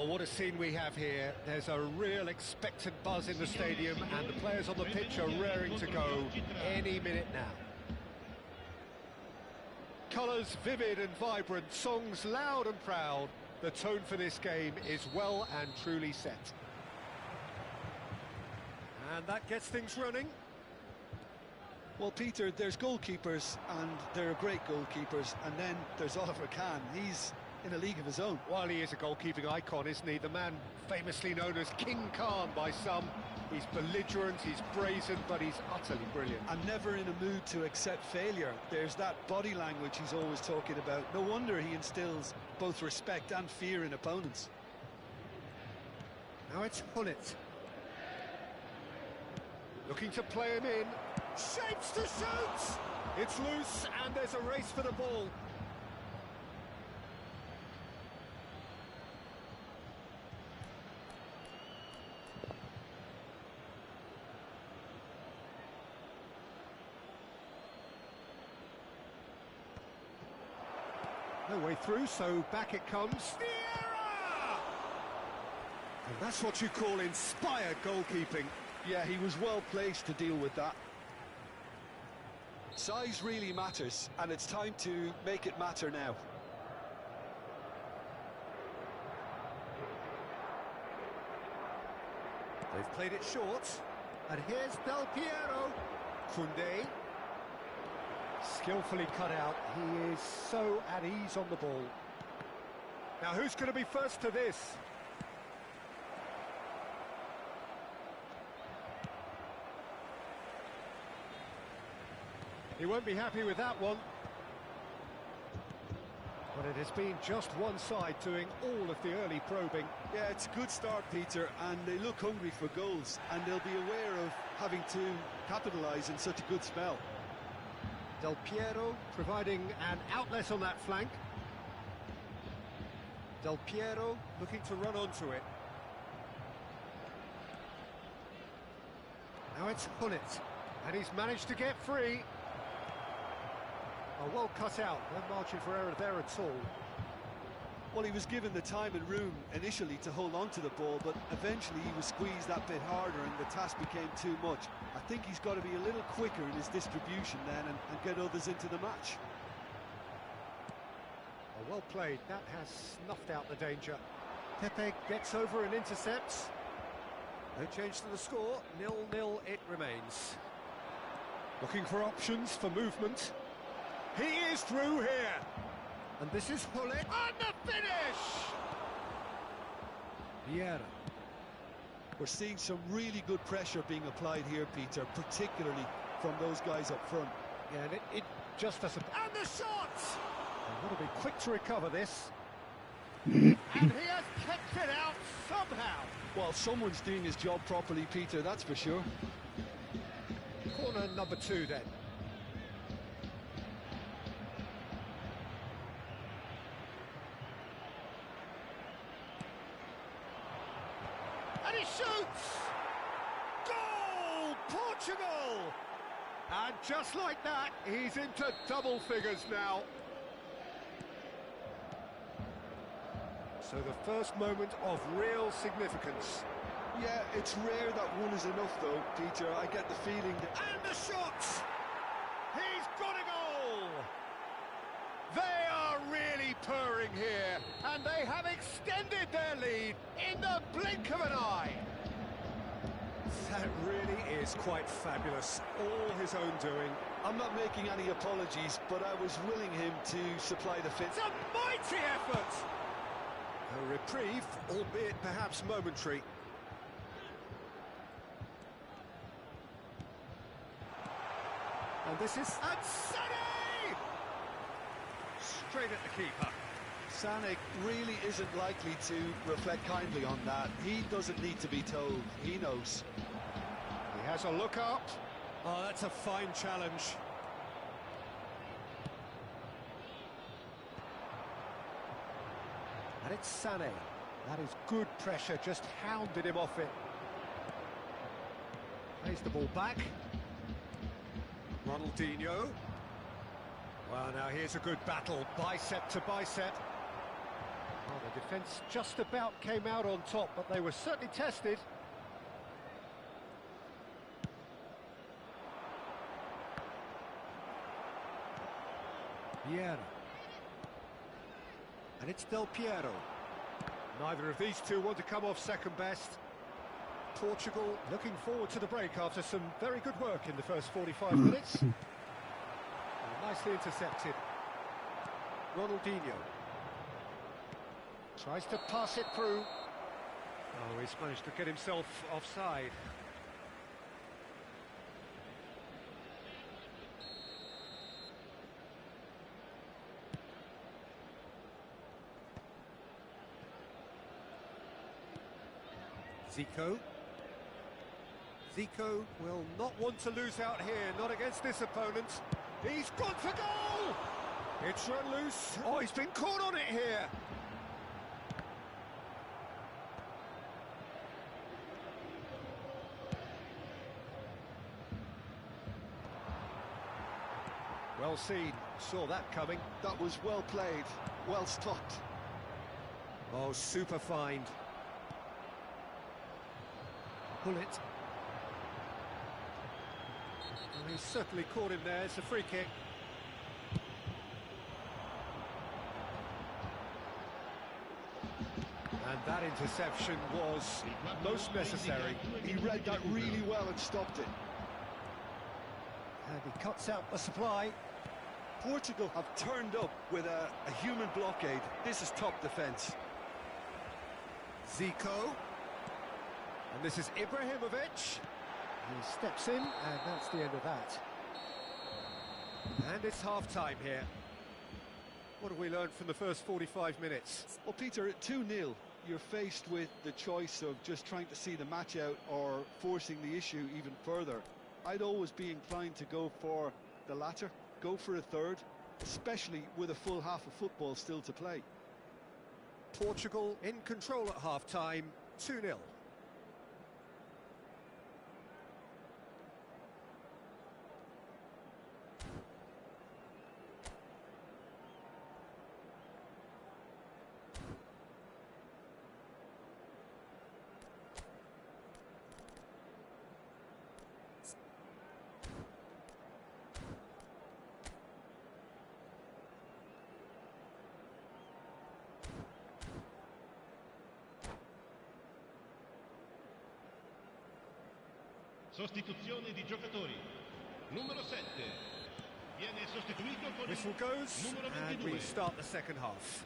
Oh, what a scene we have here. There's a real expectant buzz in the stadium, and the players on the pitch are raring to go any minute now. Colours vivid and vibrant, songs loud and proud. The tone for this game is well and truly set. And that gets things running. Well, Peter, there's goalkeepers, and there are great goalkeepers, and then there's Oliver Kahn. He's in a league of his own. While he is a goalkeeping icon, isn't he? The man famously known as King Khan by some. He's belligerent, he's brazen, but he's utterly brilliant. And never in a mood to accept failure. There's that body language he's always talking about. No wonder he instills both respect and fear in opponents. Now it's Hullet. Looking to play him in. Shapes to shoot! It's loose, and there's a race for the ball. No way through, so back it comes. Vieira! And that's what you call inspired goalkeeping. Yeah, he was well placed to deal with that. Size really matters, and it's time to make it matter now. They've played it short, and here's Del Piero. Koundé. Skillfully cut out. He is so at ease on the ball. Now who's going to be first to this? He won't be happy with that one. But it has been just one side doing all of the early probing. Yeah, it's a good start, Peter, and they look hungry for goals, and they'll be aware of having to capitalise in such a good spell. Del Piero providing an outlet on that flank. Del Piero looking to run onto it. Now it's Hullet, and he's managed to get free. Oh, well cut out, no margin for error there at all. Well, he was given the time and room initially to hold on to the ball, but eventually he was squeezed that bit harder and the task became too much. I think he's got to be a little quicker in his distribution then and get others into the match. Oh, well played, that has snuffed out the danger. Pepe gets over and intercepts. No change to the score, 0-0 it remains. Looking for options for movement. He is through here. And this is Hullet on the finish! Vieira. We're seeing some really good pressure being applied here, Peter, particularly from those guys up front. Yeah, and it just doesn't... And the shot! They've got to be quick to recover this. And he has kept it out somehow. Well, someone's doing his job properly, Peter, that's for sure. Corner number 2 then. And he shoots! Goal! Portugal! And just like that, he's into double figures now. So the first moment of real significance. Yeah, it's rare that one is enough though, Peter. I get the feeling that... And the shot! He's got a goal! They are really purring here, and they have extended their lead in the blink of an eye. That really is quite fabulous, all his own doing. I'm not making any apologies, but I was willing him to supply the fit. It's a mighty effort! A reprieve, albeit perhaps momentary. And this is... And Sané! Straight at the keeper. Sané really isn't likely to reflect kindly on that. He doesn't need to be told. He knows. He has a look up. Oh, that's a fine challenge. And it's Sané. That is good pressure, just hounded him off it. Plays the ball back. Ronaldinho. Well, now here's a good battle, bicep to bicep. Oh, The defence just about came out on top, but they were certainly tested. Vieira. And it's Del Piero. Neither of these two want to come off second best. Portugal looking forward to the break after some very good work in the first 45 minutes. Nicely intercepted. Ronaldinho. Tries to pass it through. Oh, he's managed to get himself offside. Zico. Zico will not want to lose out here, not against this opponent. He's gone for goal! It's run loose. Oh, he's been caught on it here. Well seen, saw that coming. That was well played, well stopped. Oh, super find. Pull it. Well, he's certainly caught him there. It's a free kick. And that interception was most necessary. He read that really well and stopped it. And he cuts out the supply. Portugal have turned up with a human blockade. This is top defence. Zico. And this is Ibrahimovic. He steps in, and that's the end of that. And it's half-time here. What have we learned from the first 45 minutes? Well, Peter, at 2-0, you're faced with the choice of just trying to see the match out or forcing the issue even further. I'd always be inclined to go for the latter, go for a third, especially with a full half of football still to play. Portugal in control at half-time, 2-0. Sostituzione di giocatori. Numero 7 viene sostituito con Whistle goes, numero and 22. we start the second half.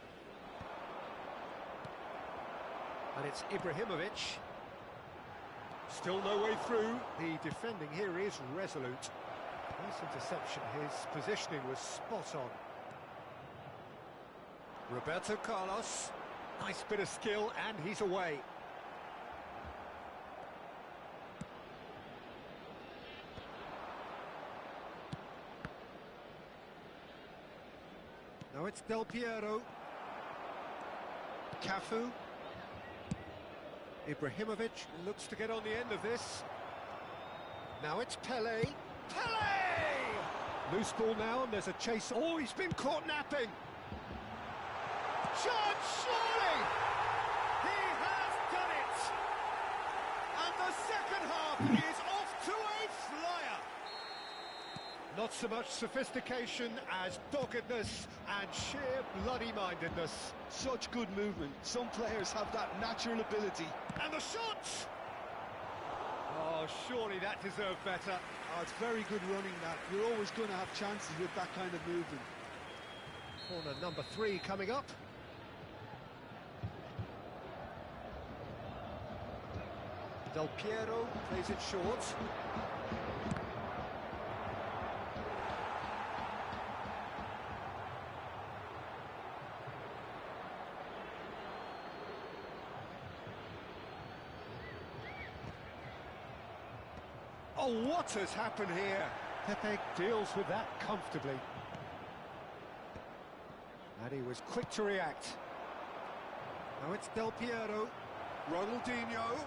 And it's Ibrahimovic. Still no way through. The defending here is resolute. Nice interception. His positioning was spot on. Roberto Carlos. Nice bit of skill, and he's away. Now it's Del Piero. Cafu. Ibrahimovic looks to get on the end of this. Now it's Pele. Pele! Loose ball now, and there's a chase. Oh, he's been caught napping. Chance, surely! He has done it! And the second half is off to a flyer. Not so much sophistication as doggedness and sheer bloody-mindedness. Such good movement. Some players have that natural ability. And the shot! Oh, surely that deserved better. Oh, it's very good running, that. You're always going to have chances with that kind of movement. Corner number 3 coming up. Del Piero plays it short. Oh, what has happened here? Pepe deals with that comfortably. And he was quick to react. Now it's Del Piero. Ronaldinho.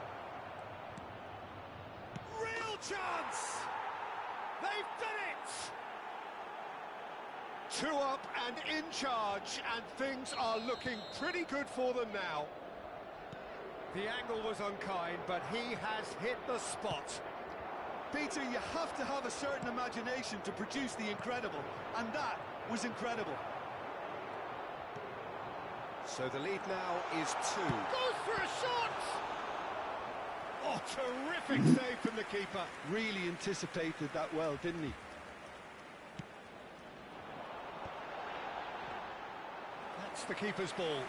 Real chance! They've done it! 2 up and in charge, and things are looking pretty good for them now. The angle was unkind, but he has hit the spot. Peter, you have to have a certain imagination to produce the incredible, and that was incredible. So the lead now is 2. Goes for a shot! Oh, terrific save from the keeper. Really anticipated that well, didn't he? That's the keeper's ball.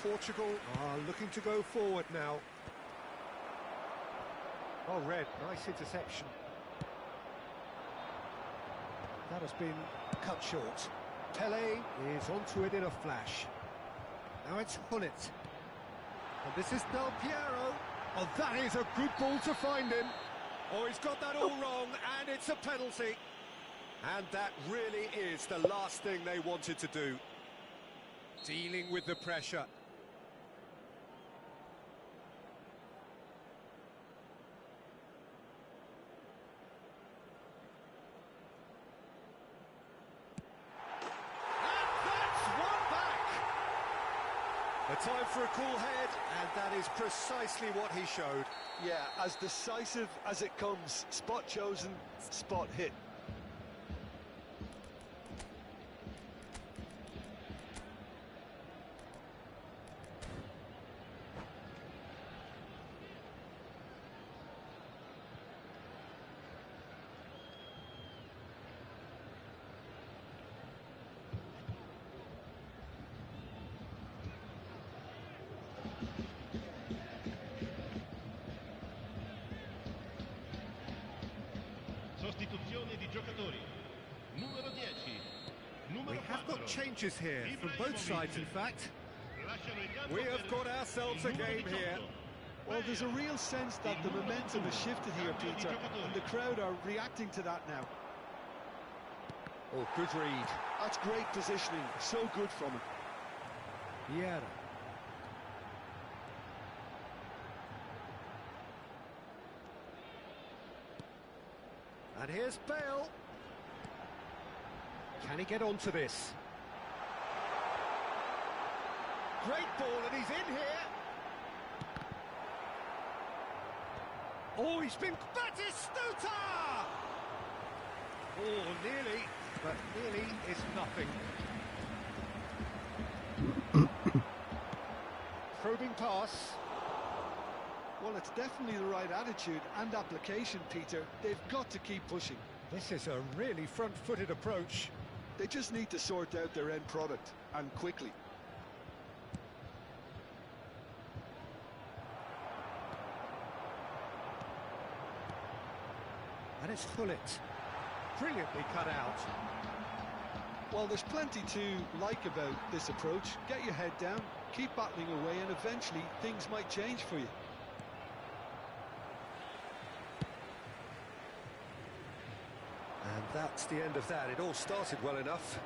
Portugal are looking to go forward now. Oh, Red, nice interception. That has been cut short. Pele is onto it in a flash. Now it's Hullet. And this is Del Piero. Oh, that is a good ball to find him. Oh, he's got that all wrong, and it's a penalty. And that really is the last thing they wanted to do. Dealing with the pressure. A time for a cool head, and that is precisely what he showed. Yeah, as decisive as it comes. Spot chosen, spot hit. Sostituzione di giocatori. Numero 10. Numero We have 4. got changes here from both sides, in fact. Lasciano il campo We per have got ourselves a il numero game here. 18. Well, there's a real sense that the momentum has shifted here, Peter, and the crowd are reacting to that now. Oh, good read. That's great positioning, so good from him. Vieira. And here's Bale. Can he get onto this? Great ball, and he's in here. Oh, he's been... Batistuta! Oh, nearly, but nearly is nothing. Probing pass. Well, it's definitely the right attitude and application, Peter. They've got to keep pushing. This is a really front-footed approach. They just need to sort out their end product, and quickly. And it's Hullet. Brilliantly cut out. Well, there's plenty to like about this approach. Get your head down, keep battling away, and eventually things might change for you. And that's the end of that. It all started well enough.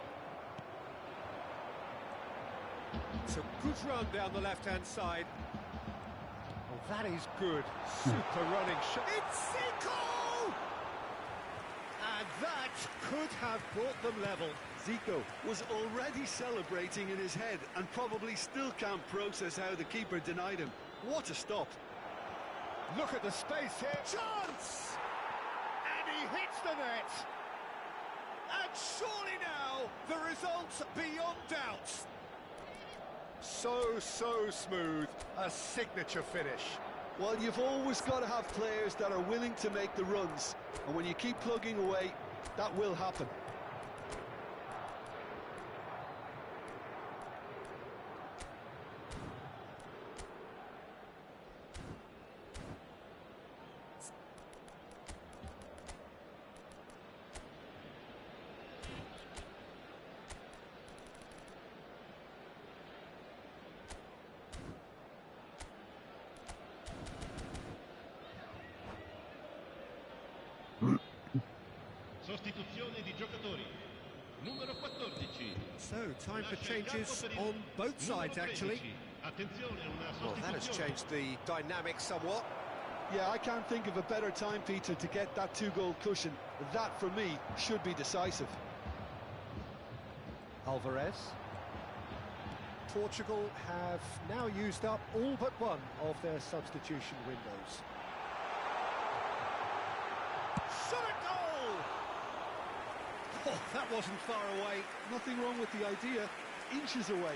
It's a good run down the left-hand side. Oh, that is good. Super running shot. It's Zico! And that could have brought them level. Zico was already celebrating in his head and probably still can't process how the keeper denied him. What a stop. Look at the space here. Chance! And he hits the net. And surely now, the result's beyond doubt. So smooth. A signature finish. Well, you've always got to have players that are willing to make the runs. And when you keep plugging away, that will happen. Sostituzione di giocatori. Numero 14. So, time for changes on both sides, actually. Attenzione, una Well, that has sostituzione. changed the dynamic somewhat. Yeah, I can't think of a better time, Peter, to get that 2-goal cushion. That, for me, should be decisive. Alvarez. Portugal have now used up all but one of their substitution windows. Shot at goal! Oh, that wasn't far away. Nothing wrong with the idea, inches away.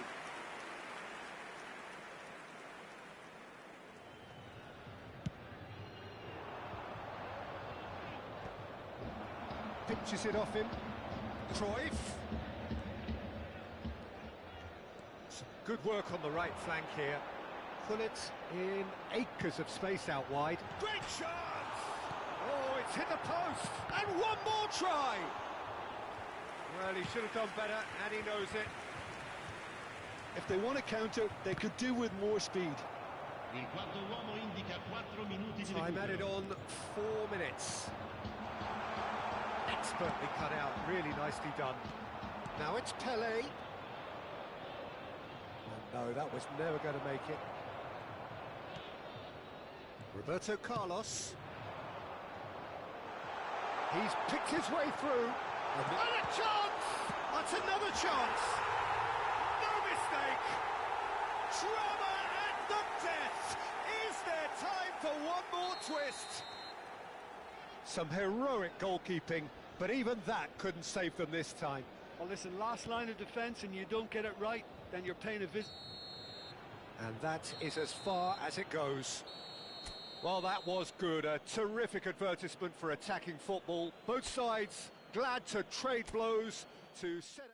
Pitches it off him. Cruyff. Some good work on the right flank here. Put it in acres of space out wide. Great chance! Oh, it's hit the post! And one more try! Well, he should have done better, and he knows it. If they want to counter, they could do with more speed. Il quarto uomo indica 4 minuti di Time added recupero. on 4 minutes. Expertly cut out, really nicely done. Now it's Pelé. Oh, no, that was never going to make it. Roberto Carlos. He's picked his way through. And a chance! That's another chance! No mistake! Drama at the death! Is there time for one more twist? Some heroic goalkeeping, but even that couldn't save them this time. Well, listen, last line of defence and you don't get it right, then you're paying a visit. And that is as far as it goes. Well, that was good. A terrific advertisement for attacking football. Both sides glad to trade blows to set up.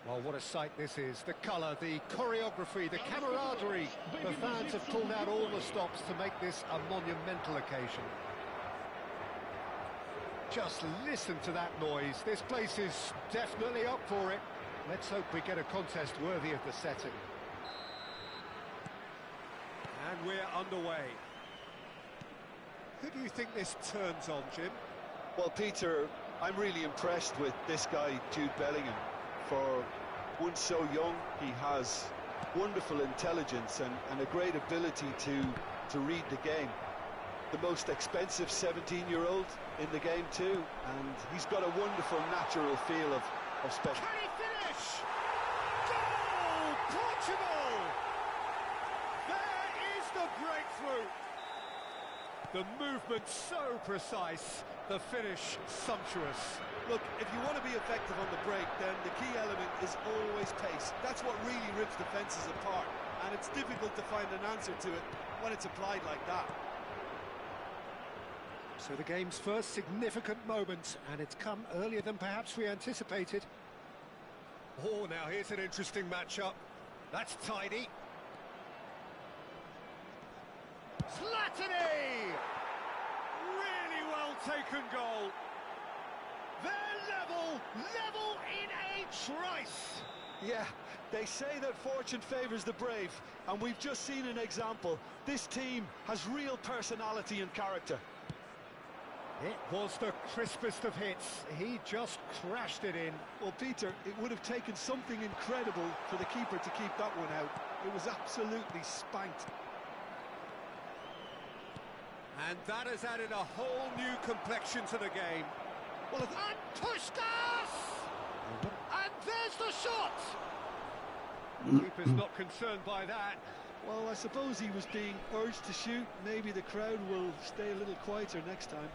Well, what a sight this is. The colour, the choreography, the camaraderie. The fans have pulled out all the stops to make this a monumental occasion. Just listen to that noise. This place is definitely up for it. Let's hope we get a contest worthy of the setting. And we're underway. Who do you think this turns on, Jim? Well, Peter, I'm really impressed with this guy, Jude Bellingham. For one so young, he has wonderful intelligence and a great ability to read the game. The most expensive 17-year-old in the game too, and he's got a wonderful natural feel of special. Can he finish? Goal! Portugal! There is the breakthrough. The movement so precise, the finish sumptuous. Look, if you want to be effective on the break, then the key element is always pace. That's what really rips defences apart, and it's difficult to find an answer to it when it's applied like that. So the game's first significant moment, and it's come earlier than perhaps we anticipated. Oh, now here's an interesting matchup. That's tidy. Zlatany! Really well taken goal. They're level in a trice. Yeah, they say that fortune favours the brave, and we've just seen an example. This team has real personality and character. It was the crispest of hits. He just crashed it in. Well, Peter, it would have taken something incredible for the keeper to keep that one out. It was absolutely spanked. And that has added a whole new complexion to the game. Well, and Puskás! And there's the shot! The keeper's not concerned by that. Well, I suppose he was being urged to shoot. Maybe the crowd will stay a little quieter next time.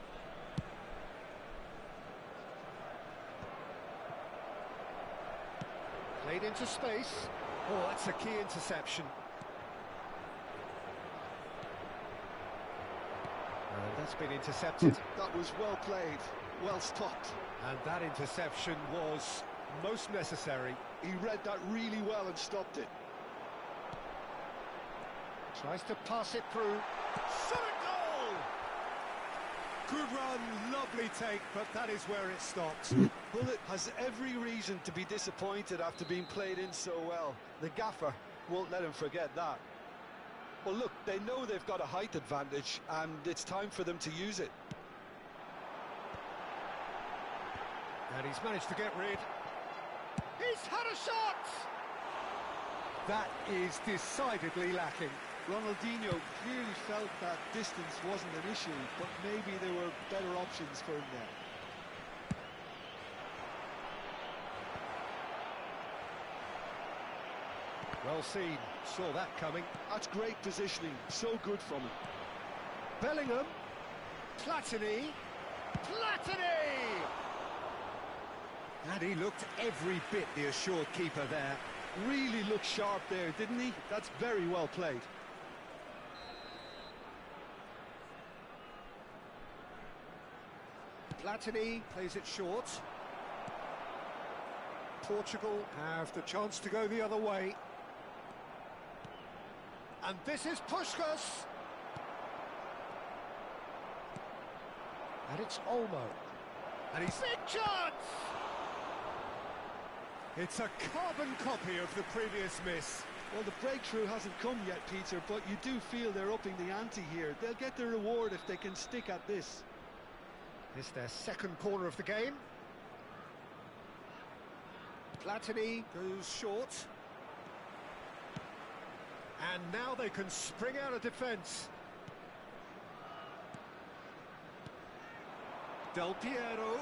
Played into space. Oh, that's a key interception. And that's been intercepted. That was well played, well stopped. And that interception was most necessary. He read that really well and stopped it. Tries to pass it through. Shot a goal! Good run, lovely take, but that is where it stopped. Bullet has every reason to be disappointed after being played in so well. The gaffer won't let him forget that. Well, look, they know they've got a height advantage, and it's time for them to use it. And he's managed to get rid. He's had a shot! That is decidedly lacking. Ronaldinho clearly felt that distance wasn't an issue, but maybe there were better options for him there. Well seen, saw that coming. That's great positioning, so good from him. Bellingham, Zlatany, and he looked every bit the assured keeper there. Really looked sharp there, didn't he? That's very well played. Zlatany plays it short. Portugal have the chance to go the other way. And this is Puskás. And it's Olmo. And he's... Big chance! It's a carbon copy of the previous miss. Well, the breakthrough hasn't come yet, Peter, but you do feel they're upping the ante here. They'll get their reward if they can stick at this. It's their second corner of the game. Zlatany goes short. And now they can spring out of defence. Del Piero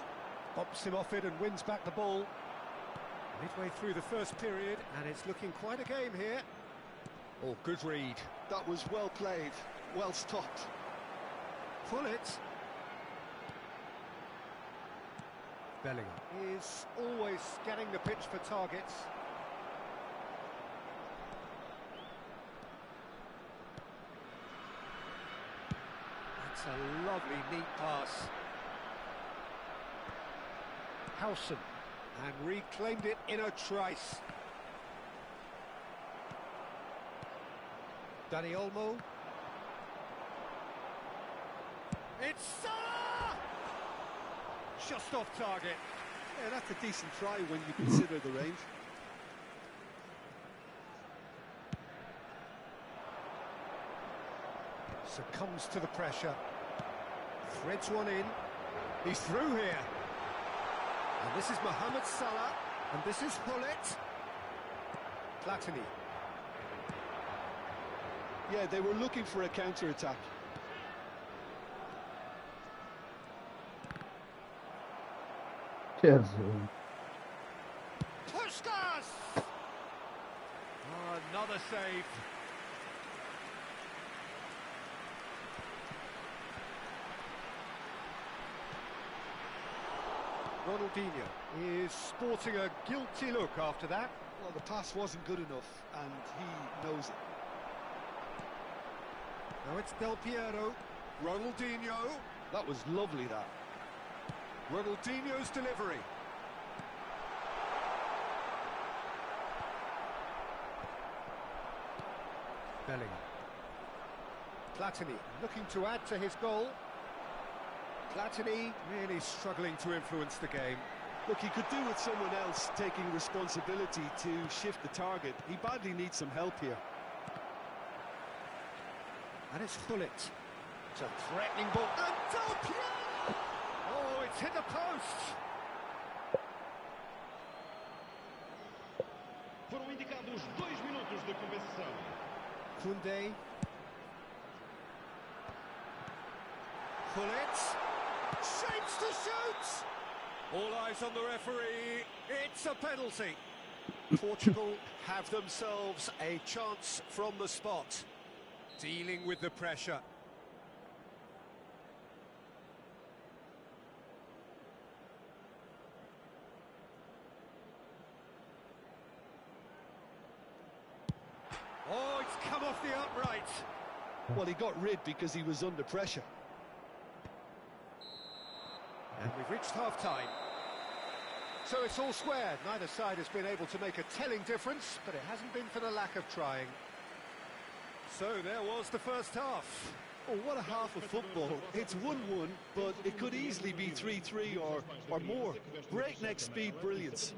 bops him off it and wins back the ball. Midway through the first period, and it's looking quite a game here. Oh, good read. That was well played, well stopped. Pull it. Bellingham is always scanning the pitch for targets. That's a lovely, neat pass. Howson. And reclaimed it in a trice. Dani Olmo. It's Salah! Just off target. Yeah, that's a decent try when you consider the range. Succumbs to the pressure. Threads one in. He's through here. And this is Mohamed Salah. And this is Hullet. Platini. Yeah, they were looking for a counter-attack. Jesus. Puskas! Oh, another save. Ronaldinho is sporting a guilty look after that. Well, the pass wasn't good enough, and he knows it. Now it's Del Piero. Ronaldinho. That was lovely, that. Ronaldinho's delivery. Bellingham. Platini looking to add to his goal. Platini really struggling to influence the game. Look, he could do with someone else taking responsibility to shift the target. He badly needs some help here. And it's Hullet. It's a threatening ball. And Del Piero! Oh, it's hit the post. Foram indicados 2 minutos de compensação. Koundé. Hullet. Shapes to shoot! All eyes on the referee. It's a penalty. Portugal have themselves a chance from the spot. Dealing with the pressure. Oh, it's come off the upright. Well, he got rid because he was under pressure. And we've reached half-time. So it's all square. Neither side has been able to make a telling difference, but it hasn't been for the lack of trying. So there was the first half. Oh, what a half of football. It's 1-1, but it could easily be 3-3 or more. Breakneck speed brilliance.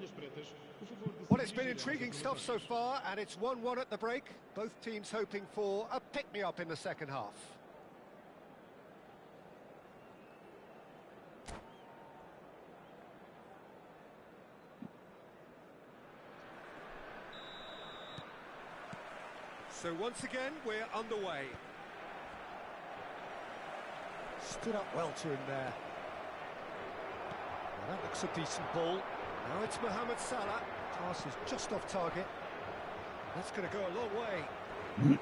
Well, it's been intriguing stuff so far, and it's 1-1 at the break. Both teams hoping for a pick-me-up in the second half. So once again, we're underway. Stood up well to him there. Well, that looks a decent ball. Now it's Mohamed Salah. Pass is just off target. That's going to go a long way.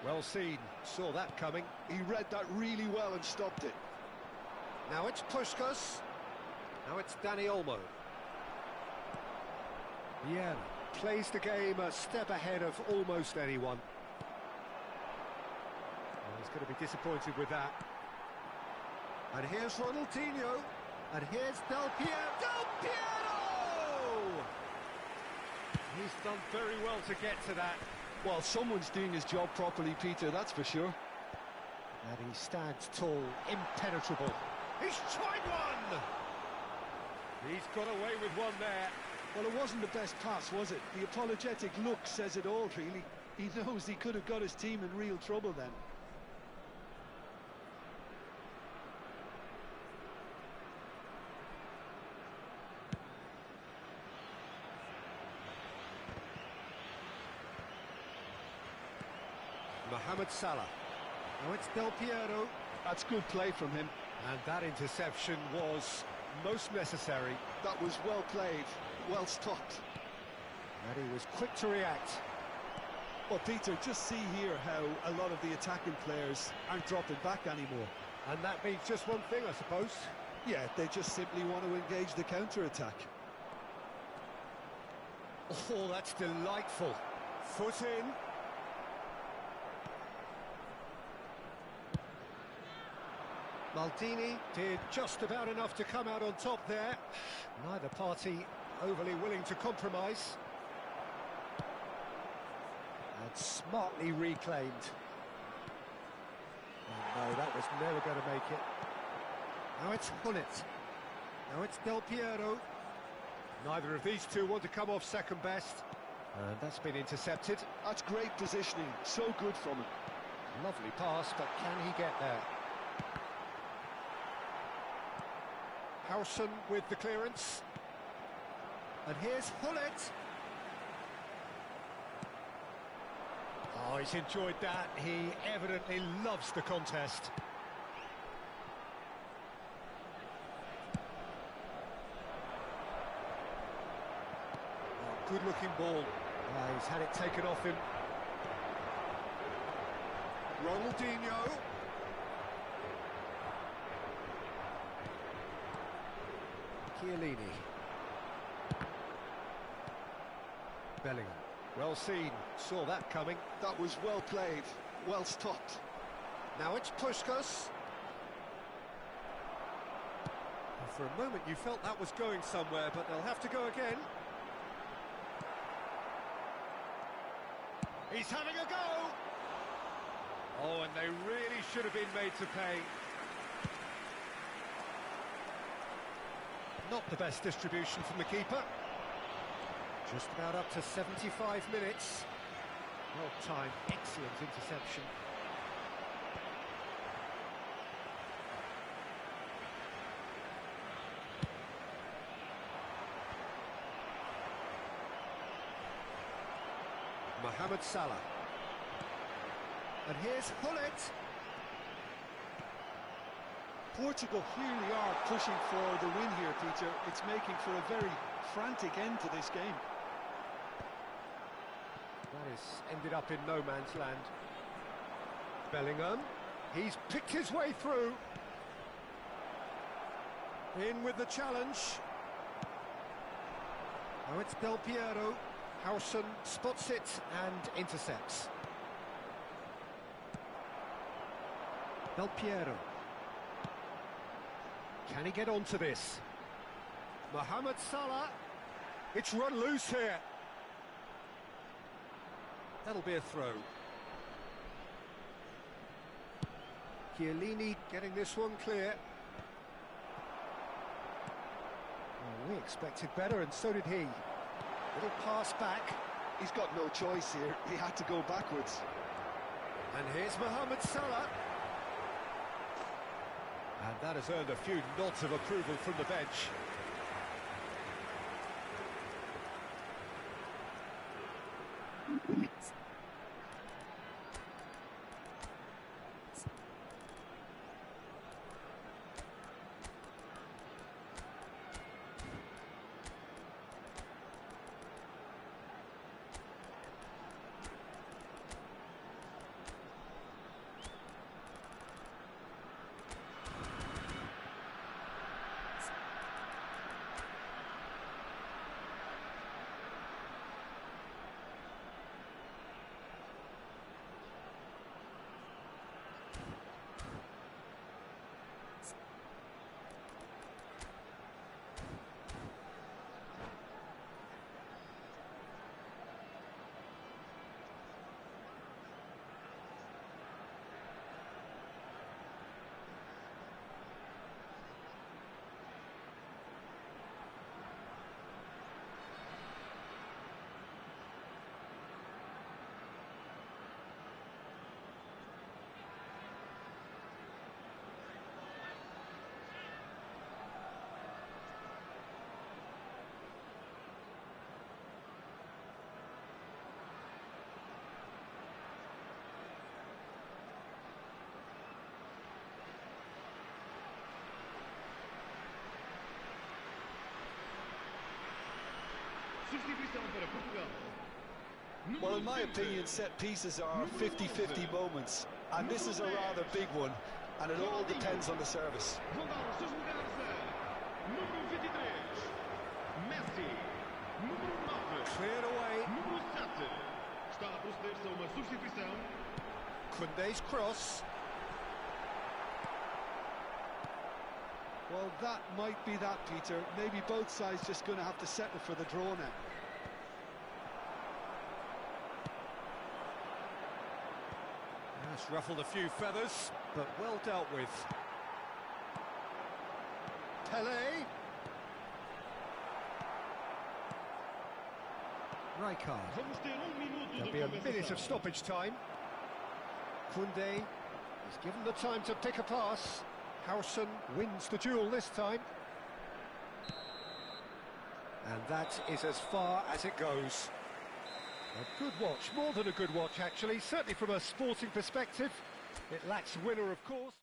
Well seen. Saw that coming. He read that really well and stopped it. Now it's Puskas. Now it's Dani Olmo. Yeah, plays the game a step ahead of almost anyone. Well, he's going to be disappointed with that. And here's Ronaldinho. And here's Del Piero. Del Piero! He's done very well to get to that. Well, someone's doing his job properly, Peter, that's for sure. And he stands tall, impenetrable. He's tried one! He's got away with one there. Well, it wasn't the best pass, was it? The apologetic look says it all, really. He knows he could have got his team in real trouble then. Mohamed Salah. Now it's Del Piero. That's good play from him. And that interception was most necessary. That was well played, well stopped. And he was quick to react. Well, Peter, just see here how a lot of the attacking players aren't dropping back anymore. And that means just one thing, I suppose. Yeah, they just simply want to engage the counter-attack. Oh, that's delightful. Foot in. Maldini did just about enough to come out on top there. Neither party overly willing to compromise. And smartly reclaimed. Oh no, that was never going to make it. Now it's Hullet. Now it's Del Piero. Neither of these two want to come off second best. And that's been intercepted. That's great positioning, so good from him. Lovely pass, but can he get there? Howson with the clearance. And here's Hullet. Oh, he's enjoyed that. He evidently loves the contest. Oh, good-looking ball. He's had it taken off him. Ronaldinho. Chiellini. Bellingham. Well seen. Saw that coming. That was well played, well stopped. Now it's Puskas. For a moment you felt that was going somewhere, but they'll have to go again. He's having a go! Oh, and they really should have been made to pay. Not the best distribution from the keeper. Just about up to 75 minutes. Well timed, excellent interception. Mohamed Salah. And here's Hullet. Portugal really are pushing for the win here, Peter. It's making for a very frantic end to this game. That has ended up in no man's land. Bellingham. He's picked his way through. In with the challenge. Now it's Del Piero. Howson spots it and intercepts. Del Piero. Can he get onto this? Mohamed Salah. It's run loose here. That'll be a throw. Chiellini getting this one clear. Well, we expected better, and so did he. Little pass back. He's got no choice here. He had to go backwards. And here's Mohamed Salah. And that has earned a few nods of approval from the bench. Well, in my opinion, set pieces are 50-50 moments, and this is a rather big one, and it all depends on the service. Cleared away. Koundé's cross. Well, that might be that, Peter. Maybe both sides just going to have to settle for the draw now. That's ruffled a few feathers, but well dealt with. Pelé. Rijkaard. There'll be a minute of stoppage time. Koundé is given the time to pick a pass. Howson wins the duel this time. And that is as far as it goes. A good watch, more than a good watch actually, certainly from a sporting perspective. It lacks winner, of course.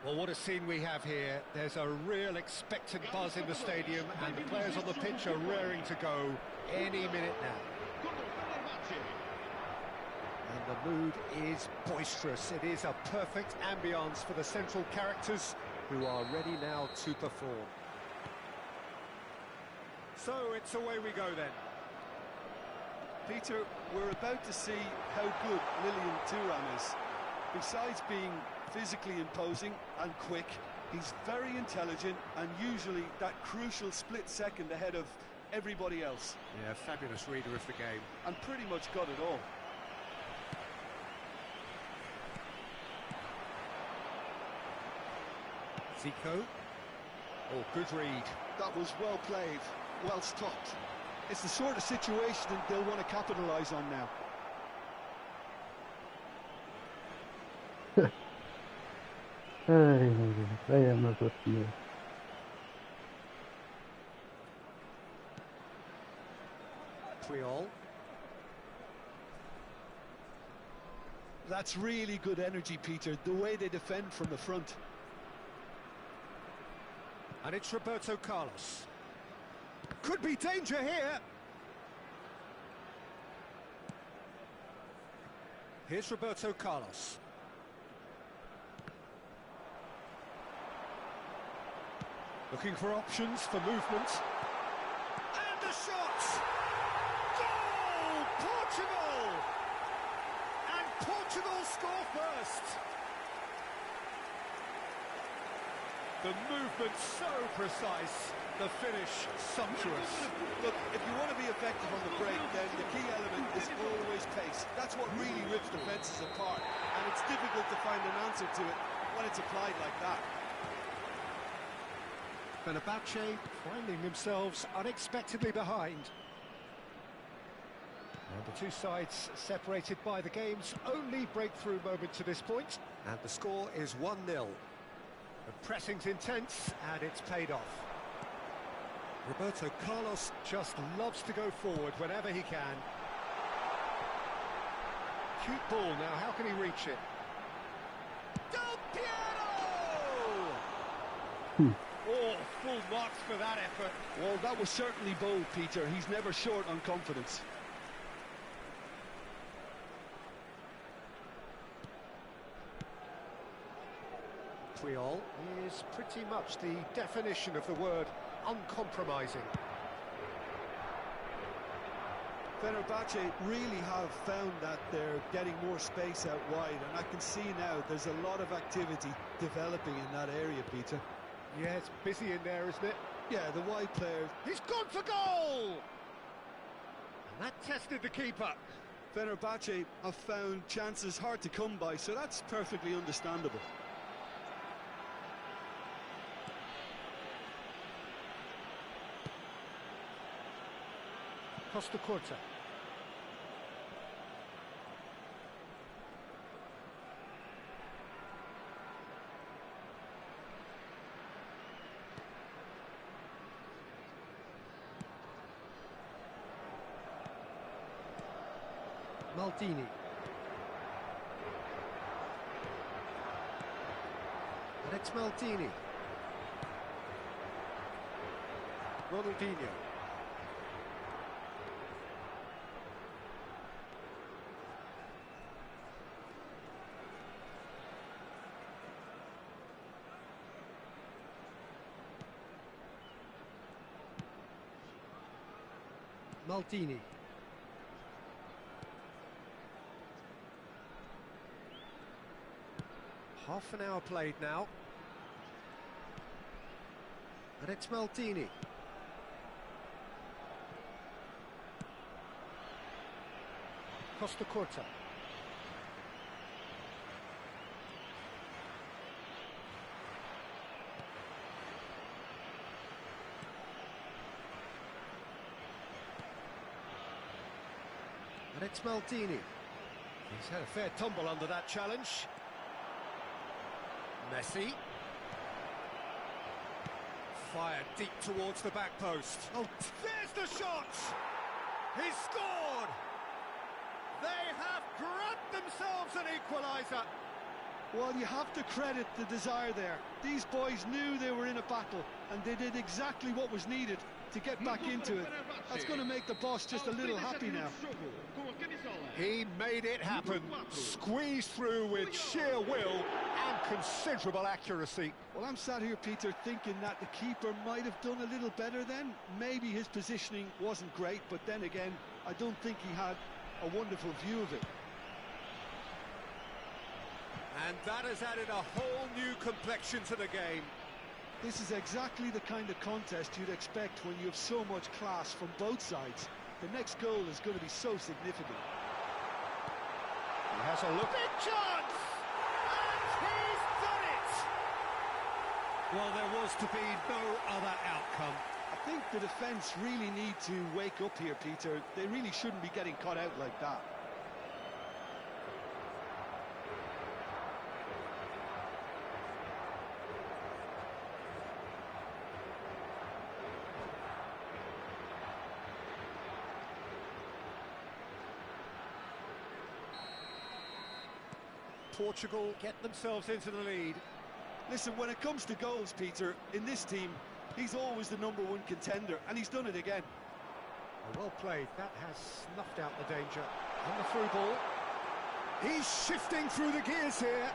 Well, what a scene we have here. There's a real expectant buzz in the stadium, and the players on the pitch are raring to go any minute now. And the mood is boisterous. It is a perfect ambience for the central characters, who are ready now to perform. So it's away we go then. Peter, we're about to see how good Lilian Thuram is. Besides being physically imposing and quick, he's very intelligent and usually that crucial split second ahead of everybody else. Yeah, fabulous reader of the game. And pretty much got it all. Zico. Oh, good read. That was well played, well stopped. It's the sort of situation that they'll want to capitalise on now. Ai, vaya una cosilla. Puyol. That's really good energy, Peter, the way they defend from the front. And it's Roberto Carlos. Could be danger here. Here's Roberto Carlos. Looking for options for movement. And the shot! Goal! Portugal! And Portugal score first. The movement so precise, the finish sumptuous. Look, if you want to be effective on the break, then the key element is always pace. That's what really rips defences apart, and it's difficult to find an answer to it when it's applied like that. Fenerbahce finding themselves unexpectedly behind. And the two sides separated by the game's only breakthrough moment to this point. And the score is 1-0. The pressing's intense, and it's paid off. Roberto Carlos just loves to go forward whenever he can. Cute ball now, how can he reach it? Del Piero! Oh, full marks for that effort. Well, that was certainly bold, Peter. He's never short on confidence. Puyol is pretty much the definition of the word uncompromising. Fenerbahce really have found that they're getting more space out wide, and I can see now there's a lot of activity developing in that area, Peter. Yeah, it's busy in there, isn't it? Yeah, the wide players. He's gone for goal! And that tested the keeper. Fenerbahce have found chances hard to come by, so that's perfectly understandable. Costa Curta. Maldini. And it's Maldini. Ronaldinho. Maldini. Half an hour played now. And it's Maldini. Costa Curta. And it's Maldini. He's had a fair tumble under that challenge. Messi. Fired deep towards the back post. Oh, there's the shot! He's scored! They have grabbed themselves an equaliser. Well, you have to credit the desire there. These boys knew they were in a battle, and they did exactly what was needed to get back into it. That's going to make the boss just a little happy now. He made it happen, squeezed through with sheer will and considerable accuracy. Well, I'm sat here, Peter, thinking that the keeper might have done a little better then. Maybe his positioning wasn't great, but then again, I don't think he had a wonderful view of it. And that has added a whole new complexion to the game. This is exactly the kind of contest you'd expect when you have so much class from both sides. The next goal is going to be so significant. He has a look. Big chance! And he's done it! Well, there was to be no other outcome. I think the defence really need to wake up here, Peter. They really shouldn't be getting caught out like that. Portugal get themselves into the lead. Listen, when it comes to goals, Peter, in this team, he's always the #1 contender, and he's done it again. Well played. That has snuffed out the danger. On the through ball. He's shifting through the gears here.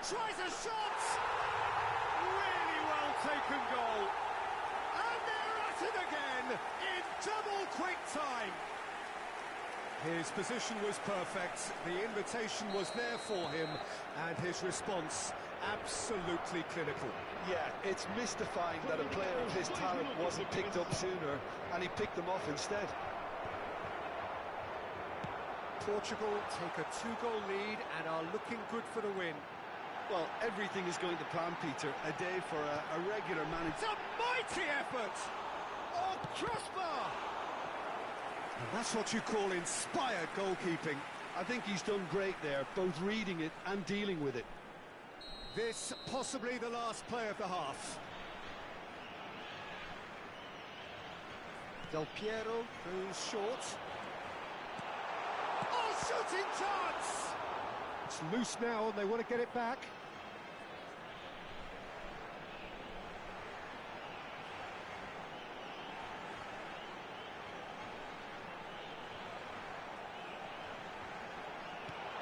Tries a shot! Really well taken goal. And they're at it again in double quick time. His position was perfect, the invitation was there for him, and his response absolutely clinical. Yeah, it's mystifying that a player of his talent wasn't picked up sooner, and he picked them off instead. Portugal take a 2-goal lead and are looking good for the win. Well, everything is going to plan, Peter. A day for a regular manager. It's a mighty effort! Oh, crossbar! And that's what you call inspired goalkeeping. I think he's done great there, both reading it and dealing with it. This possibly the last play of the half. Del Piero goes short. Oh, shooting chance! It's loose now and they want to get it back.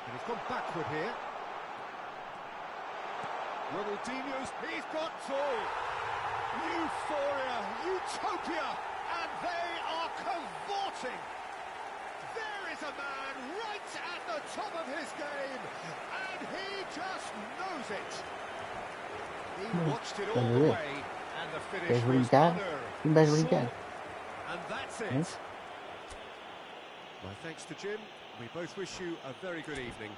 And he's gone backward here. Ronaldinho's, he's got goal! Euphoria, utopia, and they are cavorting! There is a man right at the top of his game, and he just knows it! He watched it all the way, and the finish was unerring. And that's it! My thanks to Jim. We both wish you a very good evening.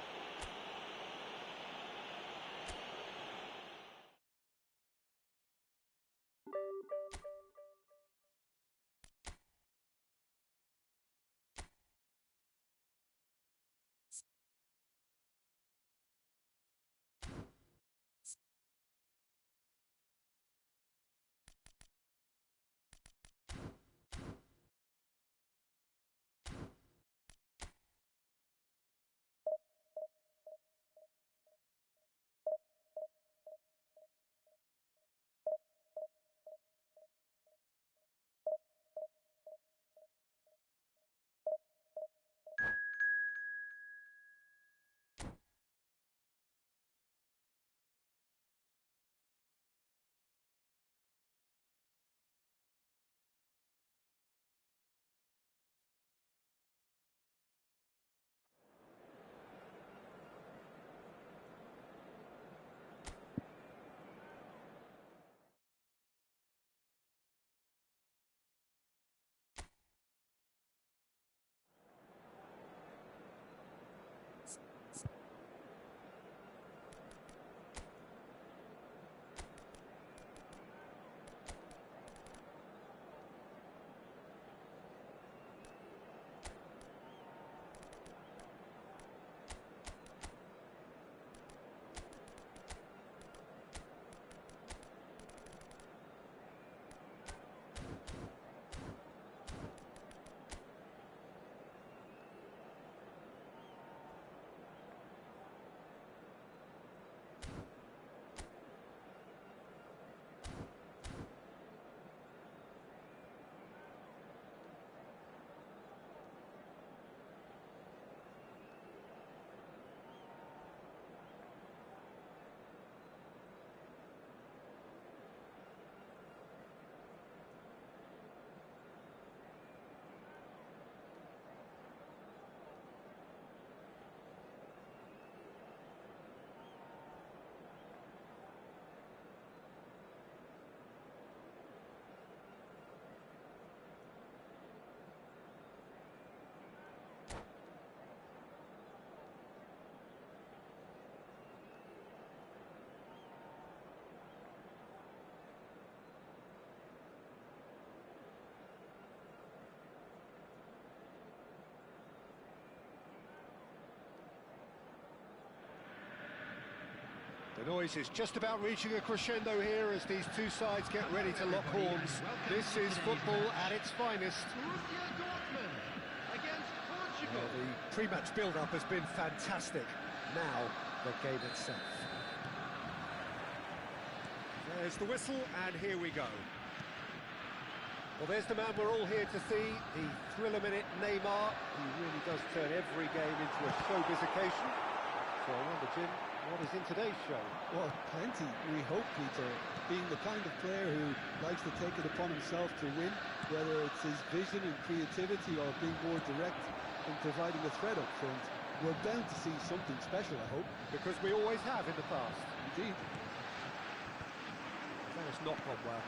The noise is just about reaching a crescendo here as these two sides get ready to lock horns. This is football at its finest. Well, the pre-match build-up has been fantastic. Now, the game itself. There's the whistle, and here we go. Well, there's the man we're all here to see, the thriller-minute Neymar. He really does turn every game into a showbiz occasion. So I wonder, Jim, what is in today's show? Well, plenty, we hope, Peter. Being the kind of player who likes to take it upon himself to win, whether it's his vision and creativity or being more direct in providing a threat up front, we're bound to see something special, I hope. Because we always have in the past. Indeed. That has not gone well.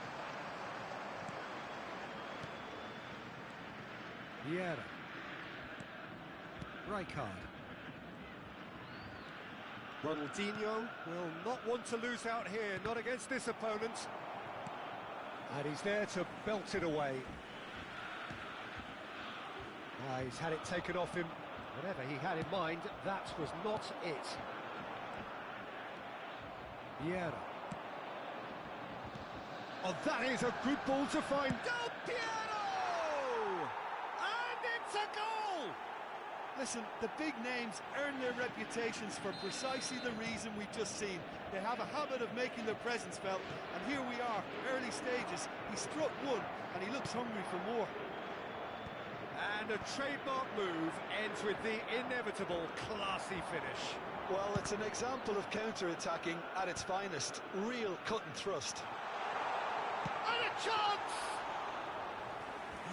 Vieira. Rijkaard. Ronaldinho will not want to lose out here, not against this opponent. And he's there to belt it away. He's had it taken off him. Whatever he had in mind, that was not it. Vieira. Oh, that is a good ball to find. Del Piero! And it's a goal! Listen, the big names earn their reputations for precisely the reason we've just seen. They have a habit of making their presence felt, and here we are, early stages. He struck one, and he looks hungry for more. And a trademark move ends with the inevitable classy finish. Well, it's an example of counter-attacking at its finest. Real cut and thrust. And a chance!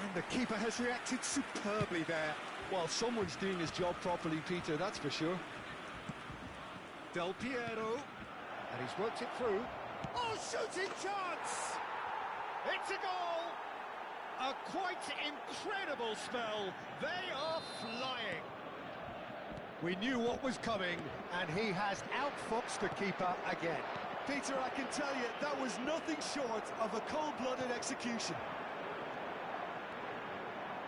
And the keeper has reacted superbly there. Well, someone's doing his job properly, Peter, that's for sure. Del Piero. And he's worked it through. Oh, shooting chance! It's a goal! A quite incredible spell. They are flying. We knew what was coming, and he has outfoxed the keeper again. Peter, I can tell you, that was nothing short of a cold-blooded execution.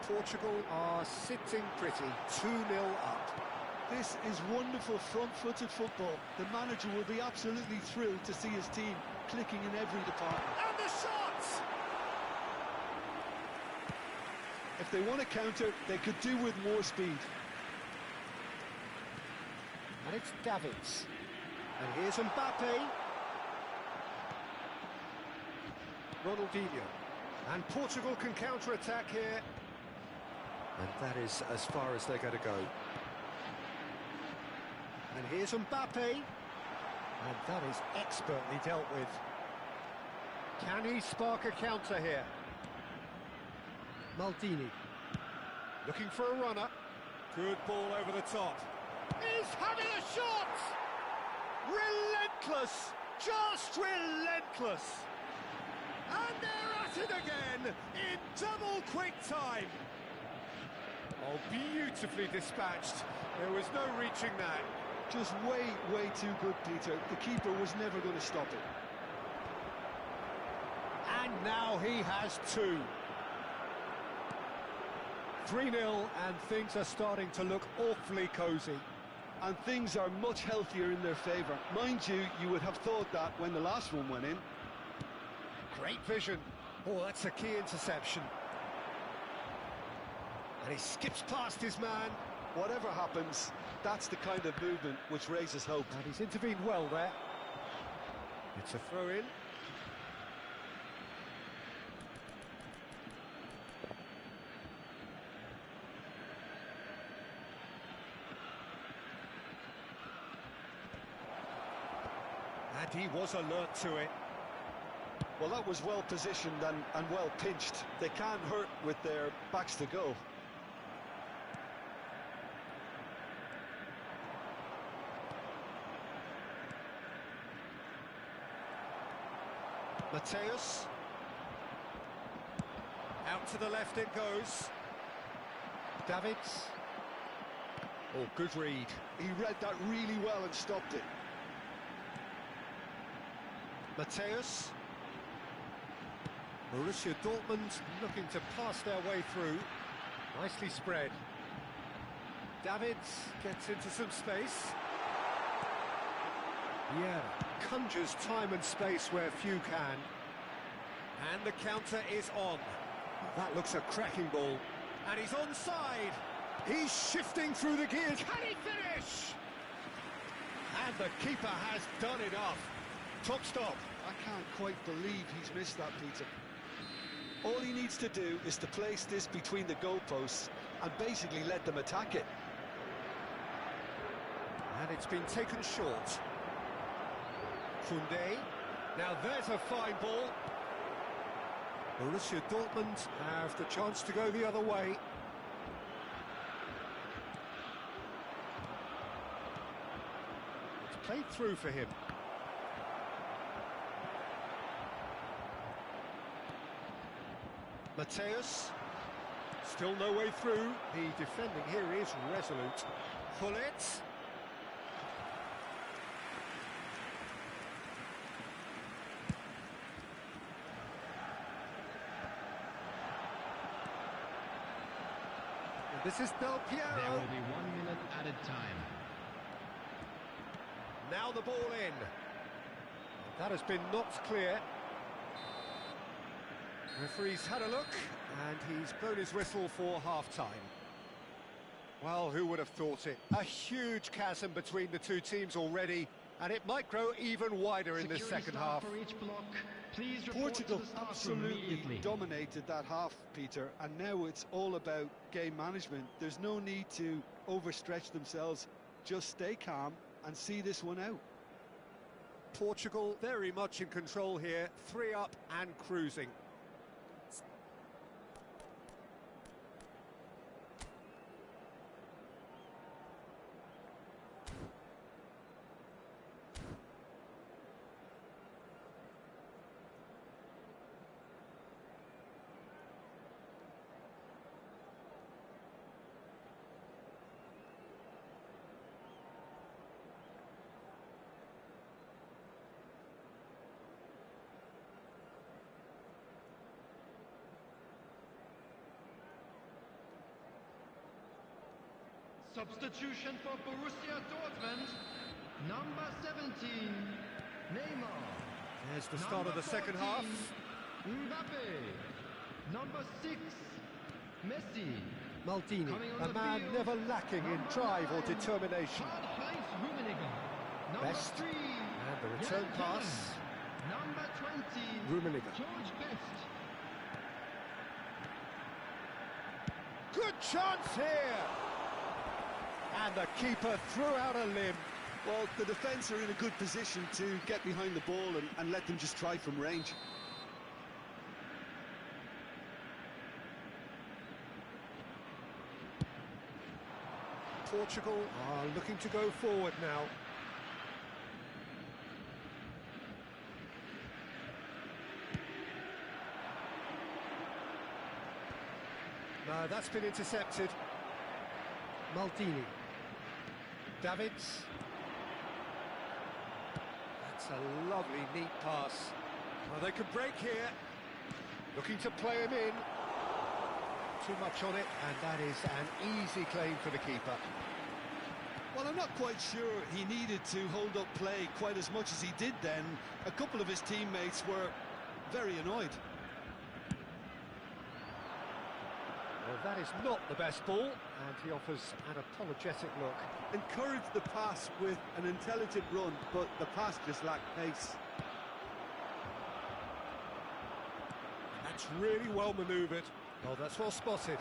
Portugal are sitting pretty, 2-0 up. This is wonderful front-footed football. The manager will be absolutely thrilled to see his team clicking in every department. And the shot! If they want to counter, they could do with more speed. And it's Davids. And here's Mbappe. Ronaldinho. And Portugal can counter-attack here. And that is as far as they're going to go. And here's Mbappe. And that is expertly dealt with. Can he spark a counter here? Maldini. Looking for a runner. Good ball over the top. He's having a shot! Relentless! Just relentless! And they're at it again in double quick time. Oh, beautifully dispatched. There was no reaching that. Just way too good, Peter. The keeper was never going to stop it. And now he has two. 3-0, and things are starting to look awfully cosy. And things are much healthier in their favour. Mind you, you would have thought that when the last one went in. Great vision. Oh, that's a key interception. And he skips past his man. Whatever happens, that's the kind of movement which raises hope. And he's intervened well there. It's a throw-in. And he was alert to it. Well, that was well positioned and well pinched. They can't hurt with their backs to goal. Mateus. Out to the left it goes. Davids. Oh, good read. He read that really well and stopped it. Mateus. Borussia Dortmund looking to pass their way through. Nicely spread. Davids gets into some space. Vieira conjures time and space where few can. And the counter is on. That looks a cracking ball. And he's onside. He's shifting through the gears. Can he finish? And the keeper has done enough. Top stop. I can't quite believe he's missed that, Peter. All he needs to do is to place this between the goalposts and basically let them attack it. And it's been taken short. Koundé. Now there's a fine ball. Borussia Dortmund have the chance to go the other way. It's played through for him. Mateus. Still no way through. The defending here is resolute. Hullet. This is Del Piero. There will be 1 minute added time. Now the ball in. That has been knocked clear. Referee's had a look, and he's blown his whistle for half-time. Well, who would have thought it? A huge chasm between the two teams already, and it might grow even wider in this second half. Portugal absolutely dominated that half, Peter, and now it's all about game management. There's no need to overstretch themselves. Just stay calm and see this one out. Portugal very much in control here, 3 up and cruising. Substitution for Borussia Dortmund, number 17, Neymar. There's the start of the second half. Mbappe, number 6, Messi. Maldini, a man never lacking in drive or determination. Best, and the return pass. Number 20, Rummenigge. George Best. Good chance here! And the keeper threw out a limb. Well, the defence are in a good position to get behind the ball and let them just try from range. Portugal are looking to go forward now. No, that's been intercepted. Maldini. Davids. That's a lovely, neat pass. Well, they could break here. Looking to play him in. Too much on it, and that is an easy claim for the keeper. Well, I'm not quite sure he needed to hold up play quite as much as he did then. A couple of his teammates were very annoyed. Well, that is not the best ball, and he offers an apologetic look. Encouraged the pass with an intelligent run, but the pass just lacked pace. That's really well manoeuvred. Oh, that's well spotted.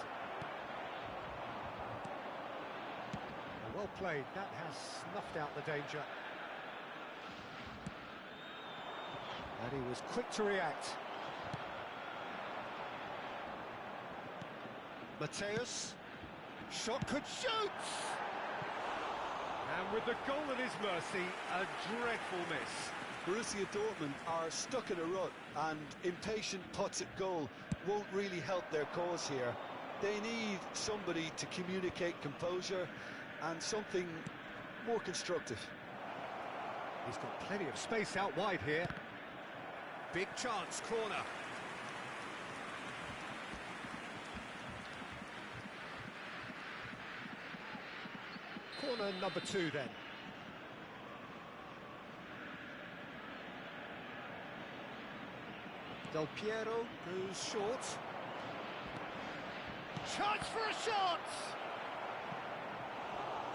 Well played. That has snuffed out the danger. And he was quick to react. Mateus. Shot could shoot! And with the goal at his mercy, a dreadful miss. Borussia Dortmund are stuck in a rut, and impatient putts at goal won't really help their cause here. They need somebody to communicate composure and something more constructive. He's got plenty of space out wide here. Big chance, corner. Corner number 2 then. Del Piero goes short. Chance for a shot!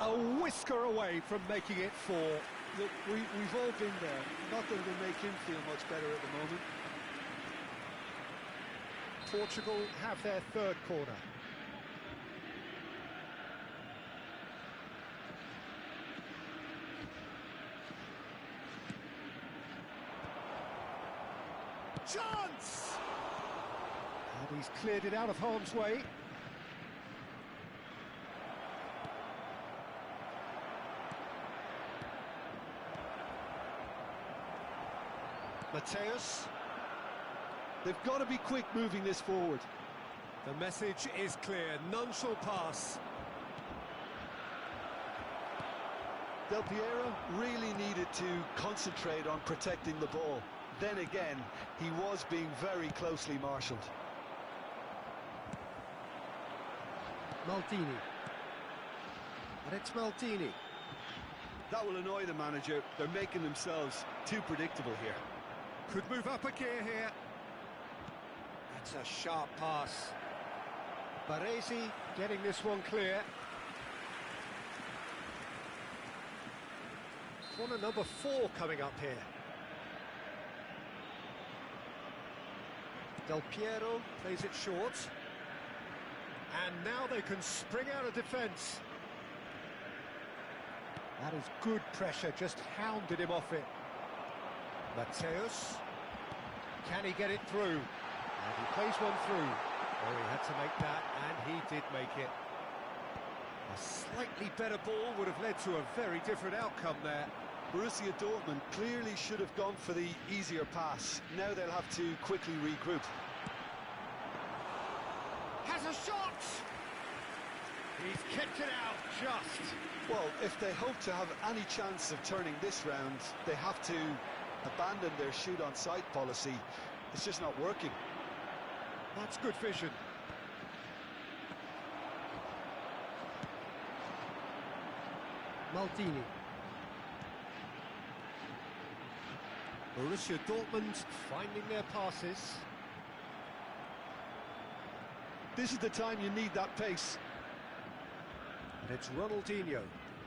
A whisker away from making it 4. Look, we've all been there. Nothing will make him feel much better at the moment. Portugal have their 3rd corner. Chance! And he's cleared it out of harm's way. Mateus. They've got to be quick moving this forward. The message is clear, none shall pass. Del Piero really needed to concentrate on protecting the ball. Then again, he was being very closely marshalled. Maldini. And it's Maldini. That will annoy the manager. They're making themselves too predictable here. Could move up a gear here. That's a sharp pass. Baresi getting this one clear. Corner number 4 coming up here. Del Piero plays it short. And now they can spring out of defence. That is good pressure, just hounded him off it. Mateus. Can he get it through? And he plays one through. Oh, he had to make that, and he did make it. A slightly better ball would have led to a very different outcome there. Borussia Dortmund clearly should have gone for the easier pass. Now they'll have to quickly regroup. Has a shot! He's kept it out just. Well, if they hope to have any chance of turning this round, they have to abandon their shoot-on-sight policy. It's just not working. That's good vision. Maldini. Borussia Dortmund finding their passes. This is the time you need that pace. And it's Ronaldinho.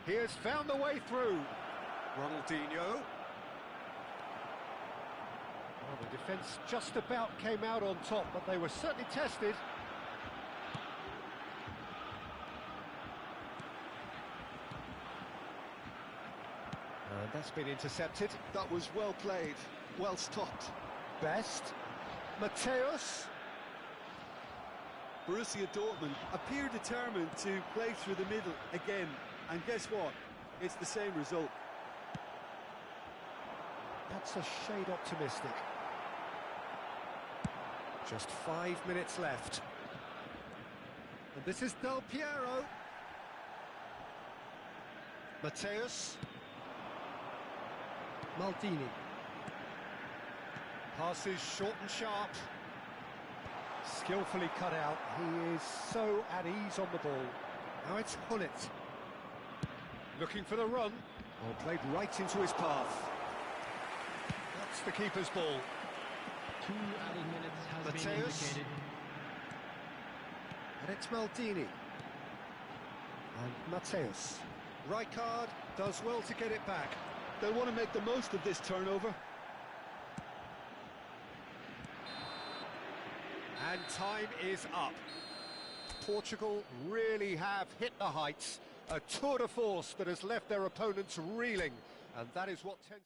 He has found the way through. Ronaldinho. Well, the defence just about came out on top, but they were certainly tested. And that's been intercepted. That was well played, well stopped. Best. Mateus. Borussia Dortmund appear determined to play through the middle again. And guess what? It's the same result. That's a shade optimistic. Just 5 minutes left. And this is Del Piero. Mateus. Maldini. Passes short and sharp. Skillfully cut out. He is so at ease on the ball. Now it's Hullet. Looking for the run. Oh, played right into his path. That's the keeper's ball. 2 added minutes has been Mateus. indicated. And it's Maldini. And Mateus. Rijkaard does well to get it back. They'll want to make the most of this turnover. And time is up. Portugal really have hit the heights. A tour de force that has left their opponents reeling. And that is what tends...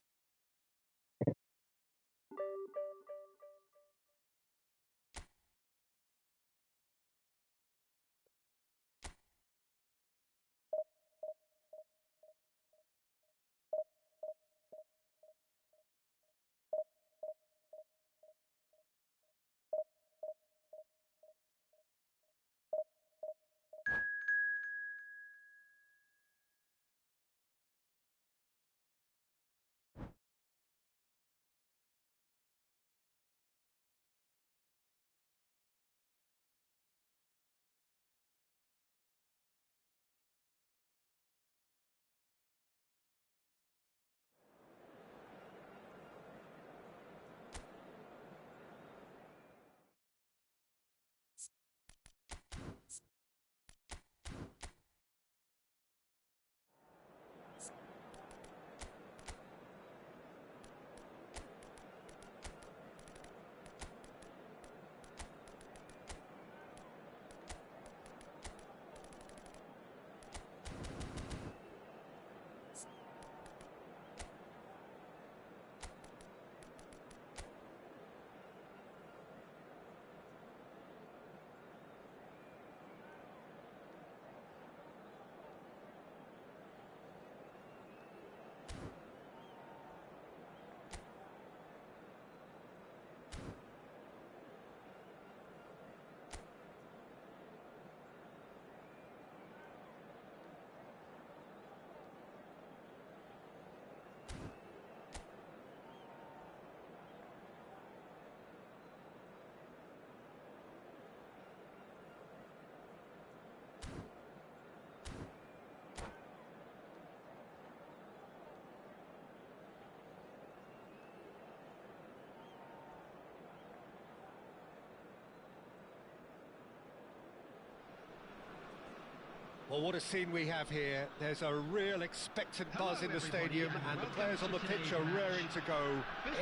Well, what a scene we have here. There's a real expectant buzz in the stadium, and the players on the pitch are raring to go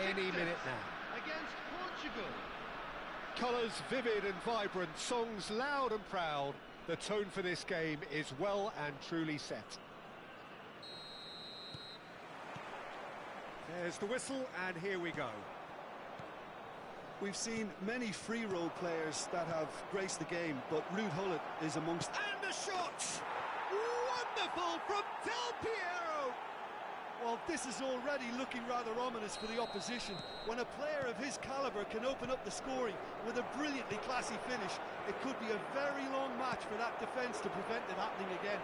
any minute now. Against Portugal. Colours vivid and vibrant, songs loud and proud. The tone for this game is well and truly set. There's the whistle, and here we go. We've seen many free role players that have graced the game, but Ruud Gullit is amongst... And the shot! Wonderful from Del Piero! Well, this is already looking rather ominous for the opposition. When a player of his calibre can open up the scoring with a brilliantly classy finish, it could be a very long match for that defence to prevent it happening again.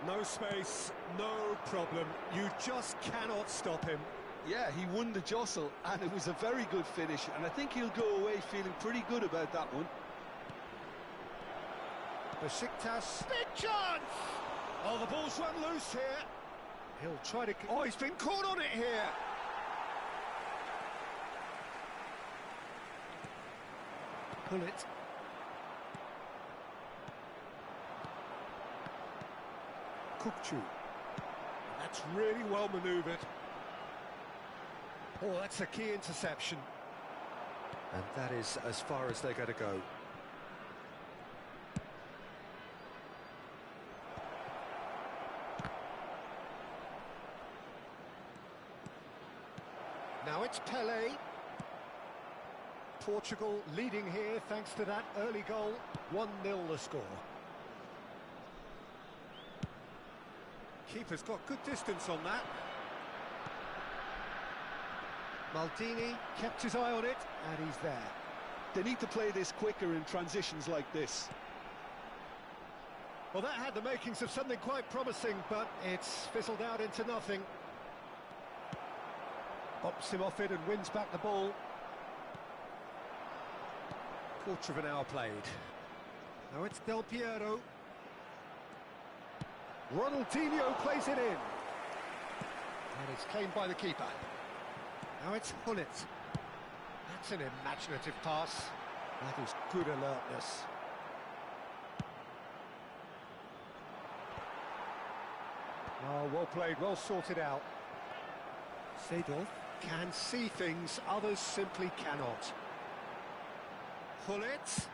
No space, no problem. You just cannot stop him. Yeah, he won the jostle, and it was a very good finish, and I think he'll go away feeling pretty good about that one. Besiktas, big chance! Oh, the ball's run loose here. He'll try to... Oh, he's been caught on it here. Pull it. Kukcu. That's really well manoeuvred. Oh, that's a key interception. And that is as far as they're going to go. Now it's Pelé. Portugal leading here thanks to that early goal. 1-0 the score. Keeper's got good distance on that. Maldini kept his eye on it, and he's there. They need to play this quicker in transitions like this. Well, that had the makings of something quite promising, but it's fizzled out into nothing. Bops him off it and wins back the ball. Quarter of an hour played. Now it's Del Piero. Ronaldinho plays it in. And it's claimed by the keeper. Now it's Gullit. That's an imaginative pass. That is good alertness. Oh, well played, well sorted out. Seedorf can see things others simply cannot. Gullit.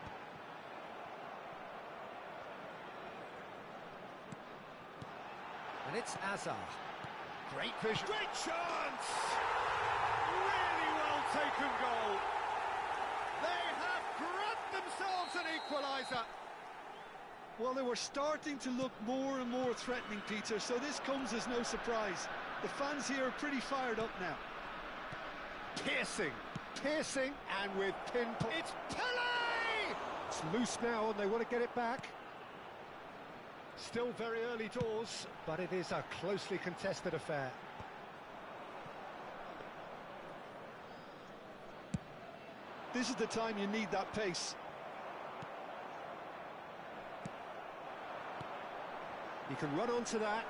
And it's Azar. Great vision. Great chance! Really well taken goal. They have grabbed themselves an equaliser. Well, they were starting to look more and more threatening, Peter, so this comes as no surprise. The fans here are pretty fired up now. Piercing, and with pinpoint. It's Pelé! It's loose now and they want to get it back. Still very early doors, but it is a closely contested affair. This is the time you need that pace. He can run onto that.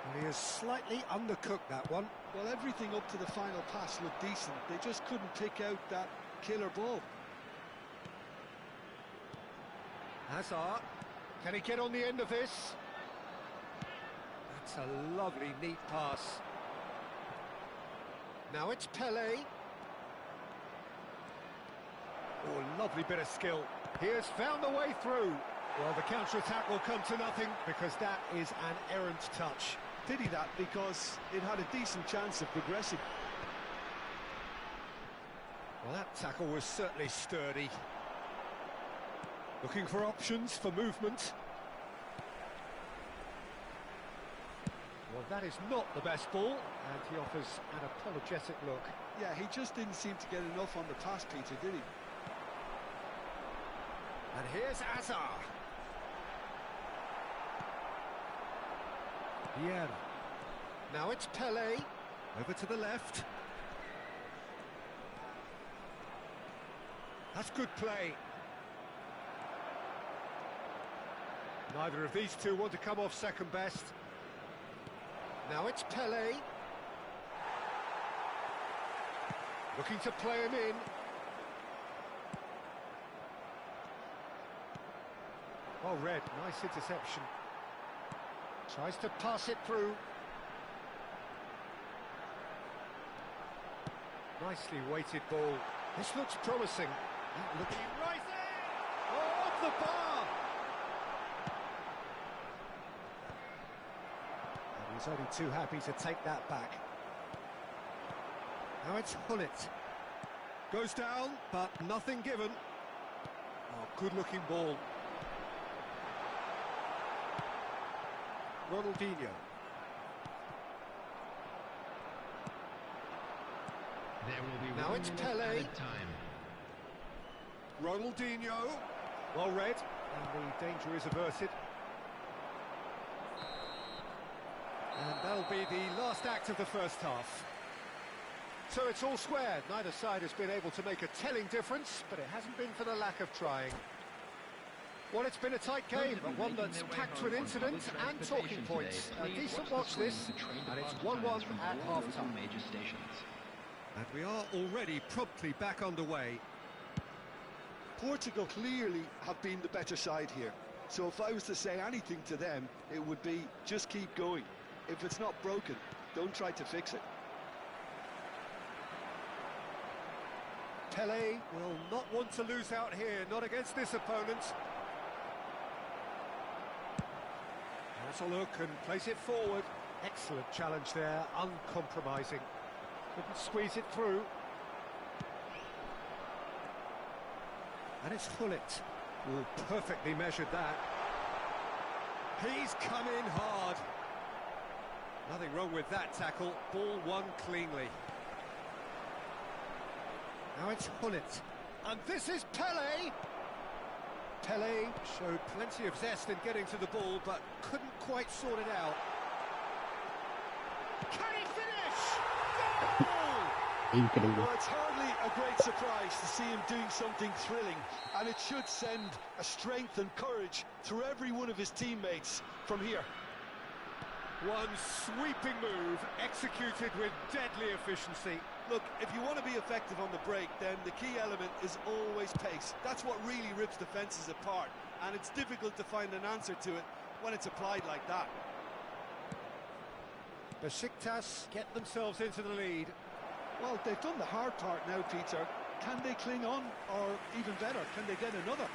And he has slightly undercooked that one. Well, everything up to the final pass looked decent. They just couldn't pick out that killer ball. Hazard. Can he get on the end of this? That's a lovely, neat pass. Now it's Pelé. Oh, lovely bit of skill. He has found a way through. Well, the counter-attack will come to nothing because that is an errant touch. Pity that, because it had a decent chance of progressing. Well, that tackle was certainly sturdy. Looking for options for movement. Well, that is not the best ball, and he offers an apologetic look. Yeah, he just didn't seem to get enough on the pass, Peter, did he? And here's Azar. Vieira. Now it's Pelé. Over to the left. That's good play. Neither of these two want to come off second best. Now it's Pelé. Looking to play him in. Well read, nice interception. Tries to pass it through. Nicely weighted ball. This looks promising. Looking right there! Oh, off the bar! And he's only too happy to take that back. Now it's Hullet. Goes down, but nothing given. Oh, good-looking ball. Ronaldinho. There will be Now it's Pele. time. Ronaldinho. Well read, and the danger is averted. And that'll be the last act of the first half. So it's all squared. Neither side has been able to make a telling difference, but it hasn't been for the lack of trying. Well, it's been a tight game, but one that's packed with incident and talking points. A decent watch this, and it's 1-1 at half-time. And we are already promptly back underway. Portugal clearly have been the better side here. So if I was to say anything to them, it would be just keep going. If it's not broken, don't try to fix it. Pele will not want to lose out here, not against this opponent. Has a look and plays it forward. Excellent challenge there, uncompromising. Couldn't squeeze it through. And it's Hullet. Oh, perfectly measured that. He's come in hard. Nothing wrong with that tackle. Ball won cleanly. Now it's Hullet. And this is Pele! Pele showed plenty of zest in getting to the ball, but couldn't quite sort it out. Can he finish? Goal! Well, it's hardly a great surprise to see him doing something thrilling, and it should send a strength and courage through every one of his teammates from here. One sweeping move, executed with deadly efficiency. Look, if you want to be effective on the break, then the key element is always pace. That's what really rips defences apart, and it's difficult to find an answer to it when it's applied like that. Besiktas get themselves into the lead. Well, they've done the hard part now, Peter. Can they cling on, or even better, can they get another?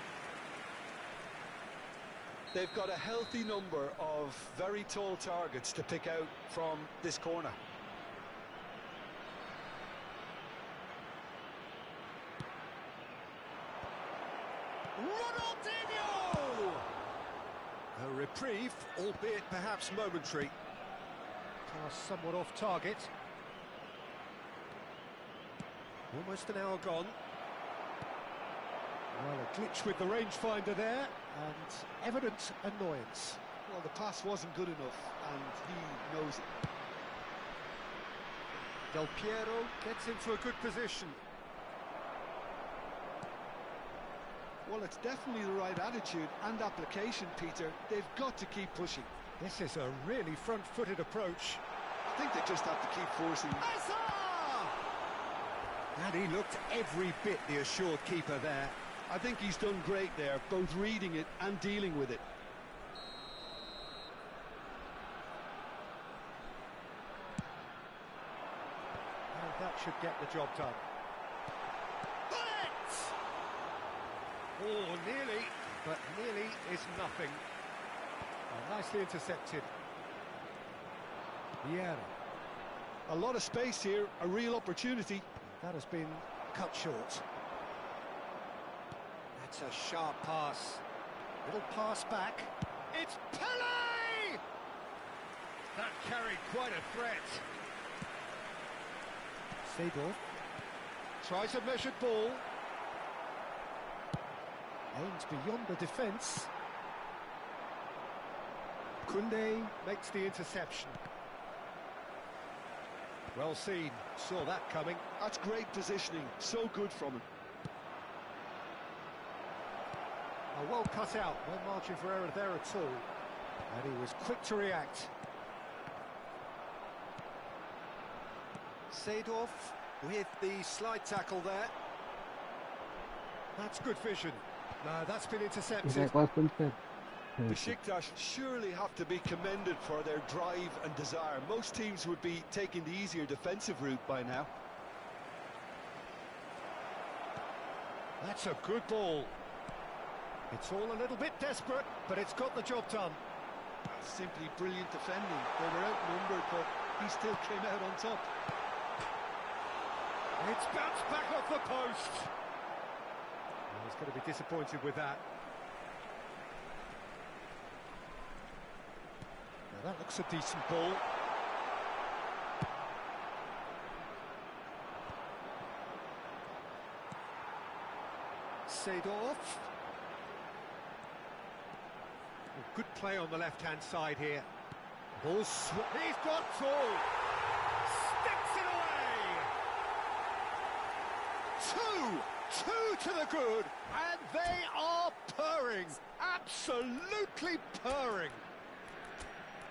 They've got a healthy number of very tall targets to pick out from this corner. Ronaldinho! A reprieve, albeit perhaps momentary. Pass somewhat off target. Almost an hour gone. Well, a glitch with the rangefinder there, and evident annoyance. Well, the pass wasn't good enough, and he knows it. Del Piero gets into a good position. Well, it's definitely the right attitude and application, Peter. They've got to keep pushing. This is a really front-footed approach. I think they just have to keep forcing. And he looked every bit the assured keeper there. I think he's done great there, both reading it and dealing with it. And that should get the job done. Oh, nearly, but nearly is nothing. Oh, nicely intercepted. Vieira. A lot of space here, a real opportunity. That has been cut short. That's a sharp pass. Little pass back. It's Pele! That carried quite a threat. Seedorf tries a measured ball. Aims beyond the defence. Koundé makes the interception. Well seen, saw that coming. That's great positioning, so good from him. Oh, well cut out, no margin for error there at all. And he was quick to react. Seedorf with the slide tackle there. That's good vision. No, that's been intercepted. Besiktas surely have to be commended for their drive and desire. Most teams would be taking the easier defensive route by now. That's a good ball. It's all a little bit desperate, but it's got the job done. Simply brilliant defending. They were outnumbered, but he still came out on top. It's bounced back off the post. Well, he's going to be disappointed with that. Now that looks a decent ball. Seedorf. Good play on the left-hand side here. Ball he's got two! Sticks it away! Two to the good, and they are purring, absolutely purring.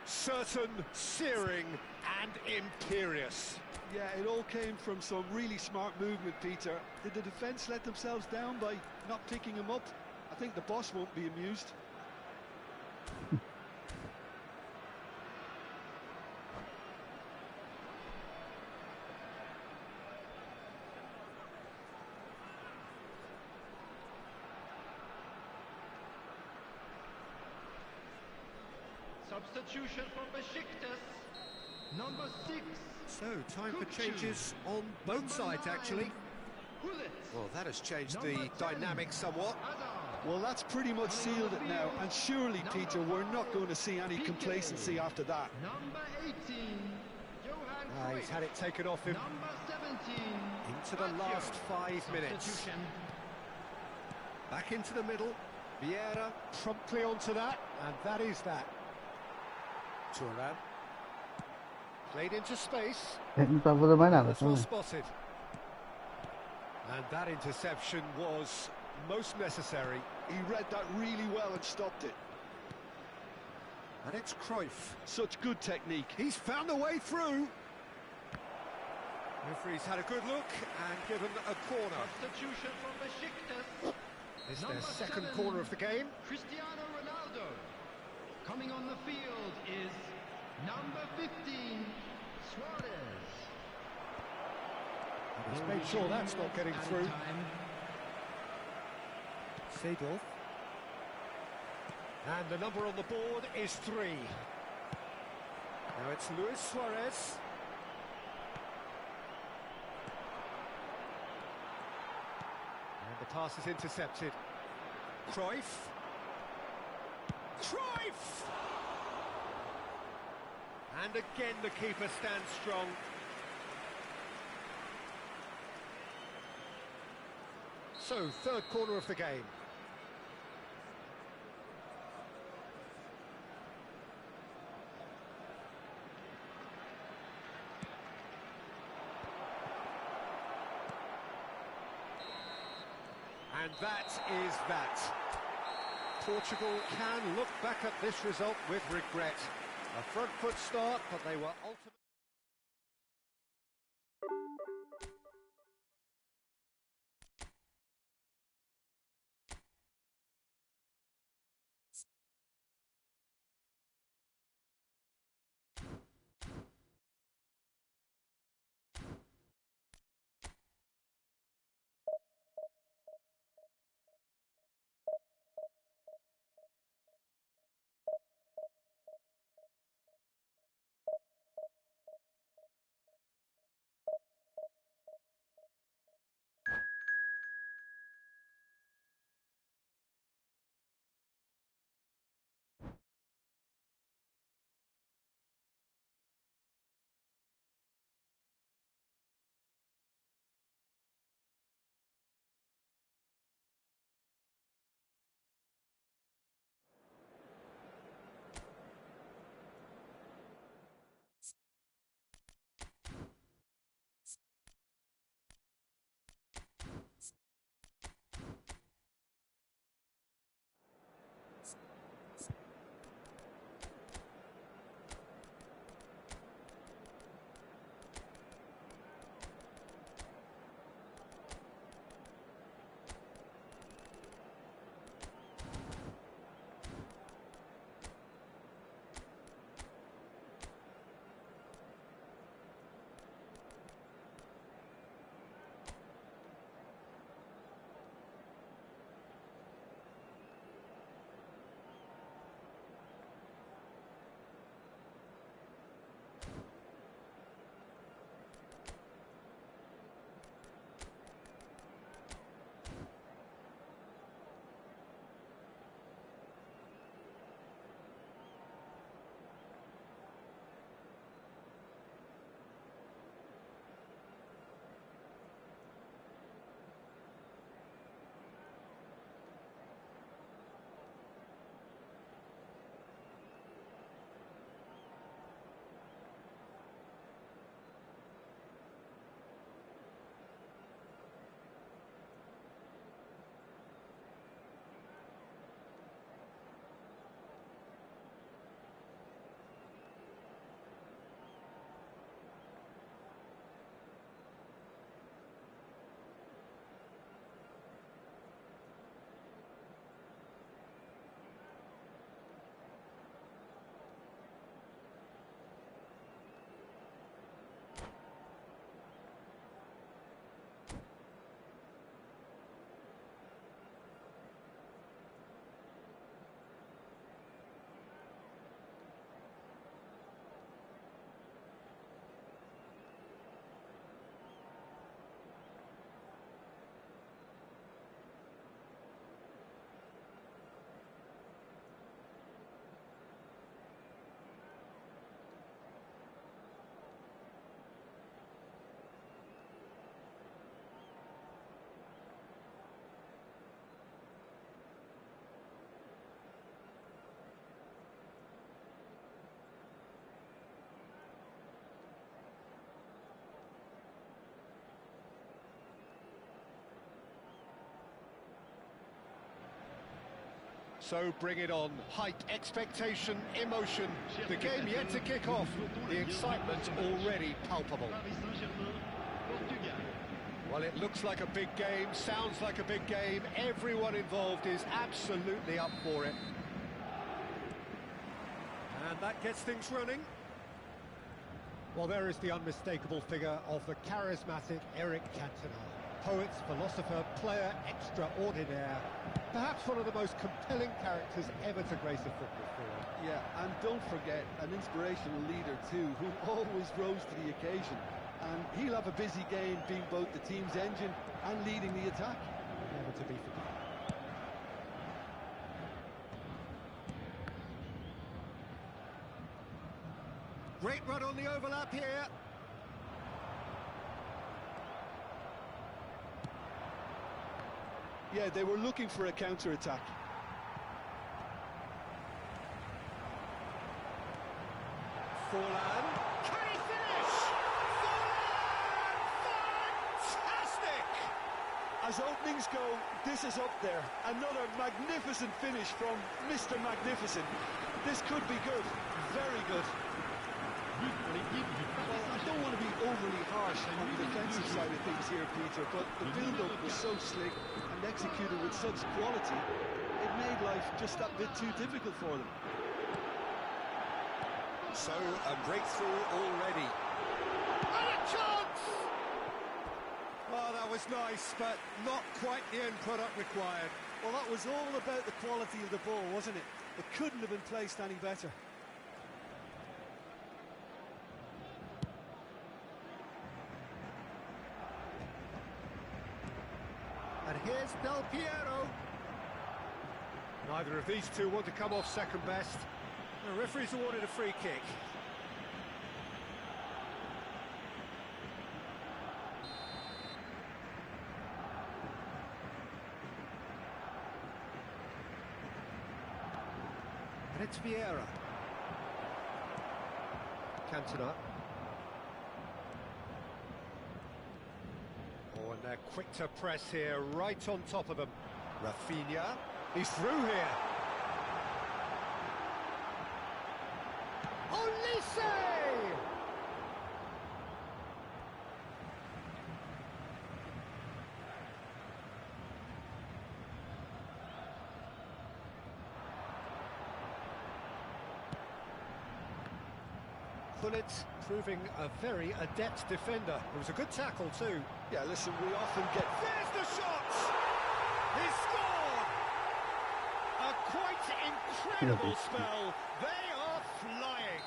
Certain, searing, and imperious. Yeah, it all came from some really smart movement, Peter. Did the defence let themselves down by not picking him up? I think the boss won't be amused. Substitution for Besiktas. Number 6. So, time for changes on both sides, actually. Well, that has changed the dynamic somewhat. Well, that's pretty much sealed it now, and surely, Peter, we're not going to see any complacency after that. Number 18, He's had it taken off him. Number 17, into the last 5 minutes. Back into the middle. Vieira promptly onto that, and that is that. Turan. Played into space. Não tá fazendo mais nada, That's well spotted. And that interception was most necessary. He read that really well and stopped it. And it's Cruyff. Such good technique. He's found a way through. Referee's had a good look and given a corner. Substitution for Besiktas. It's their second corner of the game. Cristiano Ronaldo. Coming on the field is number 15, Suarez. He's made sure that's not getting through. Seedorf. And the number on the board is 3. Now it's Luis Suarez. And the pass is intercepted. Cruyff. Cruyff! And again the keeper stands strong. So, third corner of the game. And that is that. Portugal can look back at this result with regret. A front foot start, but they were ultimately... So bring it on. Hype, expectation, emotion. The game yet to kick off. The excitement already palpable. Well, it looks like a big game, sounds like a big game. Everyone involved is absolutely up for it. And that gets things running. Well, there is the unmistakable figure of the charismatic Eric Cantona. Poet, philosopher, player extraordinaire. Perhaps one of the most compelling characters ever to grace a football field. Yeah, and don't forget, an inspirational leader too, who always rose to the occasion. And he'll have a busy game being both the team's engine and leading the attack. Never to be forgotten. Great run on the overlap here. Yeah, they were looking for a counter-attack. Forlan. Can he finish? Forlan! Fantastic! As openings go, this is up there. Another magnificent finish from Mr. Magnificent. This could be good. Very good. Well, I don't want to be overly harsh on the defensive side of things here, Peter, but the build-up was so slick and executed with such quality, it made life just that bit too difficult for them. So, a breakthrough already. And a chance! Well, that was nice, but not quite the end product required. Well, that was all about the quality of the ball, wasn't it? It couldn't have been placed any better. And here's Del Piero. Neither of these two want to come off second best. The referee's awarded a free kick. And it's Vieira. Cantona. Oh, and they're quick to press here, right on top of them. Rafinha, he's through here. Olise! Bullet proving a very adept defender. It was a good tackle too. Yeah, listen, we often get... There's the shot! He scored! A quite incredible spell. They are flying.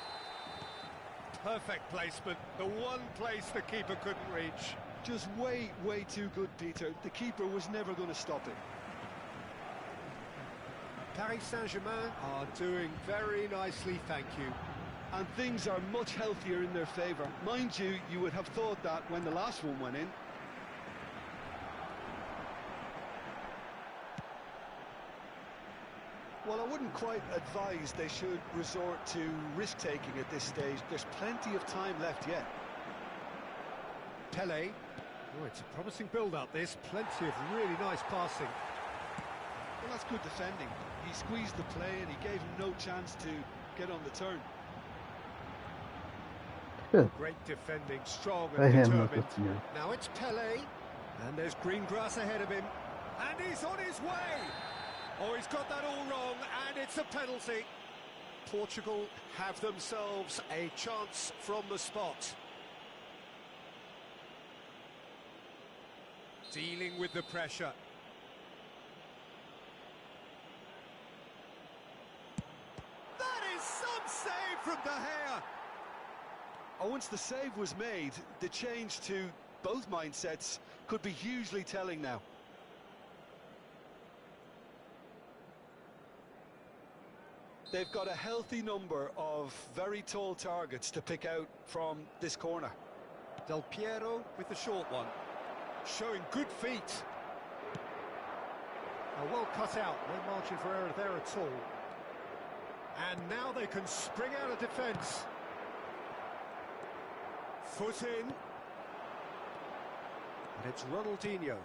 Perfect placement. The one place the keeper couldn't reach. Just way too good, Peter. The keeper was never going to stop it. Paris Saint-Germain are doing very nicely, thank you. And things are much healthier in their favour. Mind you, you would have thought that when the last one went in. Well, I wouldn't quite advise they should resort to risk-taking at this stage. There's plenty of time left yet. Pele. Oh, it's a promising build-up, this. Plenty of really nice passing. Well, that's good defending. He squeezed the play and he gave him no chance to get on the turn. Great defending, strong and determined. Now it's Pele, and there's green grass ahead of him, and he's on his way. Oh, he's got that all wrong, and it's a penalty. Portugal have themselves a chance from the spot. Dealing with the pressure. That is some save from De Gea. Oh, once the save was made, the change to both mindsets could be hugely telling now. They've got a healthy number of very tall targets to pick out from this corner. Del Piero with the short one, showing good feet. Well cut out, no margin for error there at all. And now they can spring out of defence. Foot in. And it's Ronaldinho.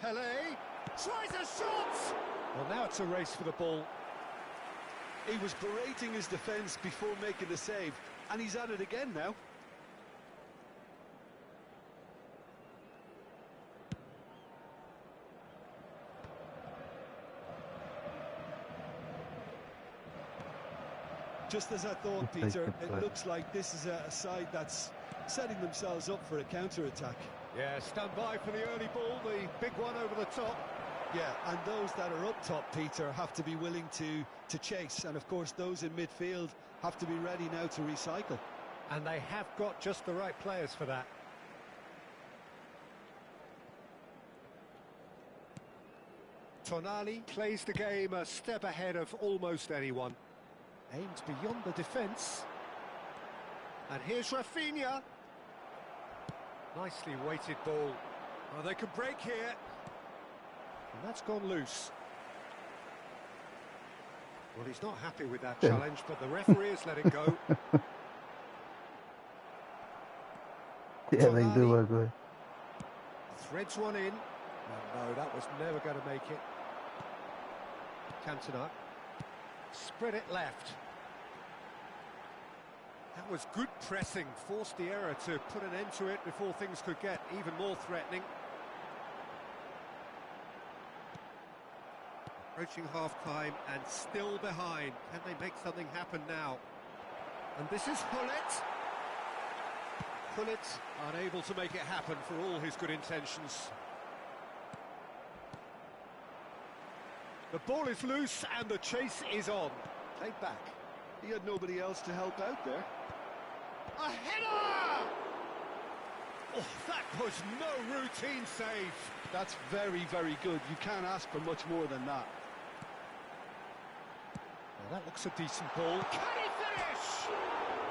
Pele tries a shot! Well, now it's a race for the ball. He was berating his defence before making the save, and he's at it again now. Just as I thought, Peter, it looks like this is a side that's setting themselves up for a counter-attack. Yeah, stand by for the early ball, the big one over the top. Yeah, and those that are up top, Peter, have to be willing to chase. And, of course, those in midfield have to be ready now to recycle. And they have got just the right players for that. Tonali plays the game a step ahead of almost anyone. Aims beyond the defence. And here's Rafinha. Nicely weighted ball. Oh, they could break here. And that's gone loose. Well, he's not happy with that challenge, but the referee has let it go. Yeah, they do agree. Threads one in. Oh, no, that was never going to make it. Cantona. Spread it left. That was good pressing, forced the error to put an end to it before things could get even more threatening. Approaching half-time and still behind. Can they make something happen now? And this is Hullet. Hullet unable to make it happen for all his good intentions. The ball is loose and the chase is on. Played back. He had nobody else to help out there. A header! Oh, that was no routine save. That's very, very good. You can't ask for much more than that. Well, that looks a decent ball. Can he finish?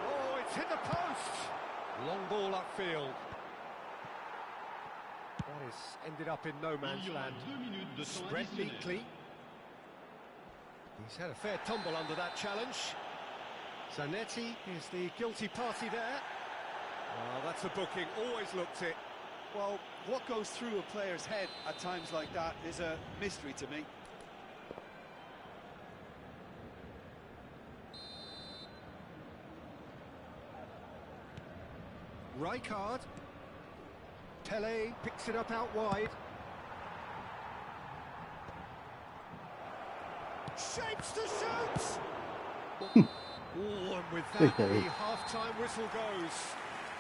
Oh, it's hit the post. Long ball upfield. That is ended up in no man's land. Spread neatly. He's had a fair tumble under that challenge. Zanetti is the guilty party there. Oh, that's a booking, always looked it. Well, what goes through a player's head at times like that is a mystery to me. Rijkaard. Pele picks it up out wide. Shapes to shoot! Oh, and with that, the half-time whistle goes.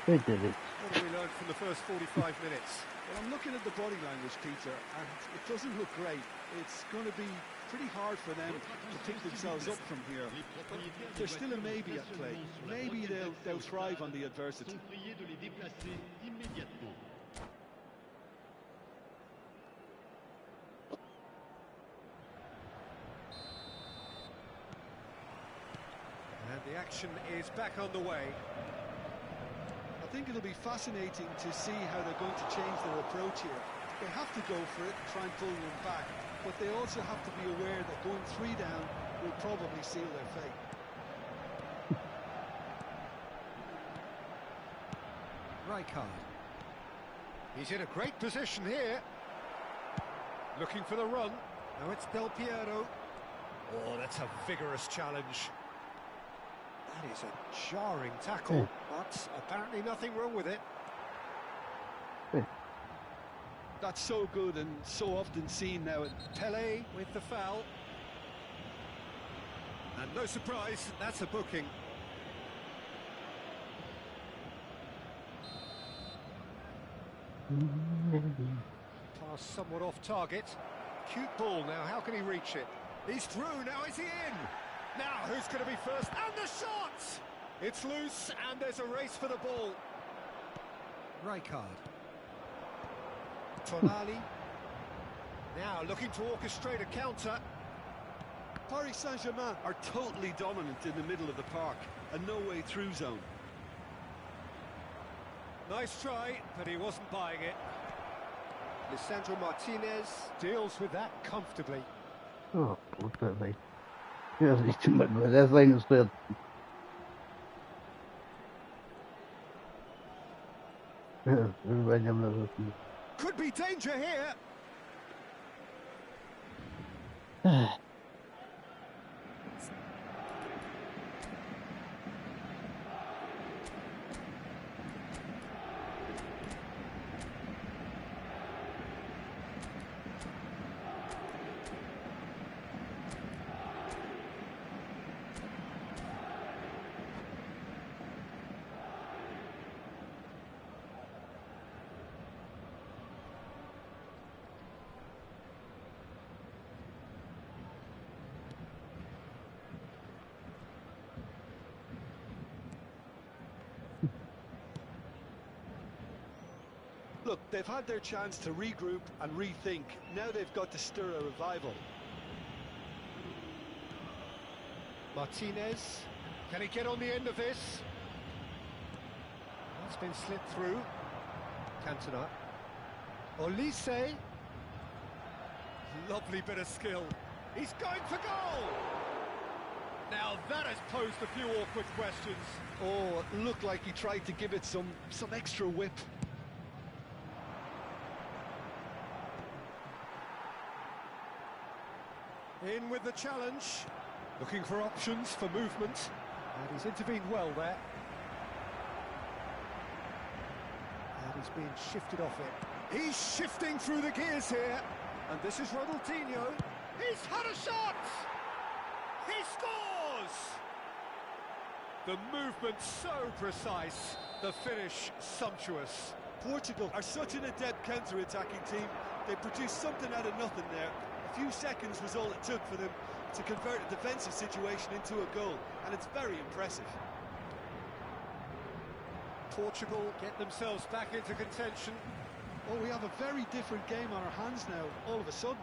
They did it. What have we learned from the first 45 minutes? Well, I'm looking at the body language, Peter, and it doesn't look great. It's going to be pretty hard for them to pick themselves up from here. But there's still a maybe at play. Maybe they'll thrive on the adversity. And the action is back on the way. I think it'll be fascinating to see how they're going to change their approach here. They have to go for it, try and pull them back, but they also have to be aware that going 3 down will probably seal their fate. Rijkaard. He's in a great position here. Looking for the run. Now it's Del Piero. Oh, that's a vigorous challenge. That is a jarring tackle, but apparently nothing wrong with it. That's so good and so often seen now. Pele with the foul. And no surprise, that's a booking. Pass somewhat off target. Cute ball now, how can he reach it? He's through, now is he in? Now, who's going to be first? And the shot! It's loose, and there's a race for the ball. Rijkaard. Tonali. Now, looking to orchestrate a counter. Paris Saint-Germain are totally dominant in the middle of the park. A no-way through zone. Nice try, but he wasn't buying it. Lisandro Martinez deals with that comfortably. Oh, puta, velho. Eu disse, mas essa aí no cedo. Could be danger here. Look, they've had their chance to regroup and rethink. Now they've got to stir a revival. Martinez, can he get on the end of this? That's been slipped through. Cantona. Olise. Lovely bit of skill. He's going for goal! Now that has posed a few awkward questions. Oh, it looked like he tried to give it some extra whip. In with the challenge. Looking for options for movement. And he's intervened well there. And he's being shifted off it. He's shifting through the gears here. And this is Ronaldinho. He's had a shot! He scores! The movement so precise, the finish sumptuous. Portugal are such an adept counter-attacking team. They produced something out of nothing there. A few seconds was all it took for them to convert a defensive situation into a goal, and it's very impressive. Portugal get themselves back into contention. Oh, we have a very different game on our hands now, all of a sudden.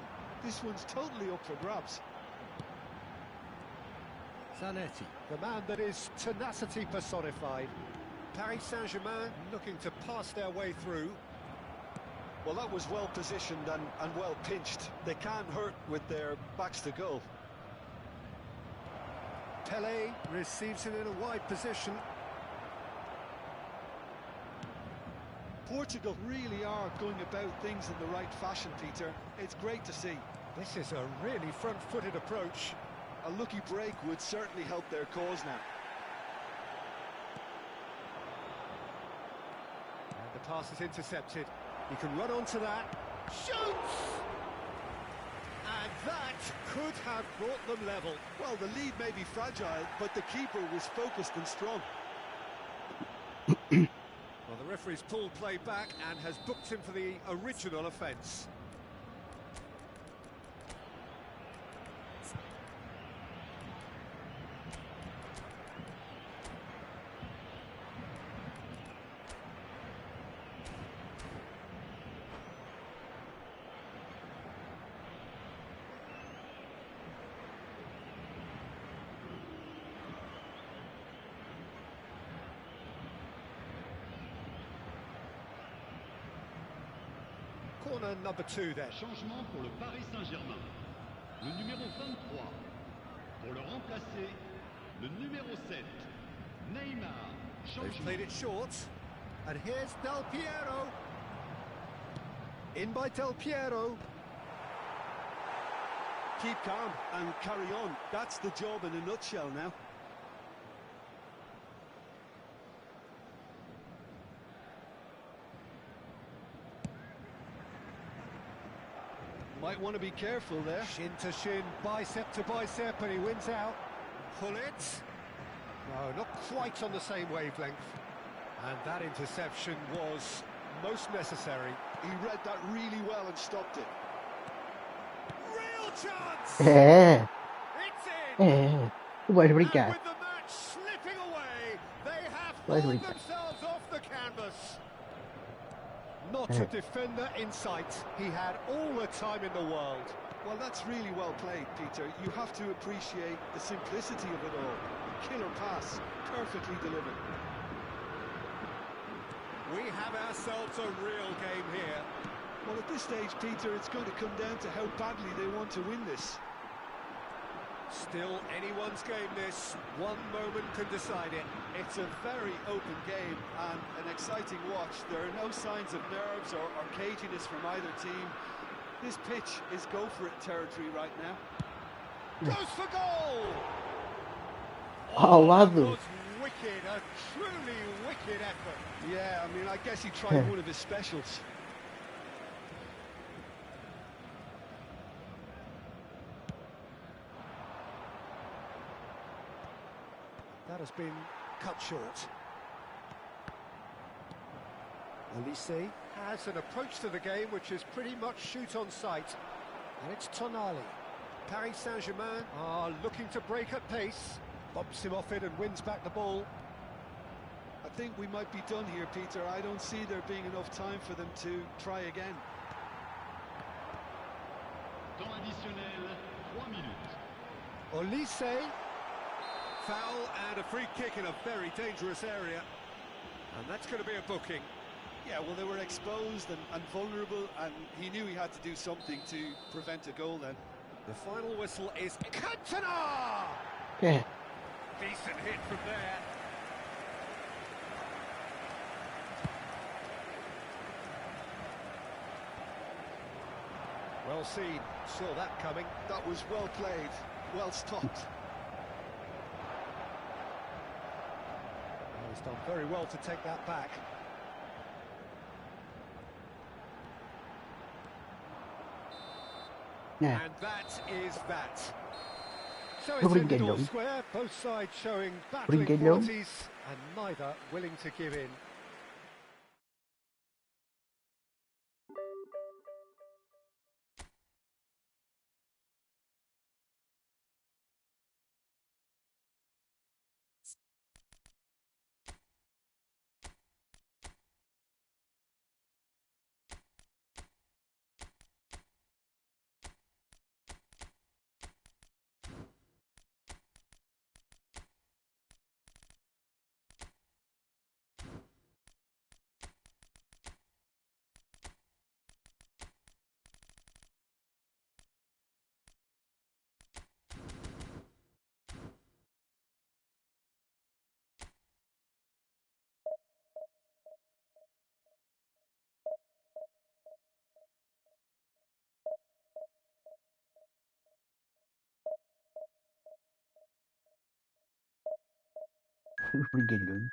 This one's totally up for grabs. Zanetti, the man that is tenacity personified. Paris Saint-Germain looking to pass their way through. Well, that was well positioned and well pinched. They can't hurt with their backs to goal. Pelé receives it in a wide position. Portugal really are going about things in the right fashion, Peter. It's great to see. This is a really front-footed approach. A lucky break would certainly help their cause now. And the pass is intercepted. He can run onto that. Shoots! And that could have brought them level. Well, the lead may be fragile, but the keeper was focused and strong. Well, the referee's pulled play back and has booked him for the original offence. Corner number 2 there. Changement pour le Paris Saint-Germain. Le numéro 23. Pour le remplacer, le numéro 7. Neymar. They've played it short. And here's Del Piero. In by Del Piero. Keep calm and carry on. That's the job in a nutshell now. Might want to be careful there. Shin to shin, bicep to bicep, and he wins out. Pull it. No, not quite on the same wavelength. And that interception was most necessary. He read that really well and stopped it. Real chance! É, It's in! é. Tu vais And brincar. with the match slipping away, they have Vais pulled brincar. themselves off the canvas. Not a defender in sight. He had all the time in the world. Well, that's really well played, Peter. You have to appreciate the simplicity of it all. Killer pass, perfectly delivered. We have ourselves a real game here. Well, at this stage, Peter, it's going to come down to how badly they want to win this. Still anyone's game this. One moment can decide it. It's a very open game and an exciting watch. There are no signs of nerves or caginess from either team. This pitch is go-for-it territory right now. Goes for goal! Ao that lado. was wicked, a truly wicked effort. Yeah, I mean, I guess he tried one of his specials. That has been cut short. Olise has an approach to the game which is pretty much shoot on sight. And it's Tonali. Paris Saint-Germain are looking to break at pace. Bumps him off it and wins back the ball. I I think we might be done here, Peter. I don't see there being enough time for them to try again. Temps additionnel, 3 minutes. Olise. Foul and a free kick in a very dangerous area. And that's going to be a booking. Yeah, well, they were exposed and vulnerable, and he knew he had to do something to prevent a goal then. The final whistle is Cantona! Yeah. Decent hit from there. Well seen, saw that coming. That was well played, well stopped. He's done very well to take that back. Yeah. And that is that. So it's Nobody ended can all know. square, both sides showing Nobody battling can know. qualities and neither willing to give in. Pretty good going.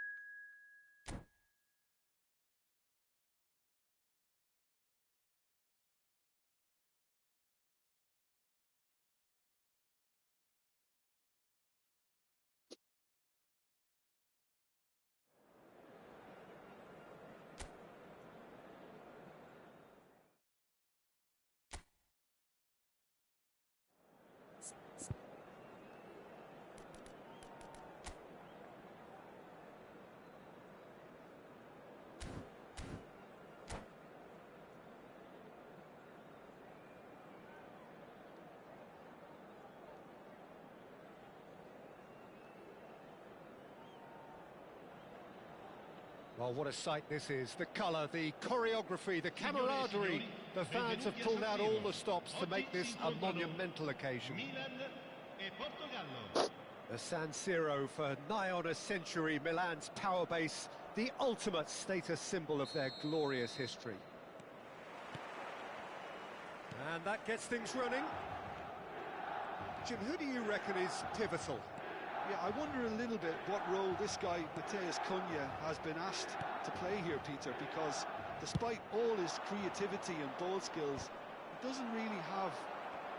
Well, what a sight this is. The colour, the choreography, the camaraderie. The fans have pulled out all the stops to make this a monumental occasion. Milan et Portogallo. The San Siro for nigh on a century, Milan's power base, the ultimate status symbol of their glorious history. And that gets things running. Jim, who do you reckon is pivotal? Yeah, I wonder a little bit what role this guy, Matheus Cunha, has been asked to play here, Peter, because despite all his creativity and ball skills, he doesn't really have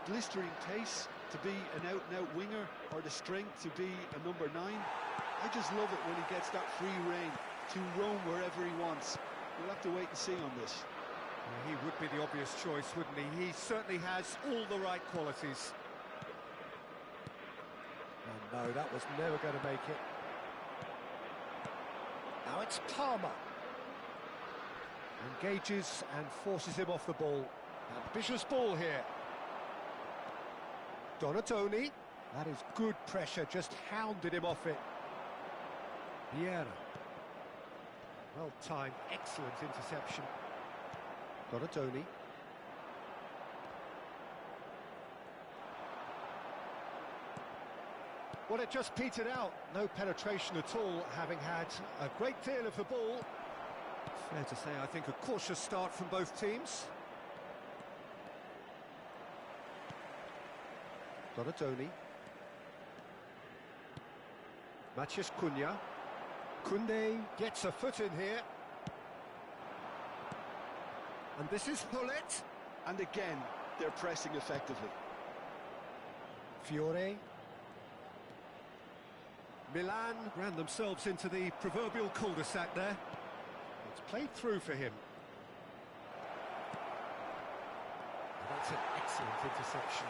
blistering pace to be an out-and-out winger or the strength to be a number 9. I just love it when he gets that free rein to roam wherever he wants. We'll have to wait and see on this. He would be the obvious choice, wouldn't he? He certainly has all the right qualities. And no, that was never going to make it. Now it's Palmer. Engages and forces him off the ball. Ambitious ball here. Donatoni. That is good pressure, just hounded him off it. Vieira. Well timed, excellent interception. Donatoni. Well, it just petered out. No penetration at all, having had a great deal of the ball. Fair to say, I think, a cautious start from both teams. Donatoni. Matheus Cunha. Koundé gets a foot in here. And this is Hullet. And again, they're pressing effectively. Fiore. Milan ran themselves into the proverbial cul-de-sac there. It's played through for him. That's an excellent interception.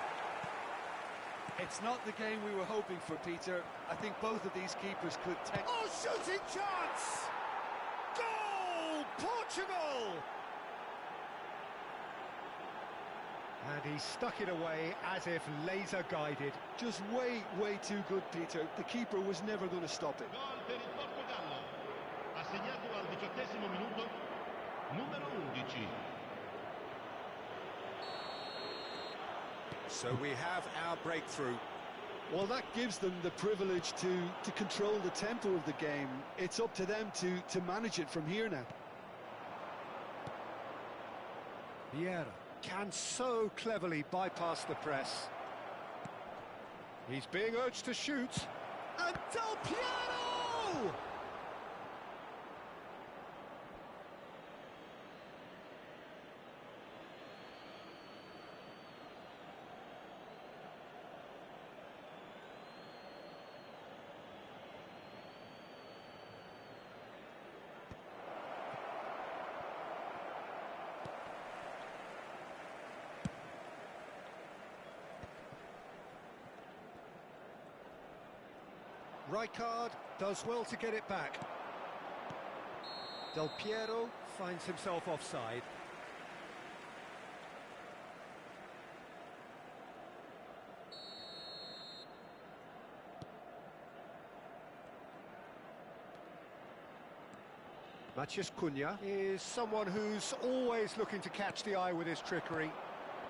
It's not the game we were hoping for, Peter. I think both of these keepers could take... Oh, shooting chance! Goal! Portugal! And he stuck it away as if laser-guided. Just way too good, Peter. The keeper was never going to stop it. Gol per il Portogallo. Ha segnato al 18° minuto, numero 11. So we have our breakthrough. Well, that gives them the privilege to control the tempo of the game. It's up to them to manage it from here now. Vieira can so cleverly bypass the press. He's being urged to shoot. And Del Piero! Rijkaard does well to get it back. Del Piero finds himself offside. Matheus Cunha is someone who's always looking to catch the eye with his trickery.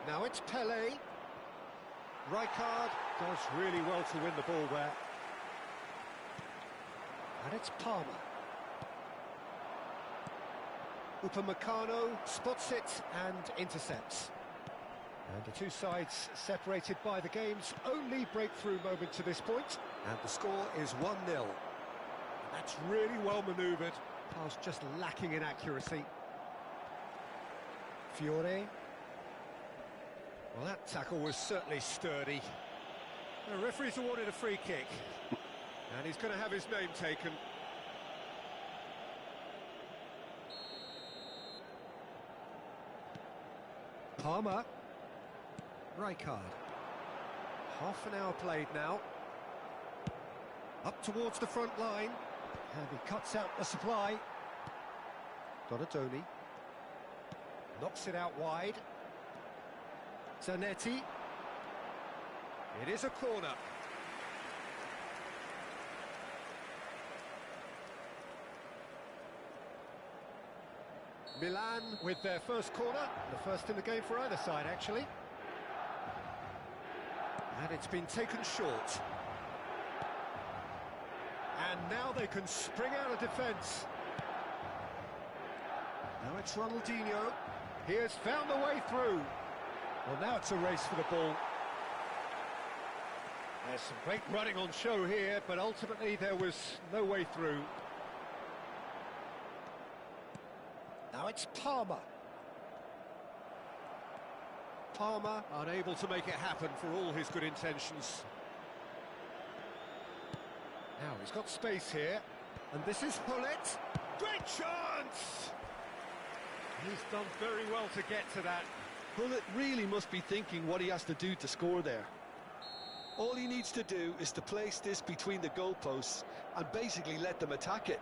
Now it's Pelé. Rijkaard does really well to win the ball there. And it's Palmer. Upamecano spots it and intercepts. And the two sides separated by the game's only breakthrough moment to this point. And the score is 1-0. That's really well manoeuvred. Pass just lacking in accuracy. Fiore. Well, that tackle was certainly sturdy. The referee's awarded a free kick. And he's going to have his name taken. Palmer. Rijkaard. Half an hour played now. Up towards the front line. And he cuts out the supply. Donatoni. Knocks it out wide. Zanetti. It is a corner. Milan with their first corner, the first in the game for either side, actually. And it's been taken short. And now they can spring out of defence. Now it's Ronaldinho. He has found the way through. Well, now it's a race for the ball. There's some great running on show here, but ultimately there was no way through. Now it's Palmer. Palmer unable to make it happen for all his good intentions. Now he's got space here, and this is Hullet. Great chance! He's done very well to get to that. Hullet really must be thinking what he has to do to score there. All he needs to do is to place this between the goalposts and basically let them attack it.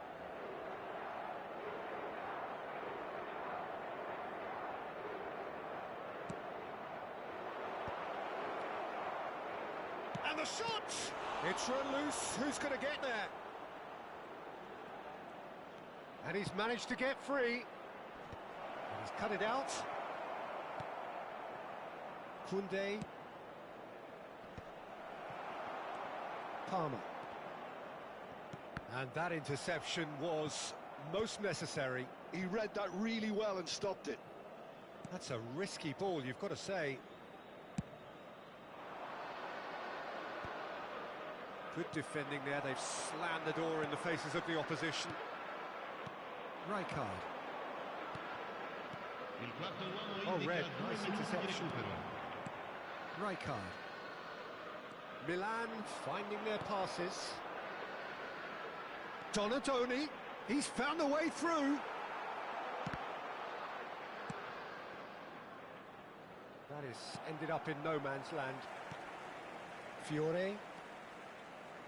And the shot! It's run loose. Who's going to get there? And he's managed to get free. And he's cut it out. Koundé. Palmer. And that interception was most necessary. He read that really well and stopped it. That's a risky ball, you've got to say. Good defending there. They've slammed the door in the faces of the opposition. Rijkaard. Oh, red. Nice interception. Rijkaard. Milan finding their passes. Donatoni. He's found a way through. That is ended up in no man's land. Fiore.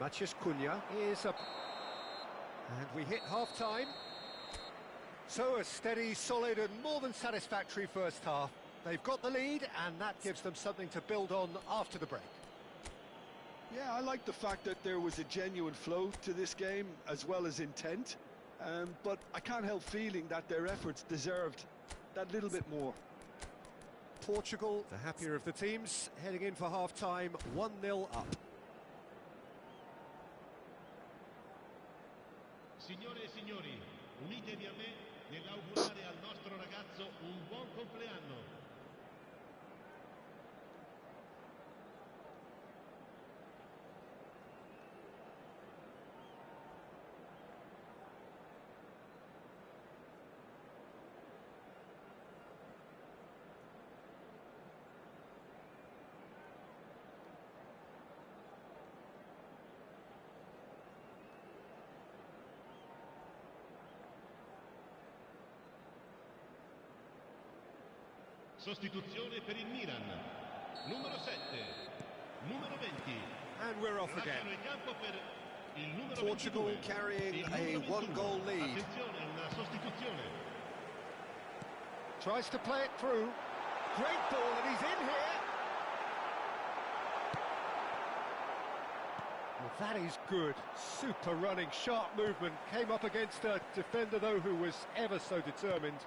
Matheus Cunha is up. And we hit half-time. So a steady, solid and more than satisfactory first half. They've got the lead and that gives them something to build on after the break. Yeah, I like the fact that there was a genuine flow to this game as well as intent. But I can't help feeling that their efforts deserved that little bit more. Portugal, the happier of the teams, heading in for half-time, 1-0 up. Signore e signori, unitevi a me nell'augurare al nostro ragazzo un buon compleanno. Sostituzione per il Milan. Numero 7, numero 20. And we're off again. Lasciano il campo per il numero Portugal 22. carrying Il a numero 21. one-goal lead. Attenzione, una sostituzione. Tries to play it through. Great ball and he's in here. Well, that is good. Super running, sharp movement. Came up against a defender, though, who was ever so determined.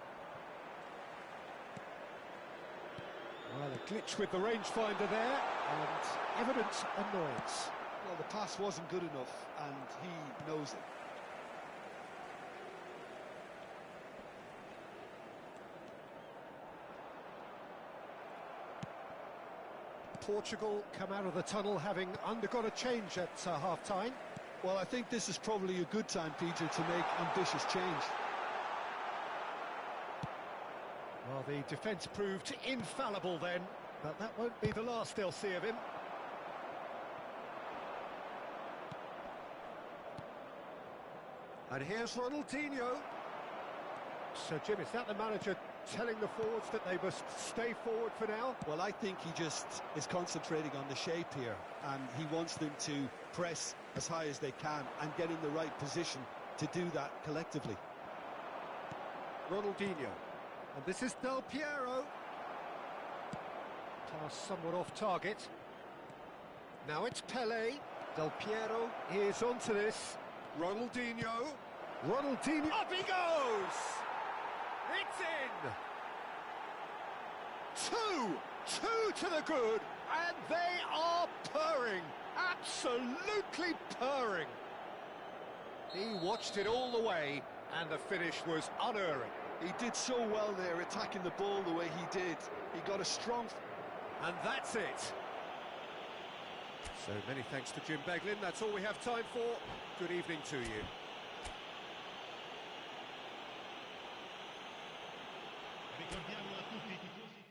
Well, a glitch with the rangefinder there, and evident annoyance. Well, the pass wasn't good enough, and he knows it. Portugal come out of the tunnel having undergone a change at half-time. Well, I think this is probably a good time, Peter, to make ambitious change. Well, the defence proved infallible then, but that won't be the last they'll see of him. And here's Ronaldinho. So, Jim, is that the manager telling the forwards that they must stay forward for now? Well, I think he just is concentrating on the shape here, and he wants them to press as high as they can and get in the right position to do that collectively. Ronaldinho. And this is Del Piero. Pass somewhat off target. Now it's Pelé. Del Piero is onto this. Ronaldinho. Ronaldinho. Up he goes! It's in! Two to the good, and they are purring. Absolutely purring. He watched it all the way, and the finish was unerring. He did so well there, attacking the ball the way he did. He got a strong... And that's it. So many thanks to Jim Beglin. That's all we have time for. Good evening to you. Ricordiamo a tutti i tifosi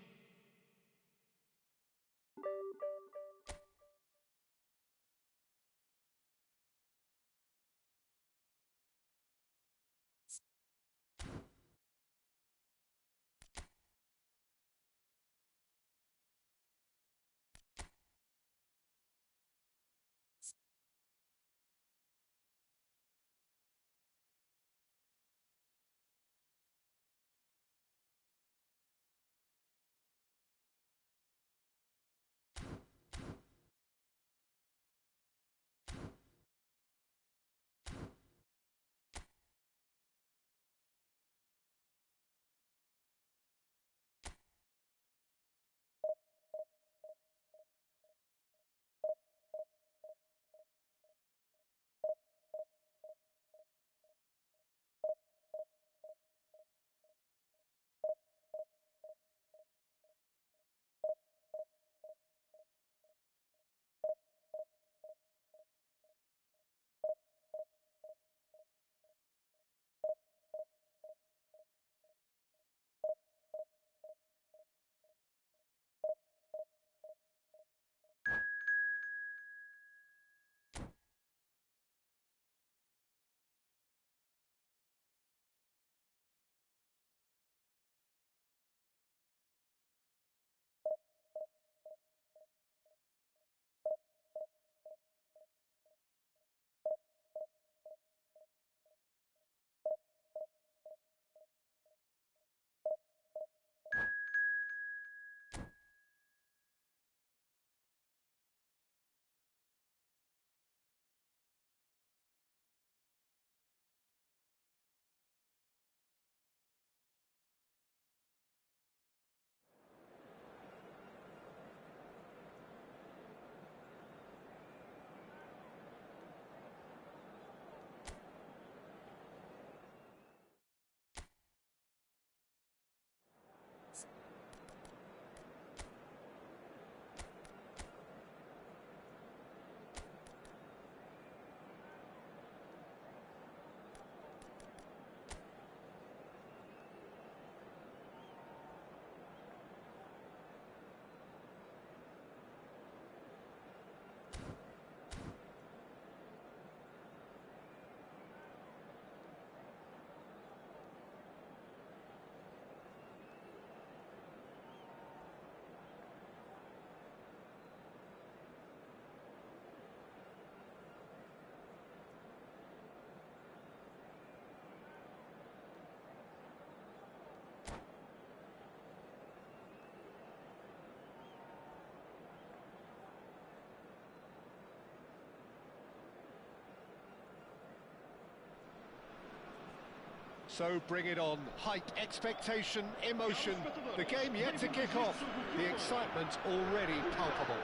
So bring it on. Hype, expectation, emotion. The game yet to kick off. The excitement already palpable.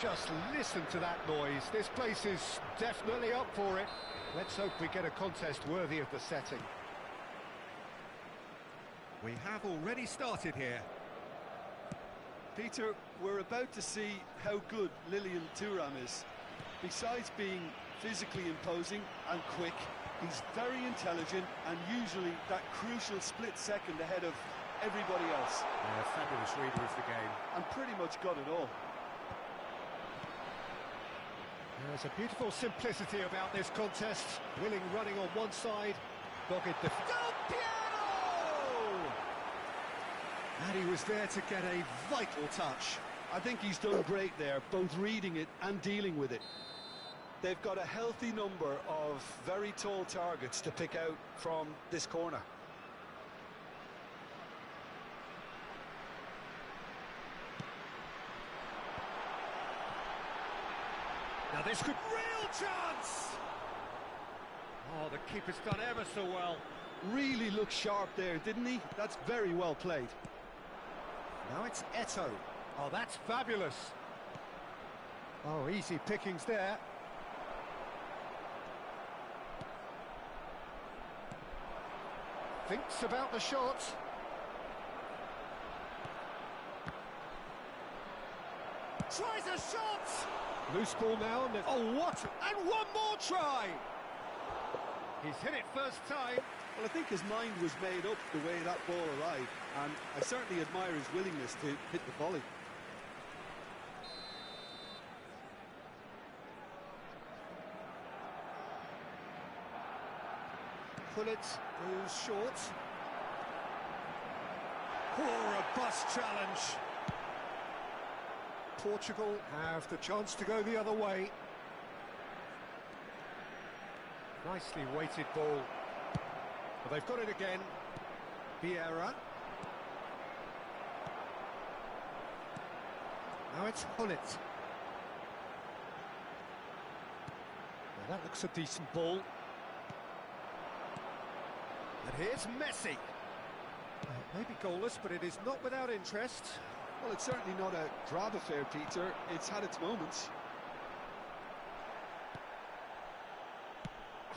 Just listen to that noise. This place is definitely up for it. Let's hope we get a contest worthy of the setting. We have already started here. Peter, we're about to see how good Lilian Thuram is. Besides being physically imposing and quick, he's very intelligent and usually that crucial split second ahead of everybody else. Yeah, fabulous reader of the game. And pretty much got it all. There's a beautiful simplicity about this contest. Willing running on one side, dogged defense. And he was there to get a vital touch. I think he's done great there, both reading it and dealing with it. They've got a healthy number of very tall targets to pick out from this corner. Now this could... Real chance! Oh, the keeper's done ever so well. Really looked sharp there, didn't he? That's very well played. Now it's Eto. Oh, that's fabulous. Oh, easy pickings there. Thinks about the shot. Tries a shot! Loose ball now. And oh, what? And one more try! He's hit it first time. Well, I think his mind was made up the way that ball arrived, and I certainly admire his willingness to hit the volley. Pullet goes short. Oh, robust challenge. Portugal have the chance to go the other way. Nicely weighted ball. But they've got it again. Vieira. Now it's Hullet. Now that looks a decent ball. And here's Messi. Maybe goalless, but it is not without interest. Well, it's certainly not a drab affair, Peter. It's had its moments.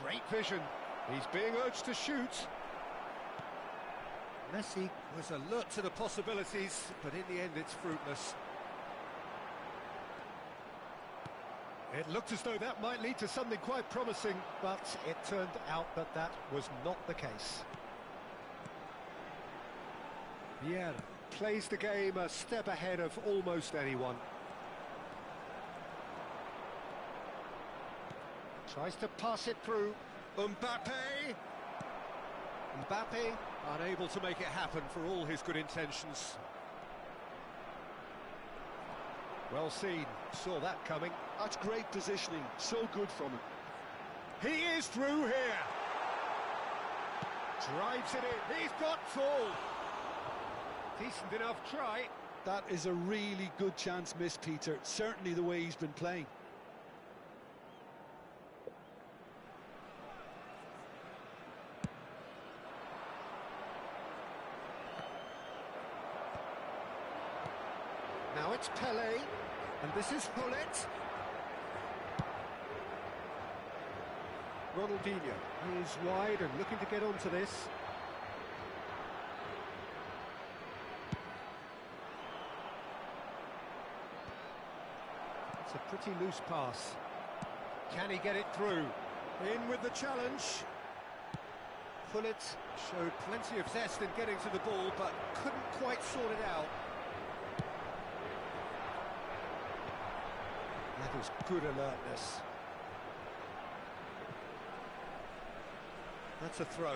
Great vision. He's being urged to shoot. Messi was alert to the possibilities, but in the end it's fruitless. It looked as though that might lead to something quite promising, but it turned out that that was not the case. Vieira plays the game a step ahead of almost anyone. Tries to pass it through. Mbappe! Mbappe unable to make it happen for all his good intentions. Well seen, saw that coming. That's great positioning, so good from him. He is through here. Drives it in, he's got full. Decent enough try. That is a really good chance missed, Peter. Certainly the way he's been playing. Now it's Pelé, and this is Hullet. Ronaldinho is wide and looking to get onto this. It's a pretty loose pass. Can he get it through? In with the challenge. Hullet showed plenty of zest in getting to the ball, but couldn't quite sort it out. That was good alertness. That's a throw.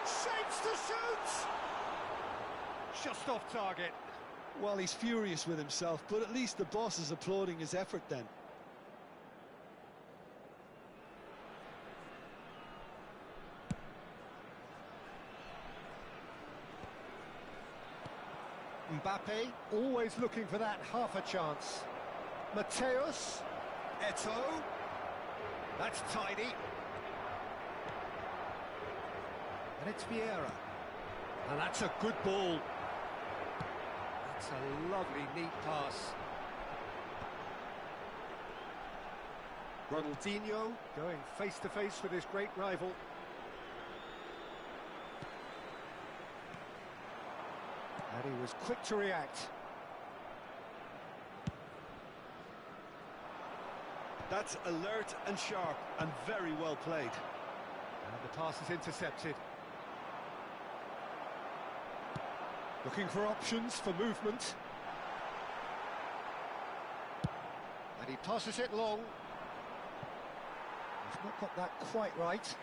Shapes to shoot! Just off target. Well, he's furious with himself, but at least the boss is applauding his effort then. Mbappe, always looking for that half a chance. Mateus, Eto'o, that's tidy. And it's Vieira. And that's a good ball. That's a lovely, neat pass. Ronaldinho going face-to-face with his great rival. And he was quick to react. That's alert and sharp and very well played. And the pass is intercepted. Looking for options for movement. And he passes it long. He's not got that quite right.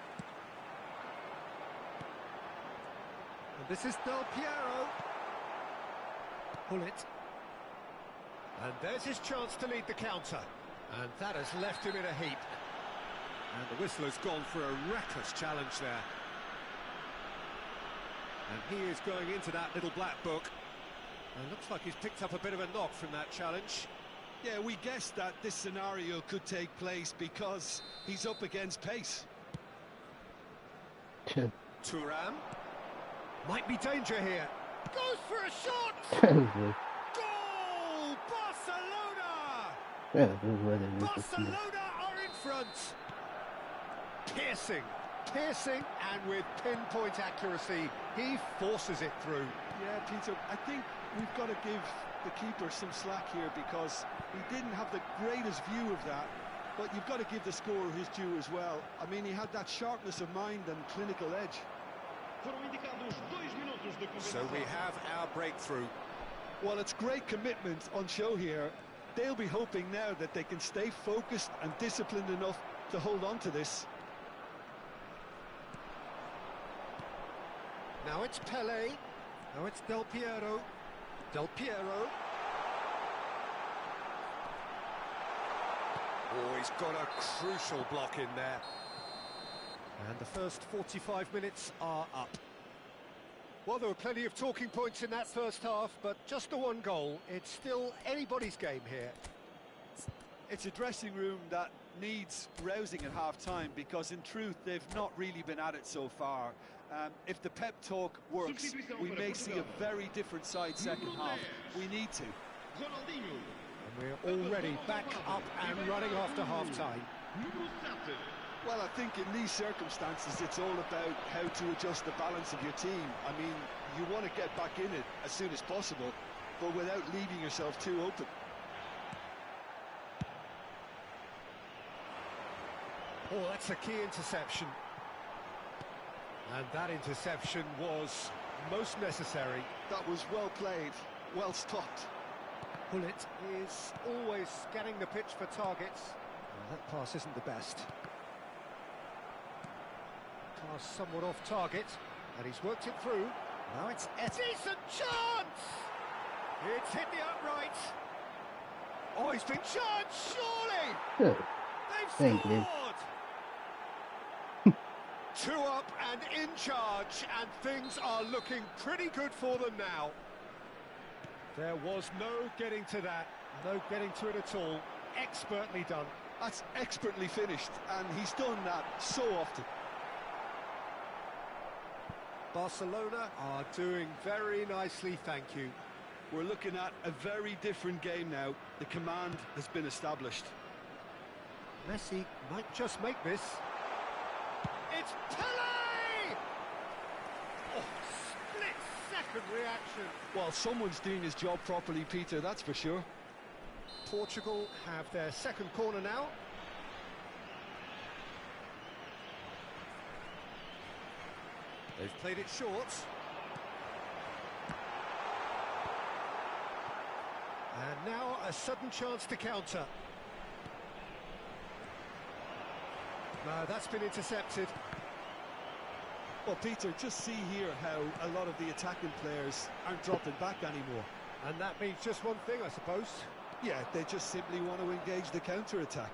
And this is Del Piero. Pull it. And there's his chance to lead the counter. And that has left him in a heap. And the whistle has gone for a reckless challenge there. And he is going into that little black book. And looks like he's picked up a bit of a knock from that challenge. Yeah, we guessed that this scenario could take place because he's up against pace. Thuram. Might be danger here. Goes for a shot! Goal! Barcelona! Barcelona are in front. Piercing, and with pinpoint accuracy, he forces it through. Yeah, Peter, I think we've got to give the keeper some slack here because he didn't have the greatest view of that, but you've got to give the scorer his due as well. I mean, he had that sharpness of mind and clinical edge. So we have our breakthrough. Well, it's great commitment on show here. They'll be hoping now that they can stay focused and disciplined enough to hold on to this. Now it's Pele. Now it's Del Piero. Del Piero. Oh, he's got a crucial block in there. And the first 45 minutes are up. Well, there were plenty of talking points in that first half, but just the one goal. It's still anybody's game here. It's a dressing room that needs rousing at half-time because, in truth, they've not really been at it so far. If the pep talk works, we may see a very different side second half. We need to. And we're already back up and running after half-time. Well, I think in these circumstances, it's all about how to adjust the balance of your team. I mean, you want to get back in it as soon as possible, but without leaving yourself too open. Oh, that's a key interception. And that interception was most necessary. That was well played, well stopped. Pullet is always scanning the pitch for targets. Well, that pass isn't the best. Pass somewhat off target, and he's worked it through. Now it's a decent chance! It's hit the upright. Oh, he's been charged, surely! Good. They've scored! 2 up and in charge, and things are looking pretty good for them now. There was no getting to that, no getting to it at all. Expertly done. That's expertly finished, and he's done that so often. Barcelona are doing very nicely, thank you. We're looking at a very different game now. The command has been established. Messi might just make this. It's Pele! Oh, split-second reaction. Well, someone's doing his job properly, Peter, that's for sure. Portugal have their second corner now. They've played it short. And now a sudden chance to counter. No, that's been intercepted. Well, Peter, just see here how a lot of the attacking players aren't dropping back anymore. And that means just one thing, I suppose. Yeah, they just simply want to engage the counter-attack.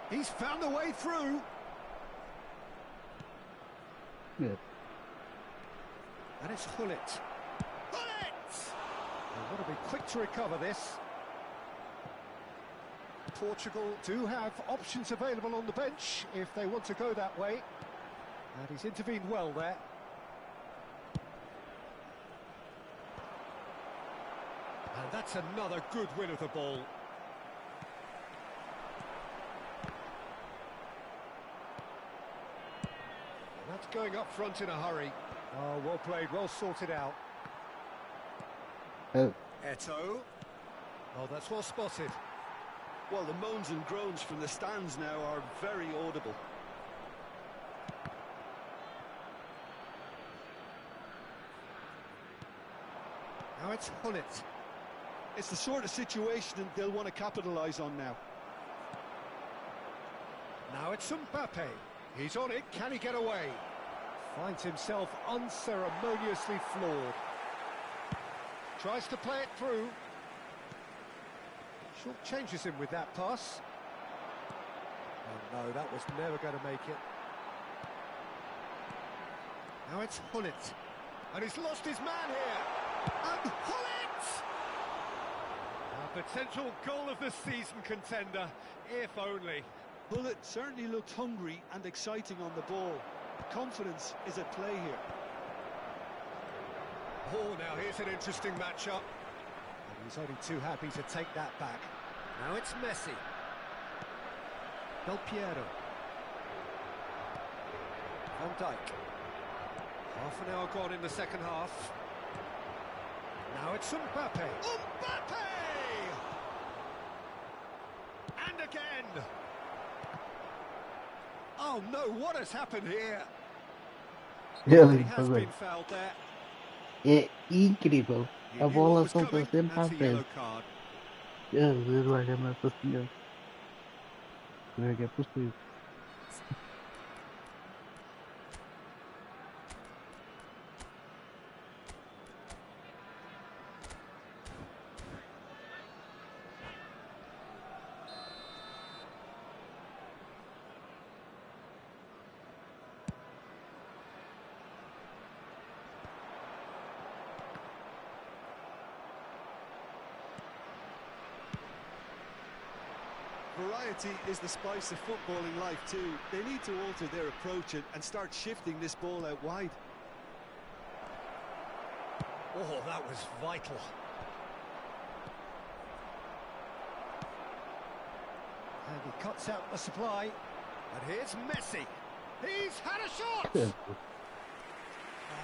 He's found the way through. Good. And it's Hullet. Hullet! They've got to be quick to recover this. Portugal do have options available on the bench if they want to go that way. And he's intervened well there. And that's another good win of the ball. And that's going up front in a hurry. Oh, well played, well sorted out. Oh, Eto'o. Oh, that's well spotted. Well, the moans and groans from the stands now are very audible. Now it's Hullet. It's the sort of situation they'll want to capitalise on now. Now it's Mbappe. He's on it, can he get away? Finds himself unceremoniously floored. Tries to play it through. Short changes him with that pass. Oh no, that was never going to make it. Now it's Hullet. And he's lost his man here. And Hullet! A potential goal of the season contender, if only. Hullet certainly looked hungry and exciting on the ball. Confidence is at play here. Oh, now here's an interesting matchup. And he's only too happy to take that back. Now it's Messi. Del Piero. Van Dijk. Half an hour gone in the second half. Now it's Mbappe. Mbappe! And again! Oh no, what has happened here? really, He has been fouled there. é incrível. He A knew bola what was solta coming, sempre à that's a yellow frente. card. Jesus, olha, Nossa Senhora. Como é que é possível? Variety is the spice of footballing life too. They need to alter their approach and start shifting this ball out wide. Oh, that was vital. And he cuts out the supply. And here's Messi. He's had a shot! Jesus. Oh,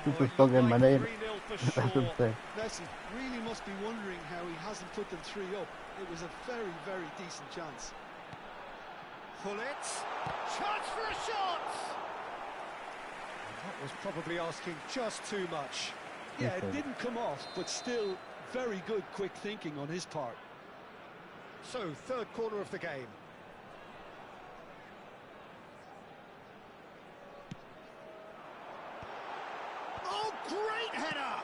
Super it strong looked in my like name. 3-0 for I should sure. say. Messi really must be wondering how he hasn't put them 3 up. It was a very, very decent chance. Hullet. Chance for a shot! And that was probably asking just too much. Yeah, it didn't come off, but still very good quick thinking on his part. So, third corner of the game. Oh, great header!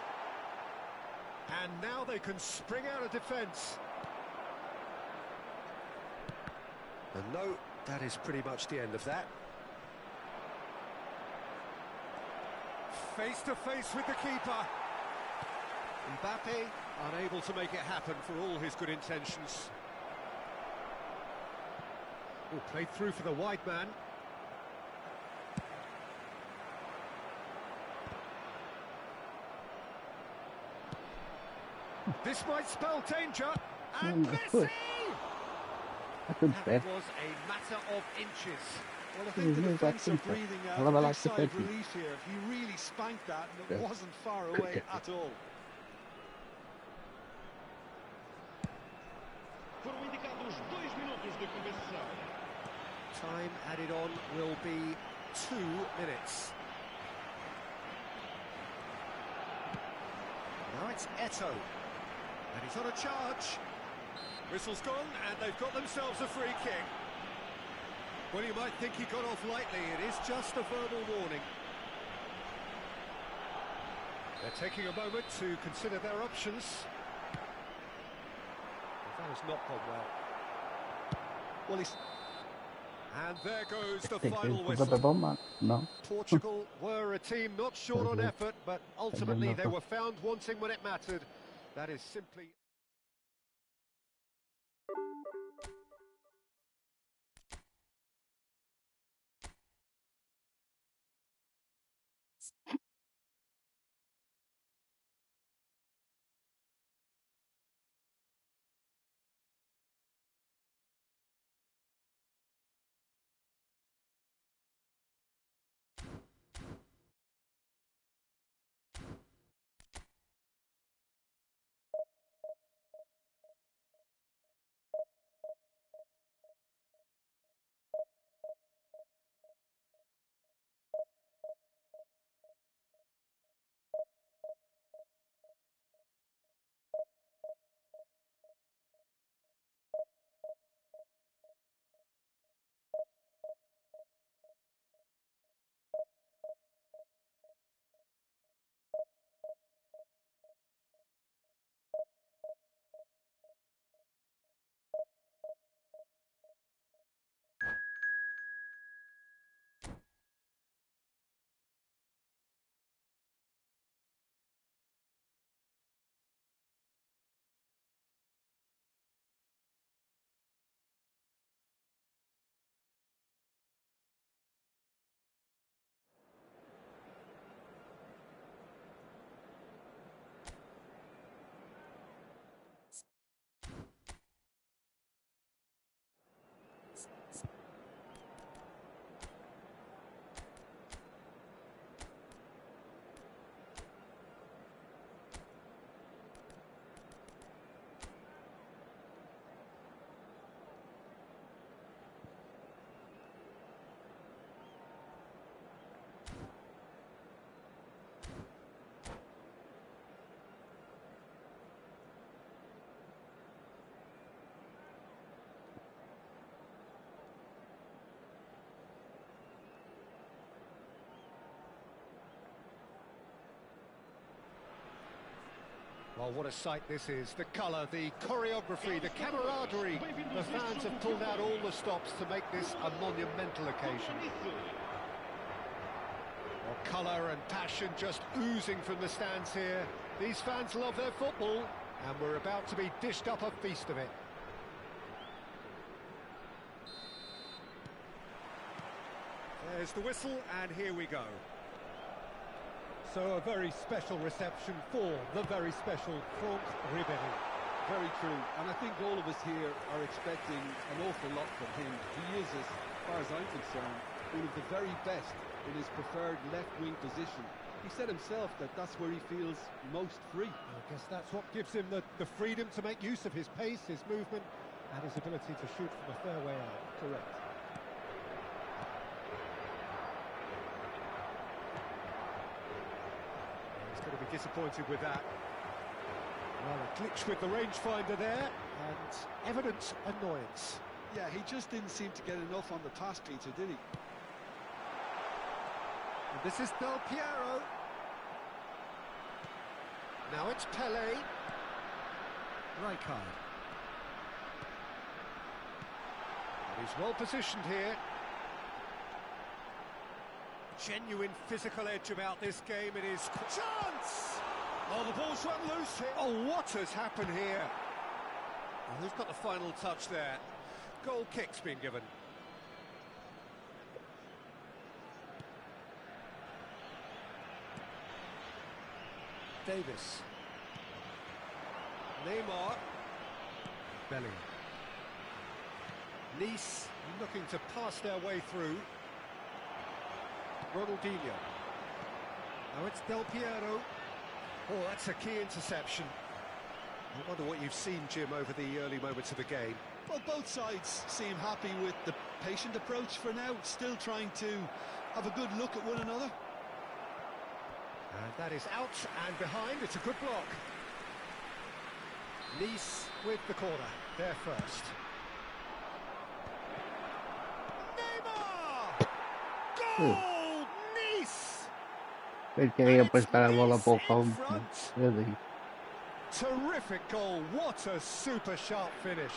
And now they can spring out of defence. And no, that is pretty much the end of that. Face to face with the keeper. Mbappe unable to make it happen for all his good intentions. Oh, played through for the wide man. This might spell danger. And Messi! That's unfair. That was a matter of inches. Well, I think the Mhm, defence that's are simple. breathing I out love a a big like sigh of defensive. relief here. He really spanked that and it Yeah. wasn't far away at all. Foram indicados 2 minutos de compensação. Time added on will be 2 minutes. Now it's Eto'o. And he's on a charge. Whistle's gone, and they've got themselves a free kick. Well, you might think he got off lightly. It is just a verbal warning. They're taking a moment to consider their options. has not gone well. Well, he's... And there goes the Este que final es de whistle. bomba, no. Portugal were a team not short on effort, but ultimately they were found wanting when it mattered. That is simply... Well, what a sight this is. The colour, the choreography, the camaraderie. The fans have pulled out all the stops to make this a monumental occasion. Well, colour and passion just oozing from the stands here. These fans love their football, and we're about to be dished up a feast of it. There's the whistle, and here we go. So a very special reception for the very special Franck Ribéry. Very true, and I think all of us here are expecting an awful lot from him. He is, as far as I'm concerned, one of the very best in his preferred left-wing position. He said himself that that's where he feels most free. I guess that's what gives him the freedom to make use of his pace, his movement, and his ability to shoot from a fair way out. Correct. Going to be disappointed with that. Well, a glitch with the rangefinder there, and evident annoyance. Yeah, he just didn't seem to get enough on the pass, Peter, did he? And this is Del Piero. Now it's Pelé. Rijkaard. And he's well positioned here. Genuine physical edge about this game. It is chance. Oh, the ball's run loose here. Oh, what has happened here? Well, who's got the final touch there? Goal kick's been given. Davis. Neymar. Bellingham. Nice looking to pass their way through. Ronaldinho. Now it's Del Piero. Oh, that's a key interception. I wonder what you've seen, Jim, over the early moments of the game. Well, both sides seem happy with the patient approach for now, still trying to have a good look at one another. And that is out and behind. It's a good block. Nice with the corner. There first. Neymar! Goal! Él quería prestar la bola poco. Really. Terrific goal. What a super sharp finish.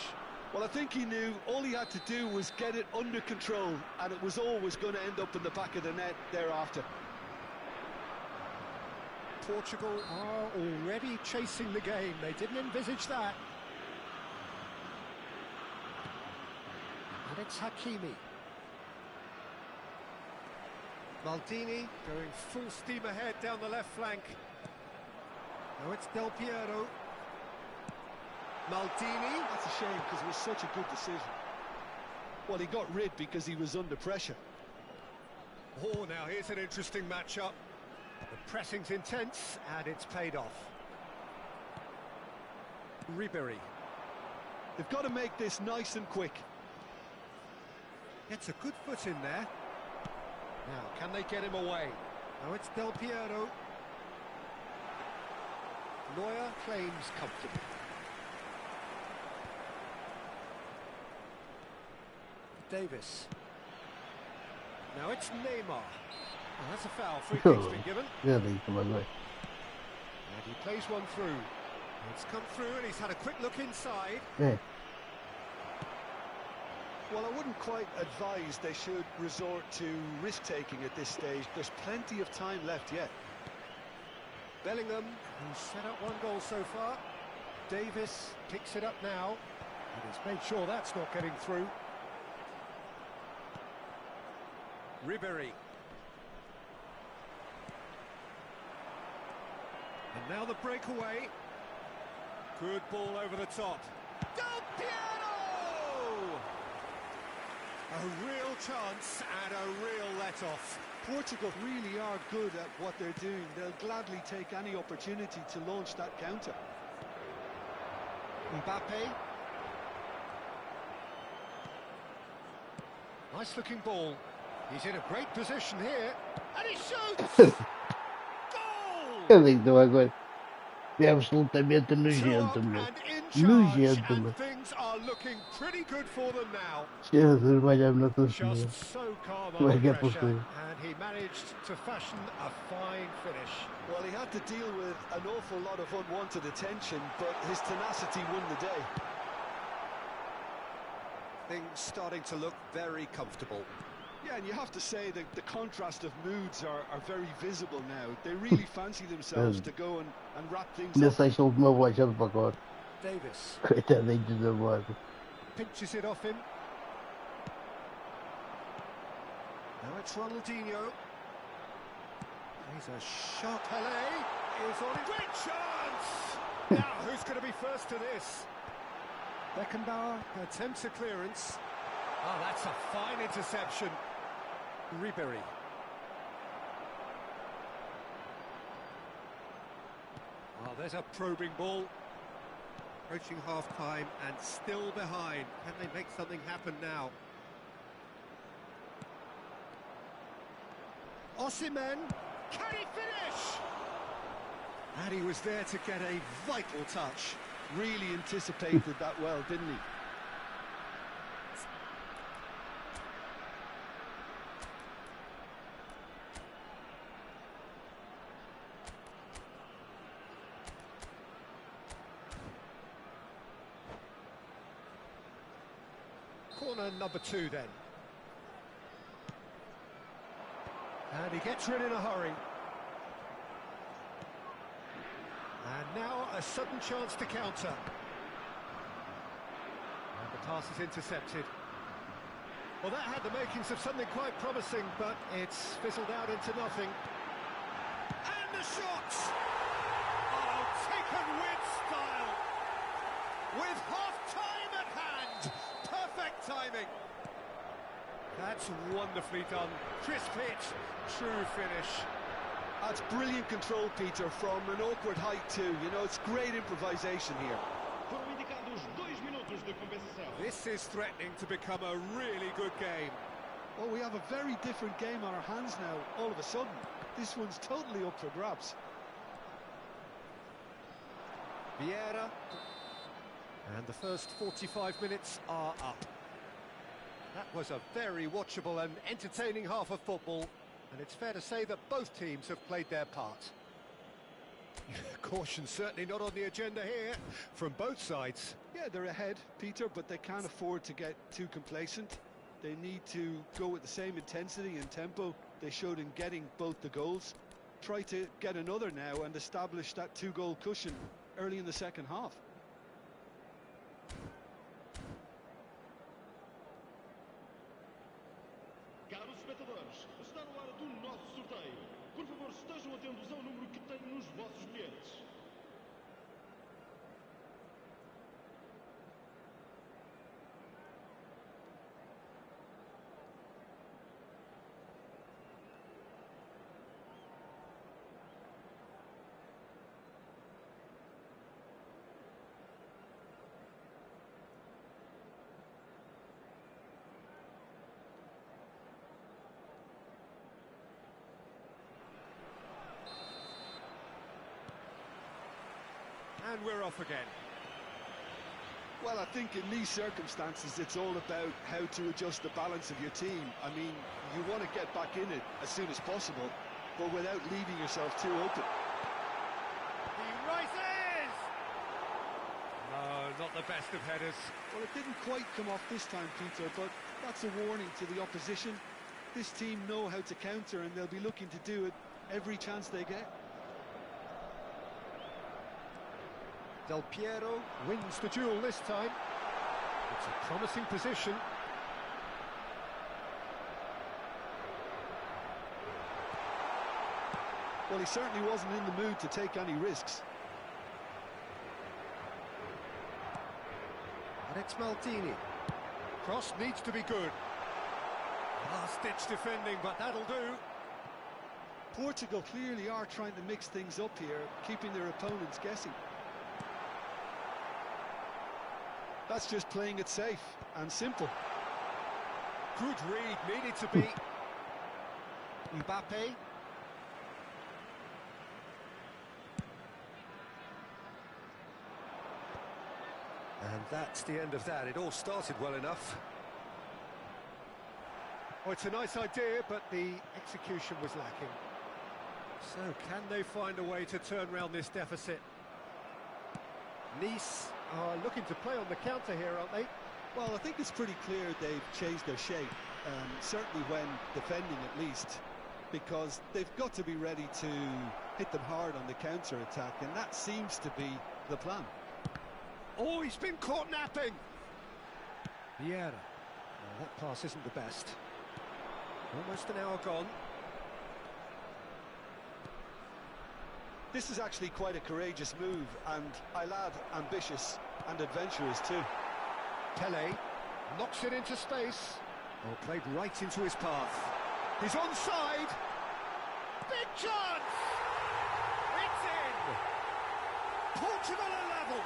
Well, I think he knew all he had to do was get it under control, and it was always going to end up in the back of the net thereafter. Portugal are already chasing the game. They didn't envisage that. And it's Hakimi. Maldini going full steam ahead down the left flank. Now it's Del Piero. Maldini. That's a shame because it was such a good decision. Well, he got rid because he was under pressure. Oh, now here's an interesting matchup. The pressing's intense and it's paid off. Ribery. They've got to make this nice and quick. Gets a good foot in there. Now, can they get him away? Now it's Del Piero. Neuer claims comfortably. Davis. Now it's Neymar. Oh, that's a foul. Free kick's been given. Really, come on, And he plays one through. It's come through and he's had a quick look inside. yeah. Well, I wouldn't quite advise they should resort to risk-taking at this stage. There's plenty of time left yet. Bellingham, who's set up one goal so far. Davis picks it up now. And he's made sure that's not getting through. Ribery. And now the breakaway. Good ball over the top. Del Piero! A real chance and a real let-off. Portugal really are good at what they're doing. They'll gladly take any opportunity to launch that counter. Mbappe. Nice looking ball. He's in a great position here. And he shoots! Goal! Eu digo agora. É absolutamente nojento, meu. Nojento, meu. And things are looking pretty good for them now. Jesus, vai-me na cozinha. Just so calm Como é under que é pressure, possível? and he managed to fashion a fine finish. Well, he had to deal with an awful lot of unwanted attention, but his tenacity won the day. Things starting to look very comfortable. Yeah, and you have to say that the contrast of moods are very visible now. They really fancy themselves to go and wrap things Ainda up. sei se a última baixa do pacote. Davis Coitadinho da bola. pinches it off him. Now it's Ronaldinho. He's a shot. Pele is on it. Great chance! Now, who's going to be first to this? Beckenbauer attempts a clearance. Oh, that's a fine interception. Ribery. Oh, there's a probing ball. Approaching half-time and still behind. Can they make something happen now? Osimhen. Can he finish? And he was there to get a vital touch. Really anticipated that well, didn't he? Corner number 2 then. And he gets rid in a hurry. And now a sudden chance to counter. And the pass is intercepted. Well, that had the makings of something quite promising, but it's fizzled out into nothing. And the shot! Oh, taken with style! With half-time at hand! Perfect timing! That's wonderfully done. Crisp hit, true finish. That's brilliant control, Peter, from an awkward height too. You know, it's great improvisation here. Foram indicados 2 minutos de compensação. This is threatening to become a really good game. Well, we have a very different game on our hands now, all of a sudden. This one's totally up for grabs. Vieira. And the first 45 minutes are up. That was a very watchable and entertaining half of football, and it's fair to say that both teams have played their part. Caution certainly not on the agenda here from both sides. Yeah, they're ahead, Peter, but they can't afford to get too complacent. They need to go with the same intensity and tempo they showed in getting both the goals. Try to get another now and establish that two-goal cushion early in the second half. Caros espectadores, está no ar do nosso sorteio. Por favor, estejam atentos ao número que tem nos vossos bilhetes. And we're off again. Well, I think in these circumstances, it's all about how to adjust the balance of your team. I mean, you want to get back in it as soon as possible, but without leaving yourself too open. He rises! No, not the best of headers. Well, it didn't quite come off this time, Peter, but that's a warning to the opposition. This team know how to counter, and they'll be looking to do it every chance they get. Del Piero wins the duel this time. It's a promising position. Well, he certainly wasn't in the mood to take any risks. And it's Maldini. Cross needs to be good. Last-ditch defending, but that'll do. Portugal clearly are trying to mix things up here, keeping their opponents guessing. That's just playing it safe and simple. Good read, needed to be. Mbappe. And that's the end of that. It all started well enough. Oh, it's a nice idea, but the execution was lacking. So, can they find a way to turn around this deficit? Nice are looking to play on the counter here, aren't they? Well, I think it's pretty clear they've changed their shape, certainly when defending at least, because they've got to be ready to hit them hard on the counter-attack, and that seems to be the plan. Oh, he's been caught napping! Vieira. Well, that pass isn't the best. Almost an hour gone. This is actually quite a courageous move, and I'll add ambitious and adventurous too. Pele knocks it into space. Oh, played right into his path. He's onside. Big chance! It's in! Portugal are level.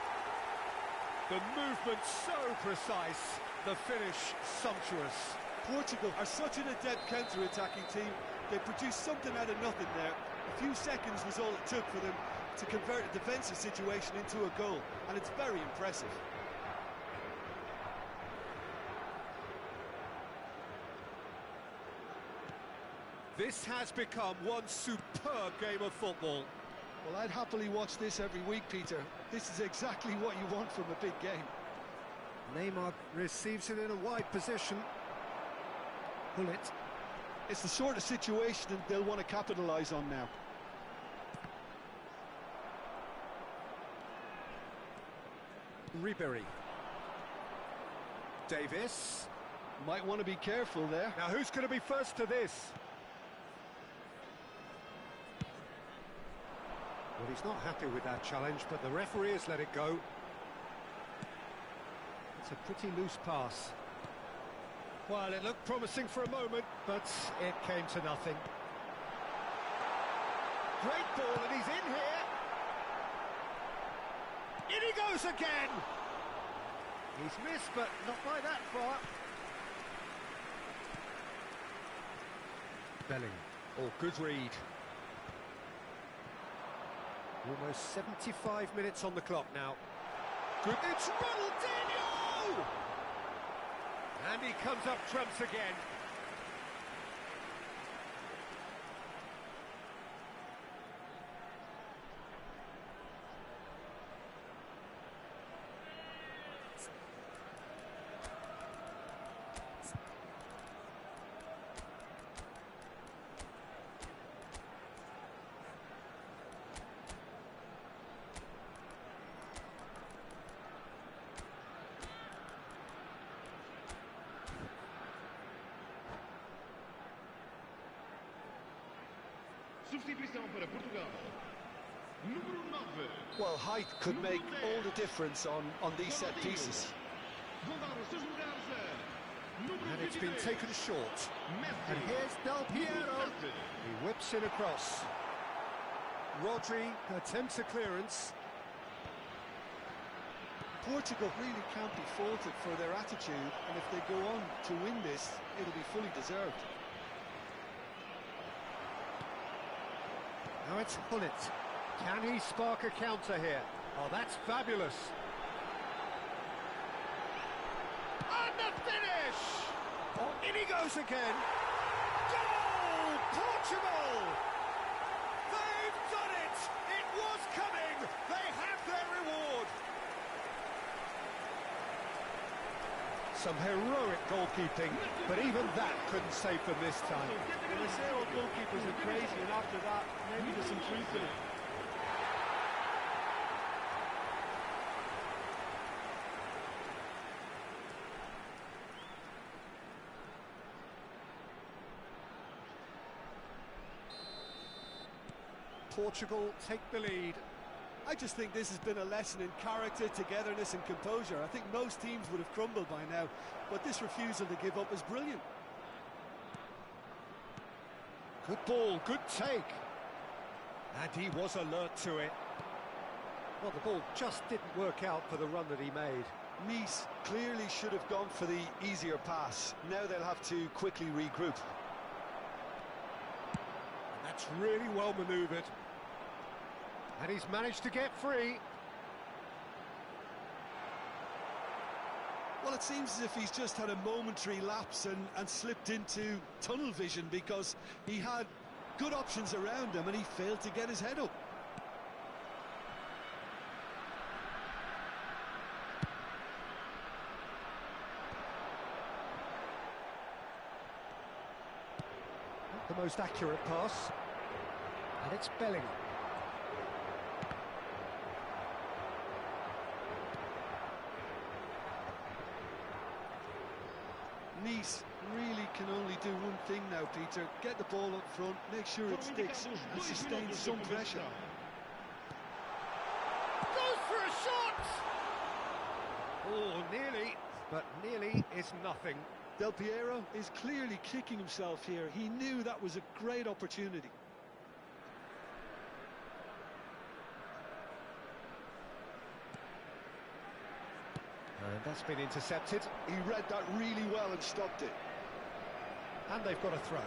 The movement so precise, the finish sumptuous. Portugal are such an adept counter-attacking team. They produced something out of nothing there. A few seconds was all it took for them to convert a defensive situation into a goal, and it's very impressive. This has become one superb game of football. Well, I'd happily watch this every week, Peter. This is exactly what you want from a big game. Neymar receives it in a wide position. Pull it. It's the sort of situation they'll want to capitalise on now. Ribery. Davis. Might want to be careful there. Now who's going to be first to this? Well, he's not happy with that challenge, but the referee has let it go. It's a pretty loose pass. Well, it looked promising for a moment, but it came to nothing. Great ball, and he's in here. In he goes again. He's missed, but not by that far. Bellingham. Oh, good read. Almost 75 minutes on the clock now. Good. It's Ronaldinho! And he comes up trumps again. Substituição para Portugal. Número 9. Well, height could make all the difference on these set pieces. Vão dar os seus lugares a número And it's been 23. taken short. Messi. And here's Del Piero. Número 7. He whips in across. Rodri attempts a clearance. Portugal really can't be faulted for their attitude, and if they go on to win this, it'll be fully deserved. Now it's Hullet. Can he spark a counter here? Oh, that's fabulous. And the finish! Oh, in he goes again. Goal! Portugal! They've done it! It was coming! They have their reward! Some heroic goalkeeping, but even that couldn't save them this time. Well, they say all goalkeepers are crazy, and after that, maybe there's some truth in it. Portugal take the lead. I just think this has been a lesson in character, togetherness and composure. I think most teams would have crumbled by now, but this refusal to give up is brilliant. Good ball, good take. And he was alert to it. Well, the ball just didn't work out for the run that he made. Nice clearly should have gone for the easier pass. Now they'll have to quickly regroup. That's really well manoeuvred. And he's managed to get free. Well, it seems as if he's just had a momentary lapse and slipped into tunnel vision, because he had good options around him and he failed to get his head up. Not the most accurate pass. And it's Bellingham. Nice really can only do one thing now, Peter. Get the ball up front, make sure it sticks and sustain some pressure. Goes for a shot! Oh, nearly, but nearly is nothing. Del Piero is clearly kicking himself here. He knew that was a great opportunity. And that's been intercepted. He read that really well and stopped it. And they've got a throw.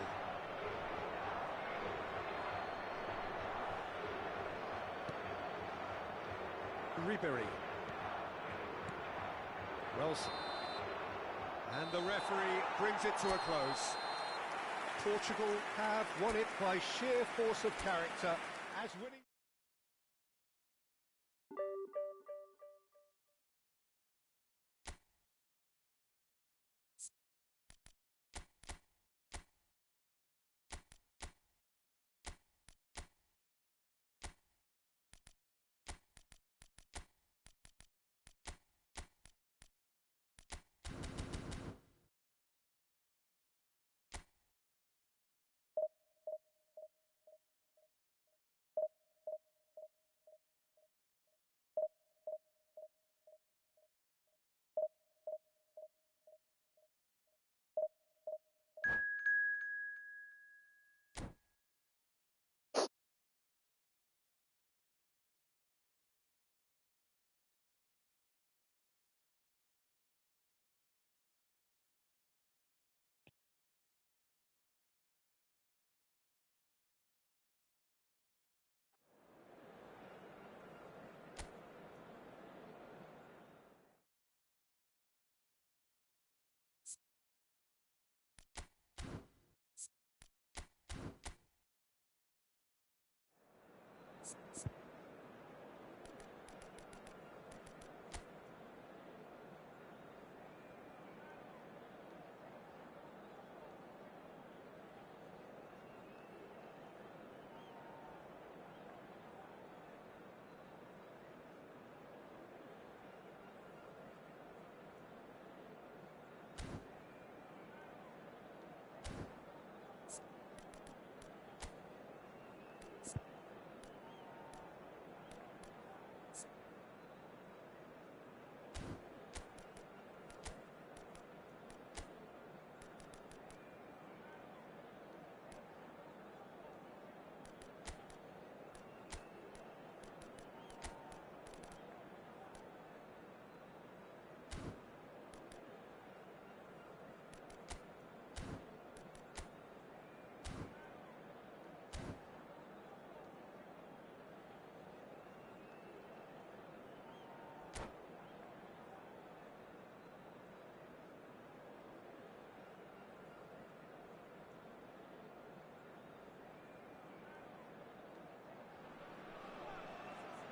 Ribery. Wilson. And the referee brings it to a close. Portugal have won it by sheer force of character, as winning.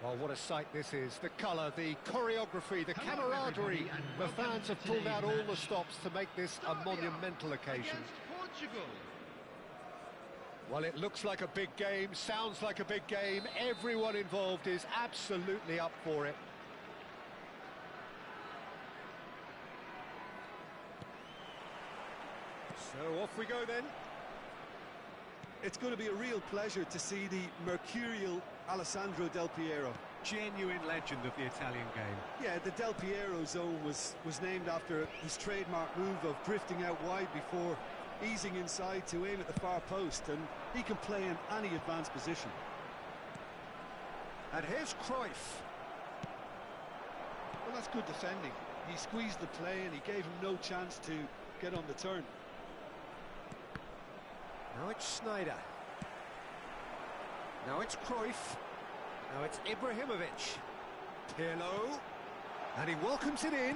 Well, what a sight this is. The colour, the choreography, the camaraderie. The fans have pulled out all the stops to make this a monumental occasion. Well, it looks like a big game, sounds like a big game. Everyone involved is absolutely up for it. So off we go then. It's going to be a real pleasure to see the mercurial Alessandro Del Piero. Genuine legend of the Italian game. Yeah, the Del Piero zone was named after his trademark move of drifting out wide before easing inside to aim at the far post, and he can play in any advanced position. And here's Cruyff. Well, that's good defending. He squeezed the play and he gave him no chance to get on the turn. Now it's Sneijder. Now it's Cruyff. Now it's Ibrahimovic. Pirlo. And he welcomes it in.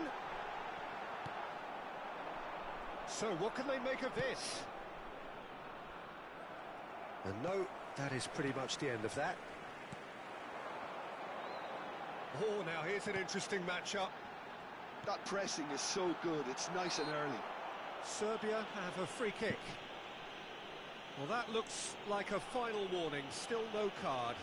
So what can they make of this? And no, that is pretty much the end of that. Oh, now here's an interesting matchup. That pressing is so good, it's nice and early. Serbia have a free kick. Well, that looks like a final warning, still no card.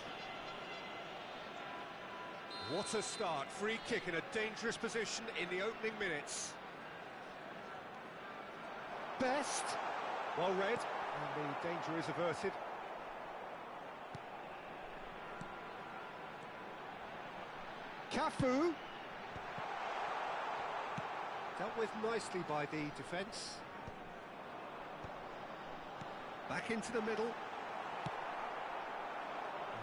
What a start, free kick in a dangerous position in the opening minutes. Best, well read, and the danger is averted. Cafu. Dealt with nicely by the defence. Back into the middle. And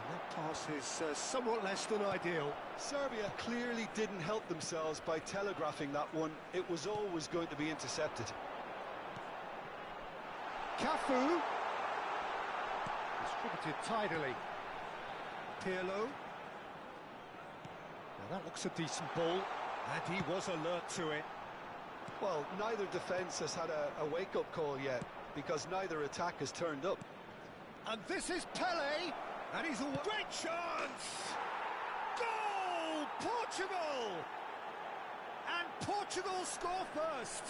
that pass is somewhat less than ideal. Serbia clearly didn't help themselves by telegraphing that one. It was always going to be intercepted. Cafu. Distributed tidily. Pirlo. Now that looks a decent ball, and he was alert to it. Well, neither defence has had a wake-up call yet, because neither attack has turned up. And this is Pele, and he's a great chance! Goal! Portugal! And Portugal score first!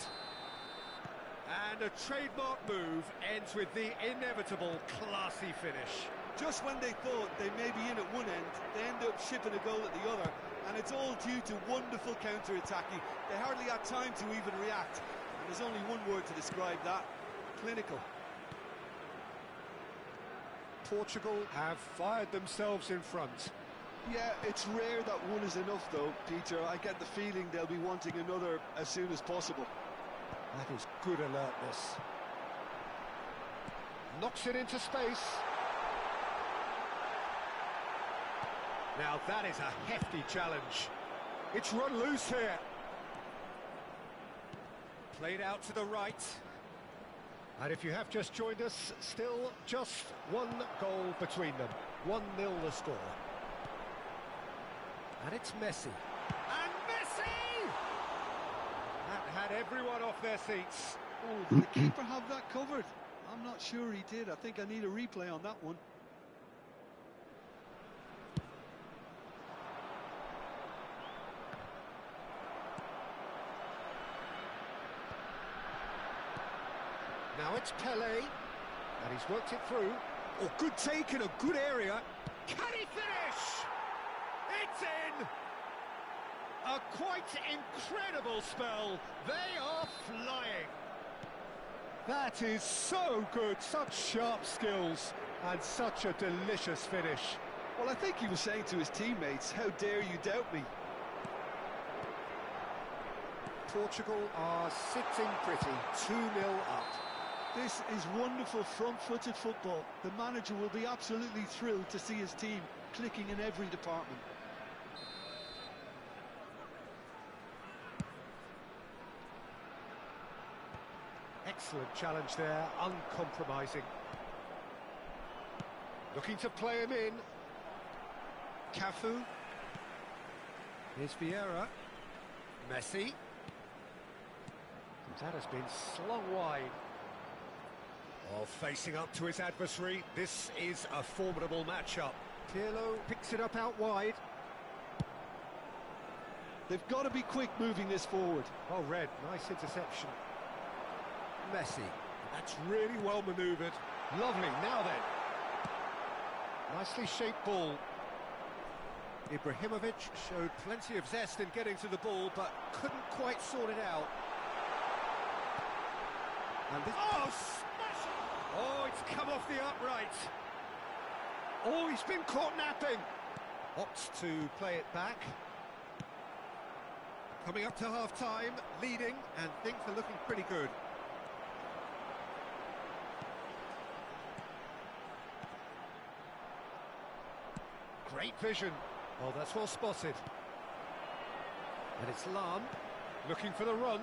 And a trademark move ends with the inevitable classy finish. Just when they thought they may be in at one end, they end up shipping a goal at the other, and it's all due to wonderful counter-attacking. They hardly had time to even react, and there's only one word to describe that: clinical. Portugal have fired themselves in front. Yeah, it's rare that one is enough though, Peter. I get the feeling they'll be wanting another as soon as possible. That is good alertness. Knocks it into space. Now that is a hefty challenge. It's run loose here. Played out to the right. And if you have just joined us, still just one goal between them. 1-0 the score. And it's Messi. And Messi! That had everyone off their seats. Oh, did the keeper have that covered? I'm not sure he did. I think I need a replay on that one. Now it's Pele, and he's worked it through. Oh, good take in a good area. Can he finish? It's in! A quite incredible spell. They are flying. That is so good, such sharp skills, and such a delicious finish. Well, I think he was saying to his teammates, how dare you doubt me? Portugal are sitting pretty, 2-0 up. This is wonderful front-footed football. The manager will be absolutely thrilled to see his team clicking in every department. Excellent challenge there, uncompromising. Looking to play him in. Cafu. Here's Vieira. Messi. That has been slung wide. Oh, facing up to his adversary, this is a formidable matchup. Pirlo picks it up out wide. They've got to be quick moving this forward. Well read, nice interception. Messi, that's really well manoeuvred. Lovely, now then. Nicely shaped ball. Ibrahimovic showed plenty of zest in getting to the ball, but couldn't quite sort it out. And this... Oh, smashing! Oh, it's come off the upright. Oh, he's been caught napping. Opts to play it back. Coming up to half-time, leading, and things are looking pretty good. Great vision. Oh, that's well spotted. And it's Lam, looking for the run.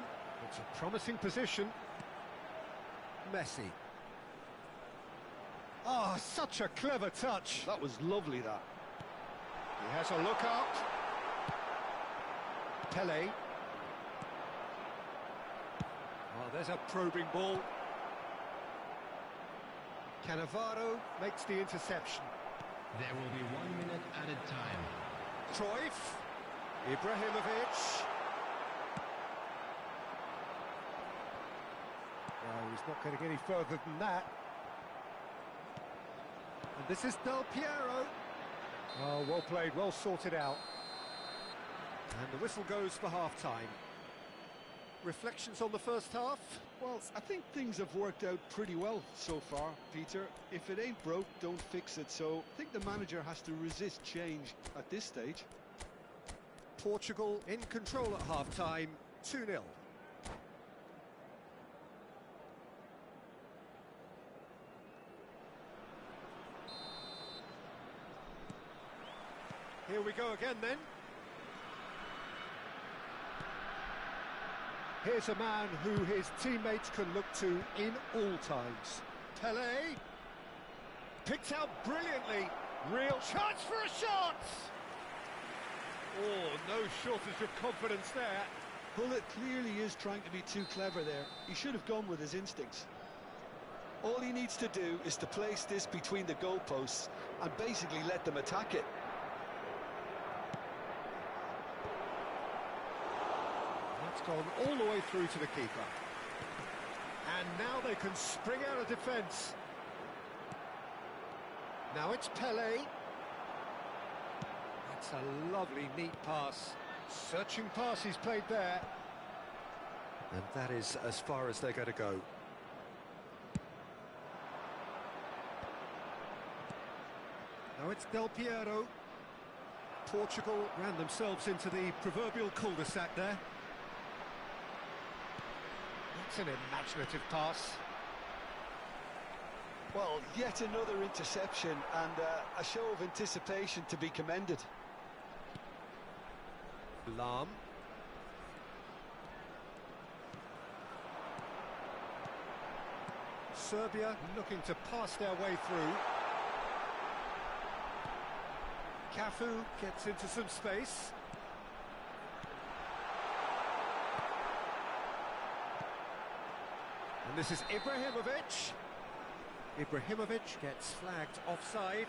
It's a promising position. Messi. Oh, such a clever touch. That was lovely, that. He has a look out. Pele. Oh, there's a probing ball. Cannavaro makes the interception. There will be 1 minute added time. Cruyff. Ibrahimovic. No, he's not getting any further than that. And this is Del Piero. Oh, well played, well sorted out. And the whistle goes for half-time. Reflections on the first half? Well, I think things have worked out pretty well so far, Peter. If it ain't broke, don't fix it. So I think the manager has to resist change at this stage. Portugal in control at half-time, 2-0. Here we go again then. Here's a man who his teammates can look to in all times. Pele. Picked out brilliantly. Real chance for a shot! Oh, no shortage of confidence there. Bullet clearly is trying to be too clever there. He should have gone with his instincts. All he needs to do is to place this between the goalposts and basically let them attack it. That's gone all the way through to the keeper. And now they can spring out of defence. Now it's Pele. That's a lovely, neat pass. Searching pass he's played there. And that is as far as they're going to go. Now it's Del Piero. Portugal ran themselves into the proverbial cul-de-sac there. That's an imaginative pass. Well, yet another interception and a show of anticipation to be commended. Lam. Serbia looking to pass their way through. Cafu gets into some space. And this is Ibrahimovic. Ibrahimovic gets flagged offside.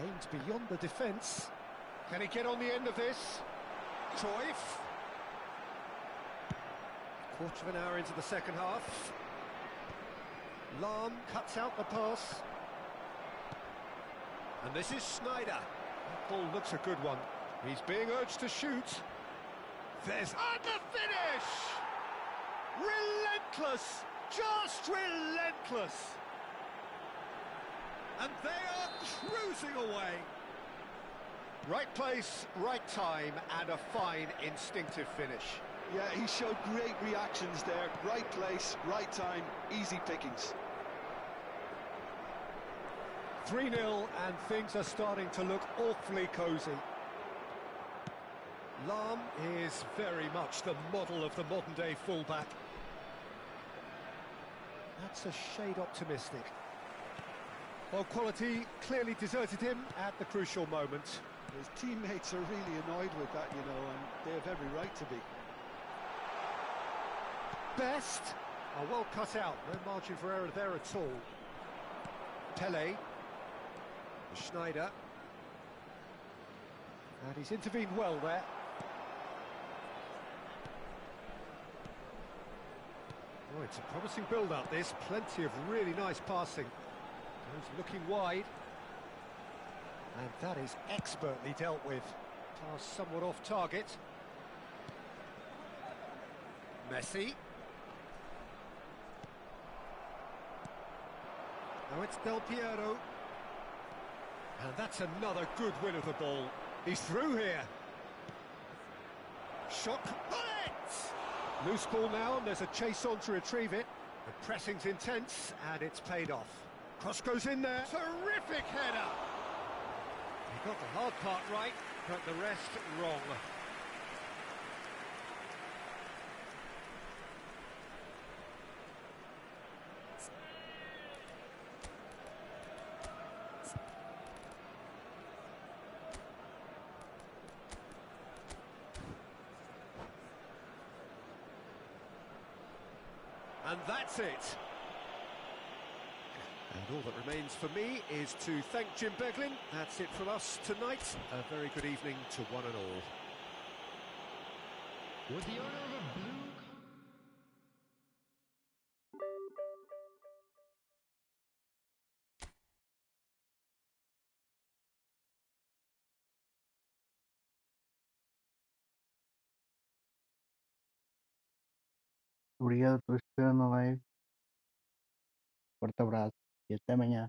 Aims beyond the defence. Can he get on the end of this? Cruyff. Quarter of an hour into the second half. Lam cuts out the pass. And this is Schneider. That ball looks a good one. He's being urged to shoot. There's... And the finish! Relentless! Just relentless! And they are cruising away. Right place, right time, and a fine instinctive finish. Yeah, he showed great reactions there. Right place, right time, easy pickings. 3-0, and things are starting to look awfully cosy. Lam is very much the model of the modern-day fullback. That's a shade optimistic. Well, quality clearly deserted him at the crucial moment. His teammates are really annoyed with that, you know, and they have every right to be. Best. Oh, well cut out. No margin for error there at all. Pele. Schneider. And he's intervened well there. Oh, it's a promising build-up, this. Plenty of really nice passing. Goes looking wide. And that is expertly dealt with. Pass somewhat off target. Messi. Now it's Del Piero. And that's another good win of the ball. He's through here. Shot. Bullet! Loose ball now, and there's a chase on to retrieve it. The pressing's intense, and it's paid off. Cross goes in there. Terrific header! He got the hard part right, but the rest wrong. And that's it. And all that remains for me is to thank Jim Beglin. That's it from us tonight. A very good evening to one and all. With the owner of a blue... Obrigado por assistir na live. Forte abraço e até amanhã.